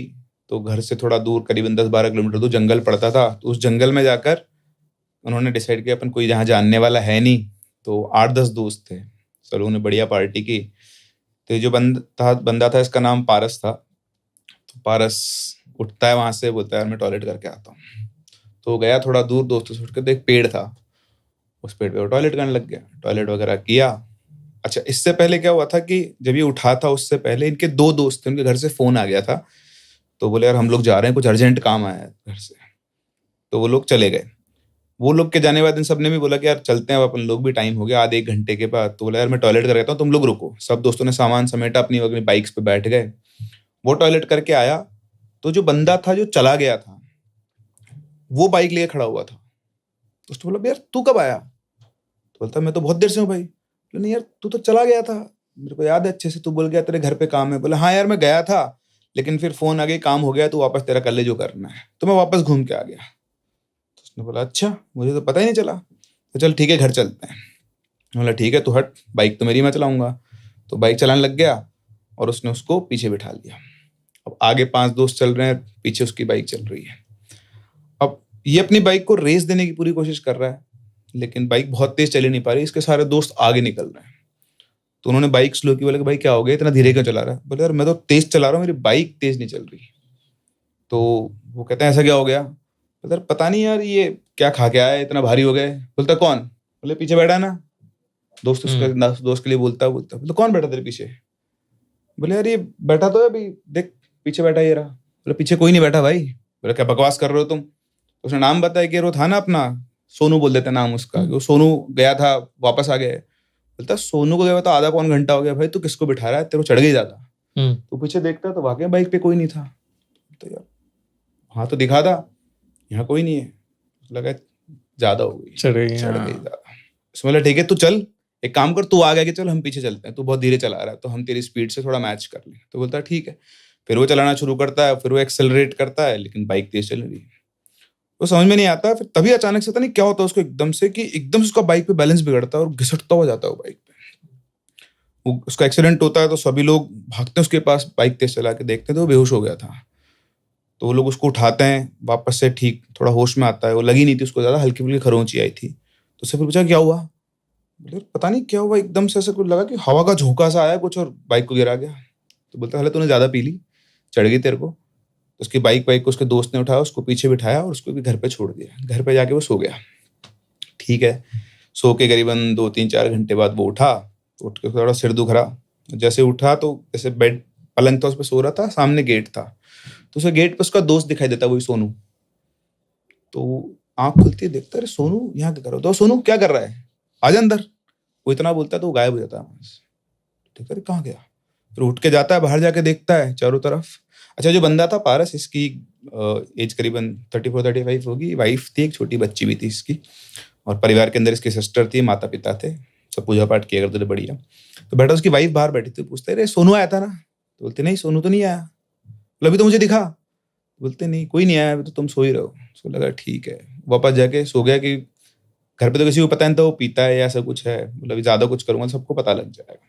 तो घर से थोड़ा दूर, करीबन 10-12 किलोमीटर दूर जंगल पड़ता था। तो उस जंगल में जाकर उन्होंने डिसाइड किया अपन कोई जहाँ जानने वाला है नहीं, तो 8-10 दोस्त थे, चलो उन्होंने बढ़िया पार्टी की। तो जो बंदा था, इसका नाम पारस था। तो पारस उठता है वहां से, बोलता है यार मैं टॉयलेट करके आता हूँ। तो गया थोड़ा दूर दोस्तों से उठ के, तो एक पेड़ था, उस पेड़ पे वो टॉयलेट करने लग गया, टॉयलेट वगैरह किया। अच्छा, इससे पहले क्या हुआ था कि जब ये उठा था, उससे पहले इनके 2 दोस्त थे, उनके घर से फोन आ गया था। तो बोले यार हम लोग जा रहे हैं, कुछ अर्जेंट काम आया है घर से। तो वो लोग चले गए। वो लोग के जाने के बाद इन सब ने भी बोला कि यार चलते हैं, अब अपन लोग भी, टाइम हो गया आधे 1 घंटे के बाद। तो बोला यार मैं टॉयलेट कर रहता हूँ, तुम लोग रुको। सब दोस्तों ने सामान समेटा, अपनी बाइक्स पे बैठ गए। वो टॉयलेट करके आया, तो जो बंदा था जो चला गया था, वो बाइक लेके खड़ा हुआ था। तो उसने बोला यार तू कब आया? तो बोलता मैं तो बहुत देर से हूँ भाई। नहीं यार तू तो चला गया था, मेरे को याद है अच्छे से, तू बोल गया तेरे घर पे काम है। बोला हाँ यार मैं गया था, लेकिन फिर फोन आ गया, काम हो गया, तो वापस तेरा कर ले जो करना है। तो मैं वापस घूम के आ गया। तो उसने बोला अच्छा, मुझे तो पता ही नहीं चला। तो चल ठीक है घर चलते हैं। बोला ठीक है तू हट, बाइक तो मेरी मैं चलाऊंगा। तो बाइक चलाने लग गया, और उसने उसको पीछे बिठा लिया। अब आगे 5 दोस्त चल रहे हैं, पीछे उसकी बाइक चल रही है। अब ये अपनी बाइक को रेस देने की पूरी कोशिश कर रहा है, लेकिन बाइक बहुत तेज चल नहीं पा रही, इसके सारे दोस्त आगे निकल रहे हैं। तो उन्होंने बाइक स्लो की। बोले कि भाई क्या हो गया, इतना धीरे क्यों चला रहा है? बोले यार मैं तो तेज चला रहा हूँ, मेरी बाइक तेज नहीं चल रही। तो वो कहते हैं ऐसा क्या हो गया? बोले यार पता नहीं यार, ये क्या खा के आया, इतना भारी हो गए। बोलता कौन? बोले पीछे बैठा है ना। दोस्त उसका दोस्त के लिए बोलता बोले कौन बैठा तेरे पीछे? बोले यार ये बैठा तो है अभी, देख पीछे बैठा ये रहा। बोले पीछे कोई नहीं बैठा भाई। बोले क्या बकवास कर रहे हो तुम? उसने नाम बताया कि वो था ना अपना सोनू, बोल देते नाम उसका, वो सोनू गया था वापस आ गया। बोलता सोनू को गया तो आधा पौन घंटा हो गया भाई, तू किसको बिठा रहा है, तेरे को चढ़ गई ज्यादा। तो पीछे देखता तो वाकई बाइक पे कोई नहीं था। तो यार हाँ तो दिखा था, यहाँ कोई नहीं है। लगा ज्यादा हो गई, चढ़ गई ज्यादा। उसमें बोला ठीक है तू चल, एक काम कर, तू आ गया कि चल हम पीछे चलते हैं, तू बहुत धीरे चला रहा है, तो हम तेरी स्पीड से थोड़ा मैच कर लें। तो बोलता ठीक है। फिर वो चलाना शुरू करता है, फिर वो एक्सेलरेट करता है, लेकिन बाइक तेज चल रही है। वो समझ में नहीं आता। फिर तभी अचानक से पता नहीं क्या होता है उसको, एकदम से उसका बाइक पे बैलेंस बिगड़ता है और घिसटता हुआ जाता है वो बाइक पे। उसका एक्सीडेंट होता है, तो सभी लोग भागते हैं उसके पास, बाइक तेज चला के देखते हैं तो वो बेहोश हो गया था। तो वो लोग उसको उठाते हैं, वापस से ठीक थोड़ा होश में आता है। वो लगी नहीं थी उसको ज्यादा, हल्की फुल्की खरोंची आई थी। तो उससे फिर पूछा क्या हुआ? बोले पता नहीं क्या हुआ, एकदम से ऐसा कुछ लगा कि हवा का झोंका सा आया कुछ, और बाइक को गिरा गया। तो बोलता है तूने ज्यादा पी ली, चढ़ गई तेरे को। उसकी बाइक को उसके दोस्त ने उठाया, उसको पीछे बिठाया और उसको भी घर पे छोड़ दिया। घर पे जाके वो सो गया। ठीक है, सो के करीबन 2-3-4 घंटे बाद वो उठा। उठ के थोड़ा सिर दुख रहा, जैसे उठा तो जैसे बेड पलंग था उस पर सो रहा था, सामने गेट था। तो उसे गेट पे उसका दोस्त दिखाई देता, वही सोनू। तो आंख खुलती है, देखता है सोनू यहाँ क्या कर रहा है? तो सोनू क्या कर रहा है, आजा अंदर। वो इतना बोलता है तो वो गायब हो जाता है। ठीक है कहाँ गया? फिर उठ के जाता है, बाहर जाके देखता है चारों तरफ। अच्छा जो बंदा था पारस, इसकी एज करीबन 34-35 होगी। वाइफ थी, एक छोटी बच्ची भी थी इसकी, और परिवार के अंदर इसकी सिस्टर थी, माता पिता थे, सब पूजा पाठ किया करते थे बढ़िया। तो बेटा उसकी वाइफ बाहर बैठी थी, पूछते अरे सोनू आया था ना? तो बोलते नहीं सोनू तो नहीं आया। अभी तो मुझे दिखा। बोलते नहीं कोई नहीं आया, अभी तो तुम सो ही रहो। उसको लगा ठीक है, वापस जाके सो गया कि घर पे तो किसी को पता नहीं था वो पीता है या ऐसा कुछ है। मतलब ज्यादा कुछ करूंगा सबको पता लग जाएगा।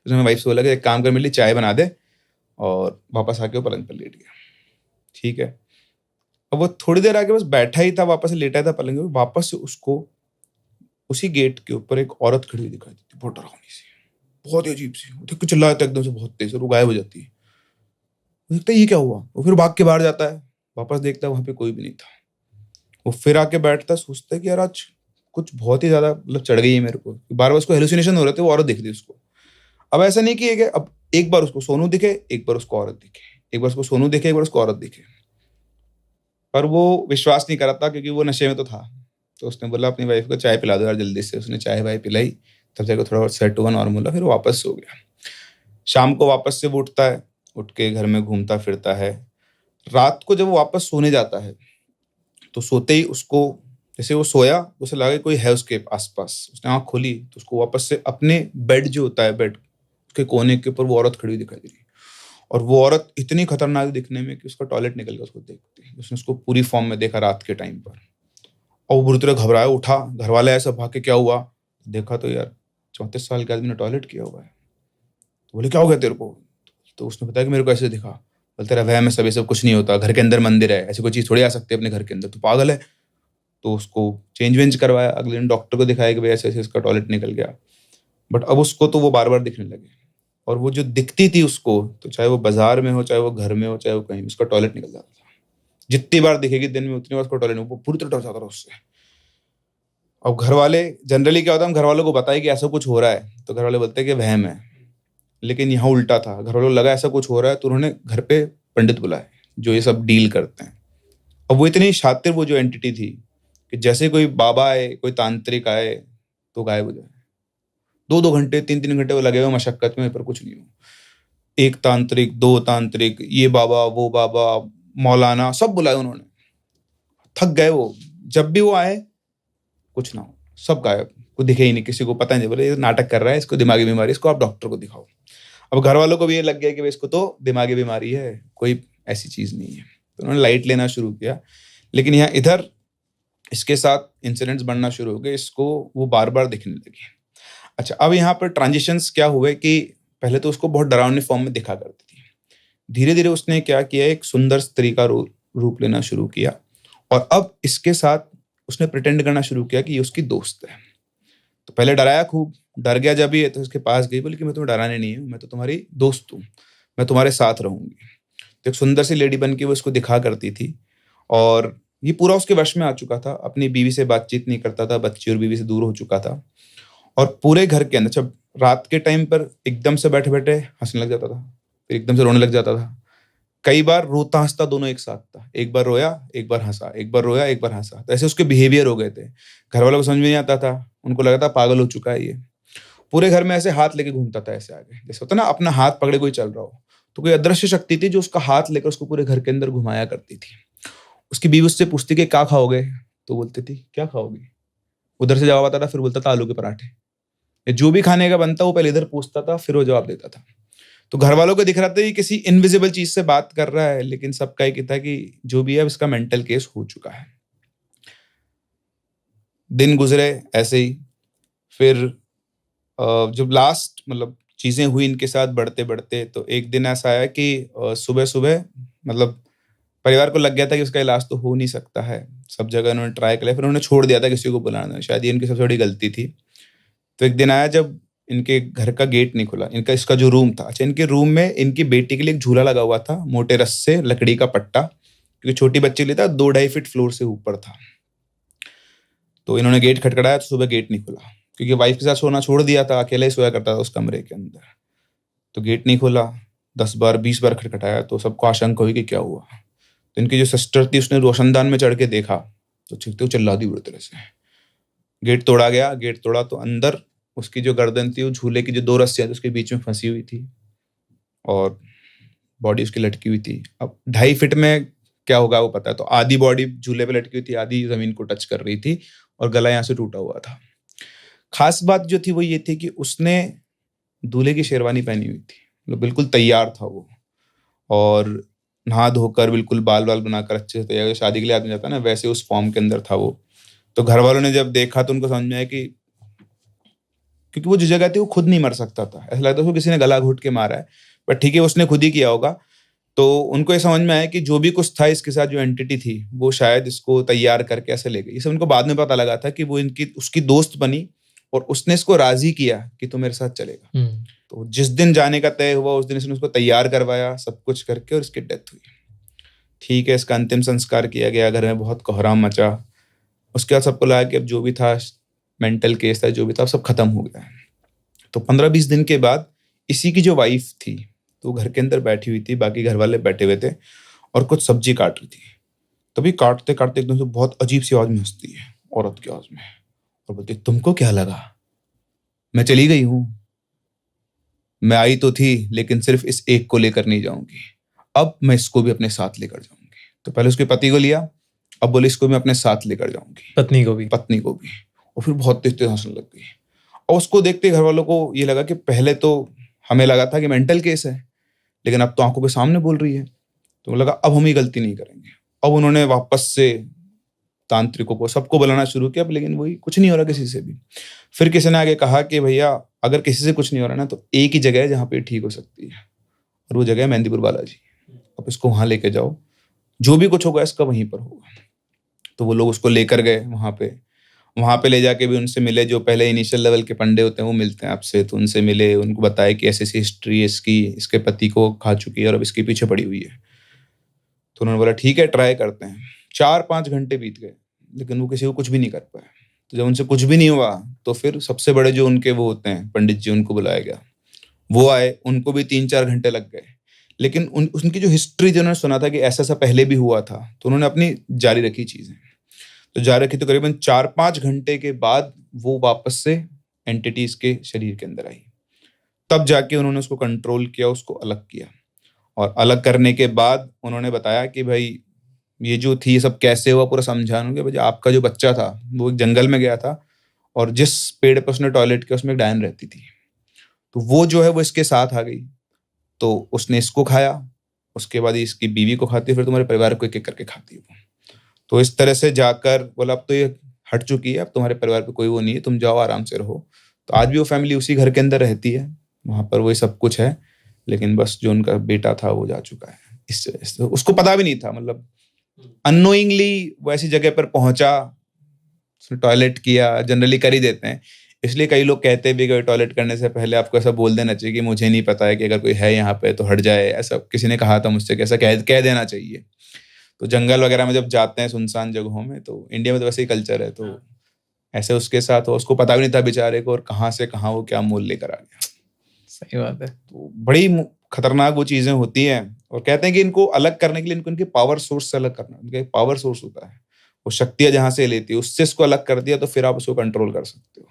उसने वाइफ से बोला कि एक काम कर, मेरे लिए चाय बना दे और वापस आके वो पलंग पर लेट गया। ठीक है, अब वो थोड़ी देर आके बस बैठा ही था, वापस से लेटा था पलंग पे, वापस से उसको उसी गेट के ऊपर एक औरत खड़ी हुई दिखाई देती, बहुत डरावनी सी, बहुत ही अजीब सी। देख के चिल्लाता एकदम से बहुत तेज, और वो गायब हो जाती है। वो देखता है ये क्या हुआ, वो फिर भाग के बाहर जाता है, वापस देखता है वहां पे कोई भी नहीं था। वो फिर आके बैठता है, सोचता है कि यार आज कुछ बहुत ही ज्यादा मतलब चढ़ गई है मेरे को, बार बार उसको हेलुसिनेशन हो रहे थे, वो औरत दिख रही उसको। अब ऐसा नहीं कि अब एक बार उसको सोनू दिखे, एक बार उसको औरत दिखे, एक बार उसको सोनू दिखे, एक बार उसको औरत दिखे, पर वो विश्वास नहीं कर रहा था क्योंकि वो नशे में तो था। तो उसने बोला अपनी वाइफ को चाय पिला दो यार जल्दी से। उसने चाय वाय पिलाई, तब जाकर थोड़ा और सेट हुआ, नॉर्मल हुआ, फिर वापस सो गया। शाम को वापस से वो उठता है, उठ के घर में घूमता फिरता है। रात को जब वो वापस सोने जाता है तो सोते ही उसको, जैसे वो सोया उसे लगा कोई है उसके आसपास। उसने आँख खोली तो उसको वापस से अपने बेड जो होता है, बेड के कोने के ऊपर वो औरत खड़ी हुई दिखाई दे रही। और वो औरत इतनी खतरनाक दिखने में कि उसका टॉयलेट निकल गया उसको देखते। उसने उसको पूरी फॉर्म में देखा रात के टाइम पर, और वो बुरी तरह घबराया, उठा। घर वाले ऐसा भाग के क्या हुआ, देखा तो यार 34 साल के आदमी ने टॉयलेट किया हुआ है। तो बोले क्या हो गया तेरे को? तो उसने बताया कि मेरे को ऐसे दिखा। बोलते रहा वह में सब कुछ नहीं होता, घर के अंदर मंदिर है, ऐसी कोई चीज़ थोड़ी आ सकती है अपने घर के अंदर, तो पागल है। तो उसको चेंज वेंज करवाया, अगले दिन डॉक्टर को दिखाया कि भाई ऐसे ऐसे इसका टॉयलेट निकल गया। बट अब उसको तो वो बार बार दिखने लगे, और वो जो दिखती थी उसको, तो चाहे वो बाजार में हो, चाहे वो घर में हो, चाहे वो कहीं, उसका टॉयलेट निकल जाता था। जितनी बार दिखेगी दिन में उतनी बार उसका टॉयलेट, वो पूरी तरह डर जाता था उससे। अब घर वाले जनरली क्या होता है, हम घर वालों को बताए कि ऐसा कुछ हो रहा है तो घर वाले बोलते हैं कि वहम है, लेकिन यहाँ उल्टा था। घर वालों को लगा ऐसा कुछ हो रहा है तो उन्होंने घर पे पंडित बुलाए जो ये सब डील करते हैं। अब वो इतनी शातिर वो जो एंटिटी थी कि जैसे कोई बाबा आए, कोई तांत्रिक आए तो गायब हो जाए। 2-2 घंटे 3-3 घंटे वो लगे हुए मशक्कत में, पर कुछ नहीं हो। एक तांत्रिक, 2 तांत्रिक, ये बाबा वो बाबा, मौलाना, सब बुलाए उन्होंने। थक गए वो। जब भी वो आए कुछ ना हो, सब गायब, कोई दिखे ही नहीं, किसी को पता नहीं। बोले ये नाटक कर रहा है, इसको दिमागी बीमारी, इसको आप डॉक्टर को दिखाओ। अब घर वालों को भी ये लग गया कि भाई इसको तो दिमागी बीमारी है, कोई ऐसी चीज नहीं है। तो उन्होंने लाइट लेना शुरू किया। लेकिन यहाँ इधर इसके साथ इंसिडेंट्स बढ़ना शुरू हो गए, इसको वो बार बार दिखने लगे। अच्छा, अब यहाँ पर ट्रांजिशंस क्या हुए कि पहले तो उसको बहुत डरावनी फॉर्म में दिखा करती थी। धीरे धीरे उसने क्या किया, एक सुंदर स्त्री का रूप लेना शुरू किया, और अब इसके साथ उसने प्रिटेंड करना शुरू किया कि ये उसकी दोस्त है। तो पहले डराया खूब, डर गया जब ये, तो उसके पास गई, बोली कि मैं तुम्हें डराने नहीं हूँ, मैं तो तुम्हारी दोस्त हूँ, मैं तुम्हारे साथ रहूंगी। तो एक सुंदर सी लेडी बन के वो इसको दिखा करती थी, और ये पूरा उसके वश में आ चुका था। अपनी बीवी से बातचीत नहीं करता था, बच्ची और बीवी से दूर हो चुका था, और पूरे घर के अंदर जब रात के टाइम पर एकदम से बैठे बैठे हंसने लग जाता था, फिर एकदम से रोने लग जाता था। कई बार रोता हंसता दोनों एक साथ था, एक बार रोया एक बार हंसा, एक बार रोया एक बार हंसा। तो ऐसे उसके बिहेवियर हो गए थे। घर वालों को समझ में नहीं आता था, उनको लगा था पागल हो चुका है ये। पूरे घर में ऐसे हाथ लेके घूमता था, ऐसे आगे, जैसे होता ना अपना हाथ पकड़े कोई चल रहा हो। तो कोई अदृश्य शक्ति थी जो उसका हाथ लेकर उसको पूरे घर के अंदर घुमाया करती थी। उसकी बीवी उससे पूछती कि क्या खाओगे, तो बोलती थी क्या खाओगी। उधर से जवाब आता था, फिर बोलता था आलू के पराठे। जो भी खाने का बनता वो पहले इधर पूछता था, फिर वो जवाब देता था। तो घर वालों को दिख रहा था कि किसी इनविजिबल चीज से बात कर रहा है, लेकिन सबका एक ही था कि जो भी है इसका मेंटल केस हो चुका है। दिन गुजरे ऐसे ही। फिर जब लास्ट मतलब चीजें हुई इनके साथ बढ़ते बढ़ते, तो एक दिन ऐसा आया कि सुबह सुबह मतलब परिवार को लग गया था कि उसका इलाज तो हो नहीं सकता है। सब जगह उन्होंने ट्राई किया, फिर उन्होंने छोड़ दिया था किसी को बुलाना। शायद ये इनकी सबसे बड़ी गलती थी। तो एक दिन आया जब इनके घर का गेट नहीं खुला, इसका जो रूम था। अच्छा, इनके रूम में इनकी बेटी के लिए एक झूला लगा हुआ था, मोटे रस्से लकड़ी का पट्टा, क्योंकि छोटी बच्ची के लिए था, 2-2.5 फीट फ्लोर से ऊपर था। तो इन्होंने गेट खटखटाया तो सुबह गेट नहीं खुला, क्योंकि वाइफ के साथ सोना छोड़ दिया था, अकेला ही सोया करता था उस कमरे के अंदर। तो गेट नहीं खुला, 10 बार 20 बार खटखटाया, तो सबको आशंका हुई कि क्या हुआ। तो इनकी जो सिस्टर थी उसने रोशनदान में चढ़ के देखा, तो चीखते हुए चिल्ला दी बुरी तरह से। गेट तोड़ा गया। गेट तोड़ा तो अंदर उसकी जो गर्दन थी वो झूले की जो 2 रस्सियां थी उसके बीच में फंसी हुई थी, और बॉडी उसकी लटकी हुई थी। अब 2.5 फीट में क्या होगा वो पता है। तो आधी बॉडी झूले पे लटकी हुई थी, आधी जमीन को टच कर रही थी, और गला यहाँ से टूटा हुआ था। खास बात जो थी वो ये थी कि उसने दूल्हे की शेरवानी पहनी हुई थी, मतलब बिल्कुल तैयार था वो, और नहा धोकर बिल्कुल बाल बाल बनाकर अच्छे से तैयार, शादी के लिए आदमी जाता है ना, वैसे उस फॉर्म के अंदर था वो। तो घर वालों ने जब देखा तो उनको समझ में आया कि क्योंकि वो जो जगह थी वो खुद नहीं मर सकता था, ऐसा लगता था किसी ने गला घोट के मारा है। बट ठीक है, उसने खुद ही किया होगा। तो उनको ये समझ में आया कि जो भी कुछ था इसके साथ, जो एंटिटी थी, वो शायद इसको तैयार करके ऐसे ले गई। इसे उनको बाद में पता लगा था कि वो उसकी दोस्त बनी और उसने इसको राजी किया कि तू मेरे साथ चलेगा। तो जिस दिन जाने का तय हुआ उस दिन इसने उसको तैयार करवाया, सब कुछ करके, और इसकी डेथ हुई। ठीक है, इसका अंतिम संस्कार किया गया, घर में बहुत कोहराम मचा। उसके बाद सबको लगा कि अब जो भी था, मेंटल केस था, जो भी था, सब खत्म हो गया। तो 15-20 दिन के बाद इसी की जो वाइफ थी, तो घर के अंदर बैठी हुई थी, बाकी घर वाले बैठे हुए थे और कुछ सब्जी काट रही थी। तभी काटते काटते एकदम से बहुत अजीब सी आवाज में हंसती है, औरत की आवाज में, और बोलती, तुमको क्या लगा मैं चली गई हूं? मैं आई तो थी, लेकिन सिर्फ इस एक को लेकर नहीं जाऊंगी, अब मैं इसको भी अपने साथ लेकर जाऊंगी। तो पहले उसके पति को लिया, अब बोले इसको मैं अपने साथ लेकर जाऊंगी, पत्नी को भी। और फिर बहुत तेज तेज हंसने लग गई। और उसको देखते घर वालों को ये लगा कि पहले तो हमें लगा था कि मेंटल केस है, लेकिन अब तो आंखों के सामने बोल रही है। तो लगा अब हम ये गलती नहीं करेंगे। अब उन्होंने वापस से तांत्रिकों को, सबको बुलाना शुरू किया, लेकिन वही कुछ नहीं हो रहा किसी से भी। फिर किसी ने आगे कहा कि भैया अगर किसी से कुछ नहीं हो रहा ना, तो एक ही जगह है जहाँ पे ठीक हो सकती है, और वो जगह है मेहंदीपुर बालाजी। अब इसको वहां लेके जाओ, जो भी कुछ होगा इसका वहीं पर होगा। तो वो लोग उसको लेकर गए वहां पे ले जाके भी उनसे मिले, जो पहले इनिशियल लेवल के पंडे होते हैं वो मिलते हैं आपसे, तो उनसे मिले, उनको बताया कि ऐसी ऐसी हिस्ट्री इसकी, इसके पति को खा चुकी है और अब इसके पीछे पड़ी हुई है। तो उन्होंने बोला ठीक है, ट्राई करते हैं। 4-5 घंटे बीत गए, लेकिन वो किसी को कुछ भी नहीं कर पाया। तो जब उनसे कुछ भी नहीं हुआ, तो फिर सबसे बड़े जो उनके वो होते हैं पंडित जी, उनको बुलाया गया। वो आए, उनको भी 3-4 घंटे लग गए, लेकिन उनकी जो हिस्ट्री जो उन्होंने सुना था कि ऐसा पहले भी हुआ था, तो उन्होंने अपनी जारी रखी चीजें। तो जारी रखी, तो करीबन 4-5 घंटे के बाद वो वापस से एंटिटीज के शरीर के अंदर आई। तब जाके उन्होंने उसको कंट्रोल किया, उसको अलग किया। और अलग करने के बाद उन्होंने बताया कि भाई ये जो थी, ये सब कैसे हुआ, पूरा समझाऊंगे। भाई आपका जो बच्चा था वो एक जंगल में गया था, और जिस पेड़ पर उसने टॉयलेट किया उसमें एक डायन रहती थी, तो वो जो है वो इसके साथ आ गई। तो उसने इसको खाया, उसके बाद इसकी बीवी को खाती है, फिर तुम्हारे परिवार को एक एक करके खाती है वो। तो इस तरह से जाकर बोला अब तो ये हट चुकी है, अब तुम्हारे परिवार पे कोई वो नहीं है, तुम जाओ आराम से रहो। तो आज भी वो फैमिली उसी घर के अंदर रहती है, वहां पर वही सब कुछ है, लेकिन बस जो उनका बेटा था वो जा चुका है। इससे उसको पता भी नहीं था, मतलब अननोइंगली वो ऐसी जगह पर पहुंचा, उसने टॉयलेट किया। जनरली कर ही देते हैं, इसलिए कई लोग कहते भी कि टॉयलेट करने से पहले आपको ऐसा बोल देना चाहिए कि मुझे नहीं पता है, कि अगर कोई है यहाँ पे तो हट जाए। ऐसा किसी ने कहा था मुझसे कि ऐसा कह देना चाहिए। तो जंगल वगैरह में जब जाते हैं सुनसान जगहों में, तो इंडिया में तो वैसे ही कल्चर है, तो ऐसे उसके साथ हो, उसको पता भी नहीं था बेचारे को, और कहाँ से कहाँ वो क्या मोल लेकर आ गया। सही बात है। तो बड़ी खतरनाक वो चीजें होती हैं, और कहते हैं कि इनको अलग करने के लिए इनके पावर सोर्स से अलग करना। इनका एक पावर सोर्स होता है, वो शक्तियां जहां से लेती है, उससे इसको अलग कर दिया तो फिर आप उसको कंट्रोल कर सकते हो।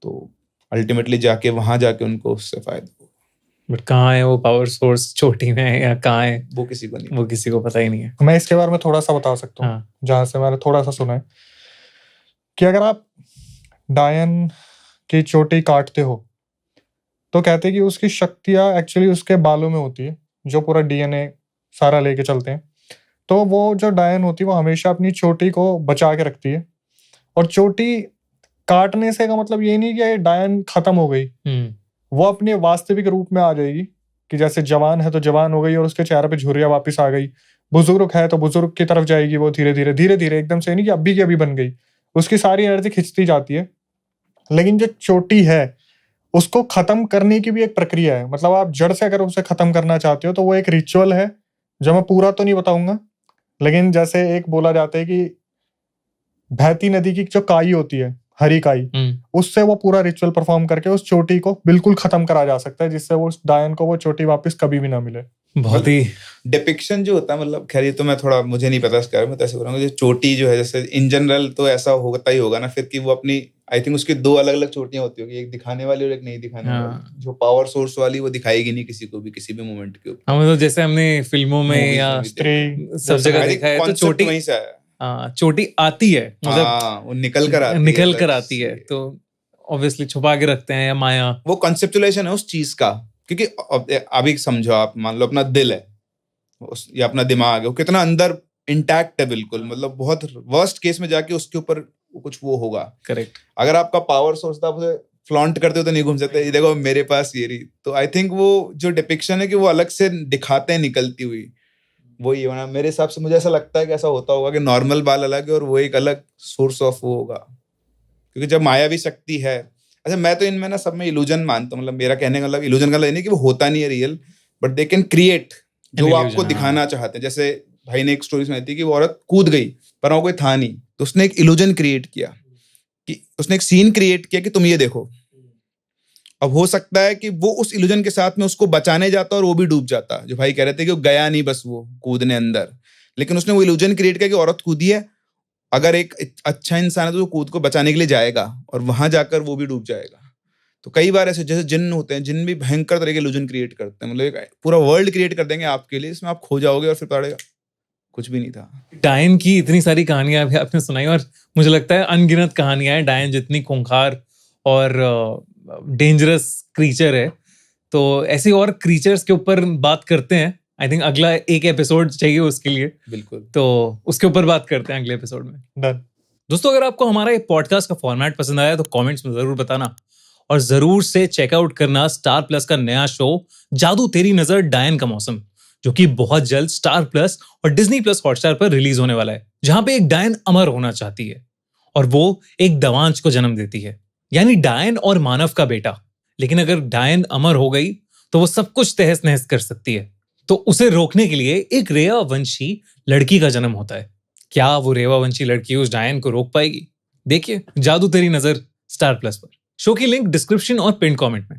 तो अल्टीमेटली जाके वहां जाके उनको उससे फायदा हो। बट कहाँ है वो पावर सोर्स, चोटी में है या कहाँ है, वो किसी को नहीं, वो किसी को पता ही नहीं है। मैं इसके बारे में थोड़ा सा बता सकता हूँ। हाँ। जहां से मैंने थोड़ा सा सुना है कि अगर आप डायन की चोटी काटते हो, तो कहते हैं कि उसकी शक्तियां एक्चुअली उसके बालों में होती है, जो पूरा डीएनए सारा लेके चलते हैं। तो वो जो डायन होती है वो हमेशा अपनी चोटी को बचा के रखती है, और चोटी काटने से का मतलब ये नहीं कि ये डायन खत्म हो गई, वो अपने वास्तविक रूप में आ जाएगी। कि जैसे जवान है तो जवान हो गई और उसके चेहरे पे झुर्रियां वापस आ गई, बुजुर्ग है तो बुजुर्ग की तरफ जाएगी वो धीरे धीरे, एकदम से नहीं कि अभी की अभी बन गई। उसकी सारी एनर्जी खिंचती जाती है। लेकिन जो चोटी है उसको खत्म करने की भी एक प्रक्रिया है। मतलब आप जड़ से अगर उसे खत्म करना चाहते हो तो वो एक रिचुअल है, जो मैं पूरा तो नहीं बताऊंगा, लेकिन जैसे एक बोला जाता है कि बहती नदी की जो काई होती है, हरी काई, उससे वो पूरा रिचुअल परफॉर्म करके उस चोटी को बिल्कुल खत्म करा जा सकता है, जिससे वो उस डायन को वो चोटी वापस कभी भी ना मिले। बहुत ही डिपिक्शन जो होता है, मतलब खैर ये तो मैं थोड़ा, मुझे नहीं पता इसके बारे में, तो ऐसे बोलूंगा जो चोटी जो है, जैसे इन जनरल तो ऐसा होता ही होगा ना फिर, कि वो अपनी, आई थिंक उसकी 2 अलग-अलग चोटियां होती होगी, एक दिखाने वाली और एक नहीं दिखाने वाली। जो पावर सोर्स वाली वो दिखाएगी नहीं किसी को भी, किसी भी मोमेंट के ऊपर। हम तो जैसे हमने फिल्मों में या सब जगह देखा है, तो चोटी वहीं से आया। चोटी आती है, मतलब वो निकल कर आती है, तो ऑब्वियसली छुपा के रखते हैं, या माया, वो कॉन्सेप्चुलाइजेशन है उस चीज का। क्योंकि अभी समझो आप, मान लो अपना दिल है या अपना दिमाग है, वो कितना अंदर इंटैक्ट है बिल्कुल, मतलब बहुत वर्स्ट केस में जाके उसके ऊपर कुछ वो होगा। करेक्ट। अगर आपका पावर सोर्स था, उसे फ्लॉन्ट करते हो तो नहीं घूम सकते, ये देखो मेरे पास ये रही। तो आई थिंक वो जो डिपिक्शन है कि वो अलग से दिखाते हैं निकलती हुई, वही होना मेरे हिसाब से। मुझे ऐसा लगता है कि ऐसा होता होगा कि नॉर्मल बाल अलग है और वो एक अलग सोर्स ऑफ वो होगा, क्योंकि जब मायावी शक्ति है। अच्छा, मैं तो इनमें ना सब में इल्यूजन मानता हूँ, मतलब मेरा कहने का मतलब इल्यूजन का नहीं कि वो होता नहीं है real, but they can create जो वो आपको दिखाना चाहते हैं। जैसे भाई ने एक स्टोरी सुनाई थी कि वो औरत कूद गई पर वहाँ कोई था नहीं, तो उसने एक इल्यूजन क्रिएट किया, कि उसने एक सीन क्रिएट किया कि तुम ये देखो। अब हो सकता है कि वो उस इल्यूजन के साथ में उसको बचाने जाता और वो भी डूब जाता, जो भाई कह रहे थे कि वो गया नहीं बस वो कूदने अंदर, लेकिन उसने वो इल्यूजन क्रिएट किया कि औरत कूदी है, अगर एक अच्छा इंसान है तो वो कूद को बचाने के लिए जाएगा और वहां जाकर वो भी डूब जाएगा। तो कई बार ऐसे जैसे जिन्न होते हैं, जिन्न भी भयंकर तरह के इल्यूजन क्रिएट करते हैं, मतलब एक पूरा वर्ल्ड क्रिएट कर देंगे आपके लिए, इसमें आप खो जाओगे और फिर पड़ेगा कुछ भी नहीं था। डायन की इतनी सारी कहानियां अभी आपने सुनाई और मुझे लगता है अनगिनत कहानियां हैं। डायन जितनी खूंखार और डेंजरस क्रीचर है, तो ऐसे और क्रीचर्स के ऊपर बात करते हैं। आई थिंक अगला एक एपिसोड चाहिए उसके लिए, बिल्कुल, तो उसके ऊपर बात करते हैं अगले एपिसोड में। डन। दोस्तों, अगर आपको हमारा ये पॉडकास्ट का फॉर्मेट पसंद आया तो कमेंट्स में जरूर बताना, और जरूर से चेकआउट करना स्टार प्लस का नया शो जादू तेरी नजर डायन का मौसम, जो कि बहुत जल्द स्टार प्लस और डिज्नी प्लस हॉटस्टार पर रिलीज होने वाला है, जहां पे एक डायन अमर होना चाहती है और वो एक दवांश को जन्म देती है, यानी डायन और मानव का बेटा। लेकिन अगर डायन अमर हो गई तो वो सब कुछ तहस नहस कर सकती है, तो उसे रोकने के लिए एक रेवा वंशी लड़की का जन्म होता है। क्या वो रेवा वंशी लड़की उस डायन को रोक पाएगी? देखिए जादू तेरी नजर स्टार प्लस पर। शो की लिंक डिस्क्रिप्शन और पिन कमेंट में।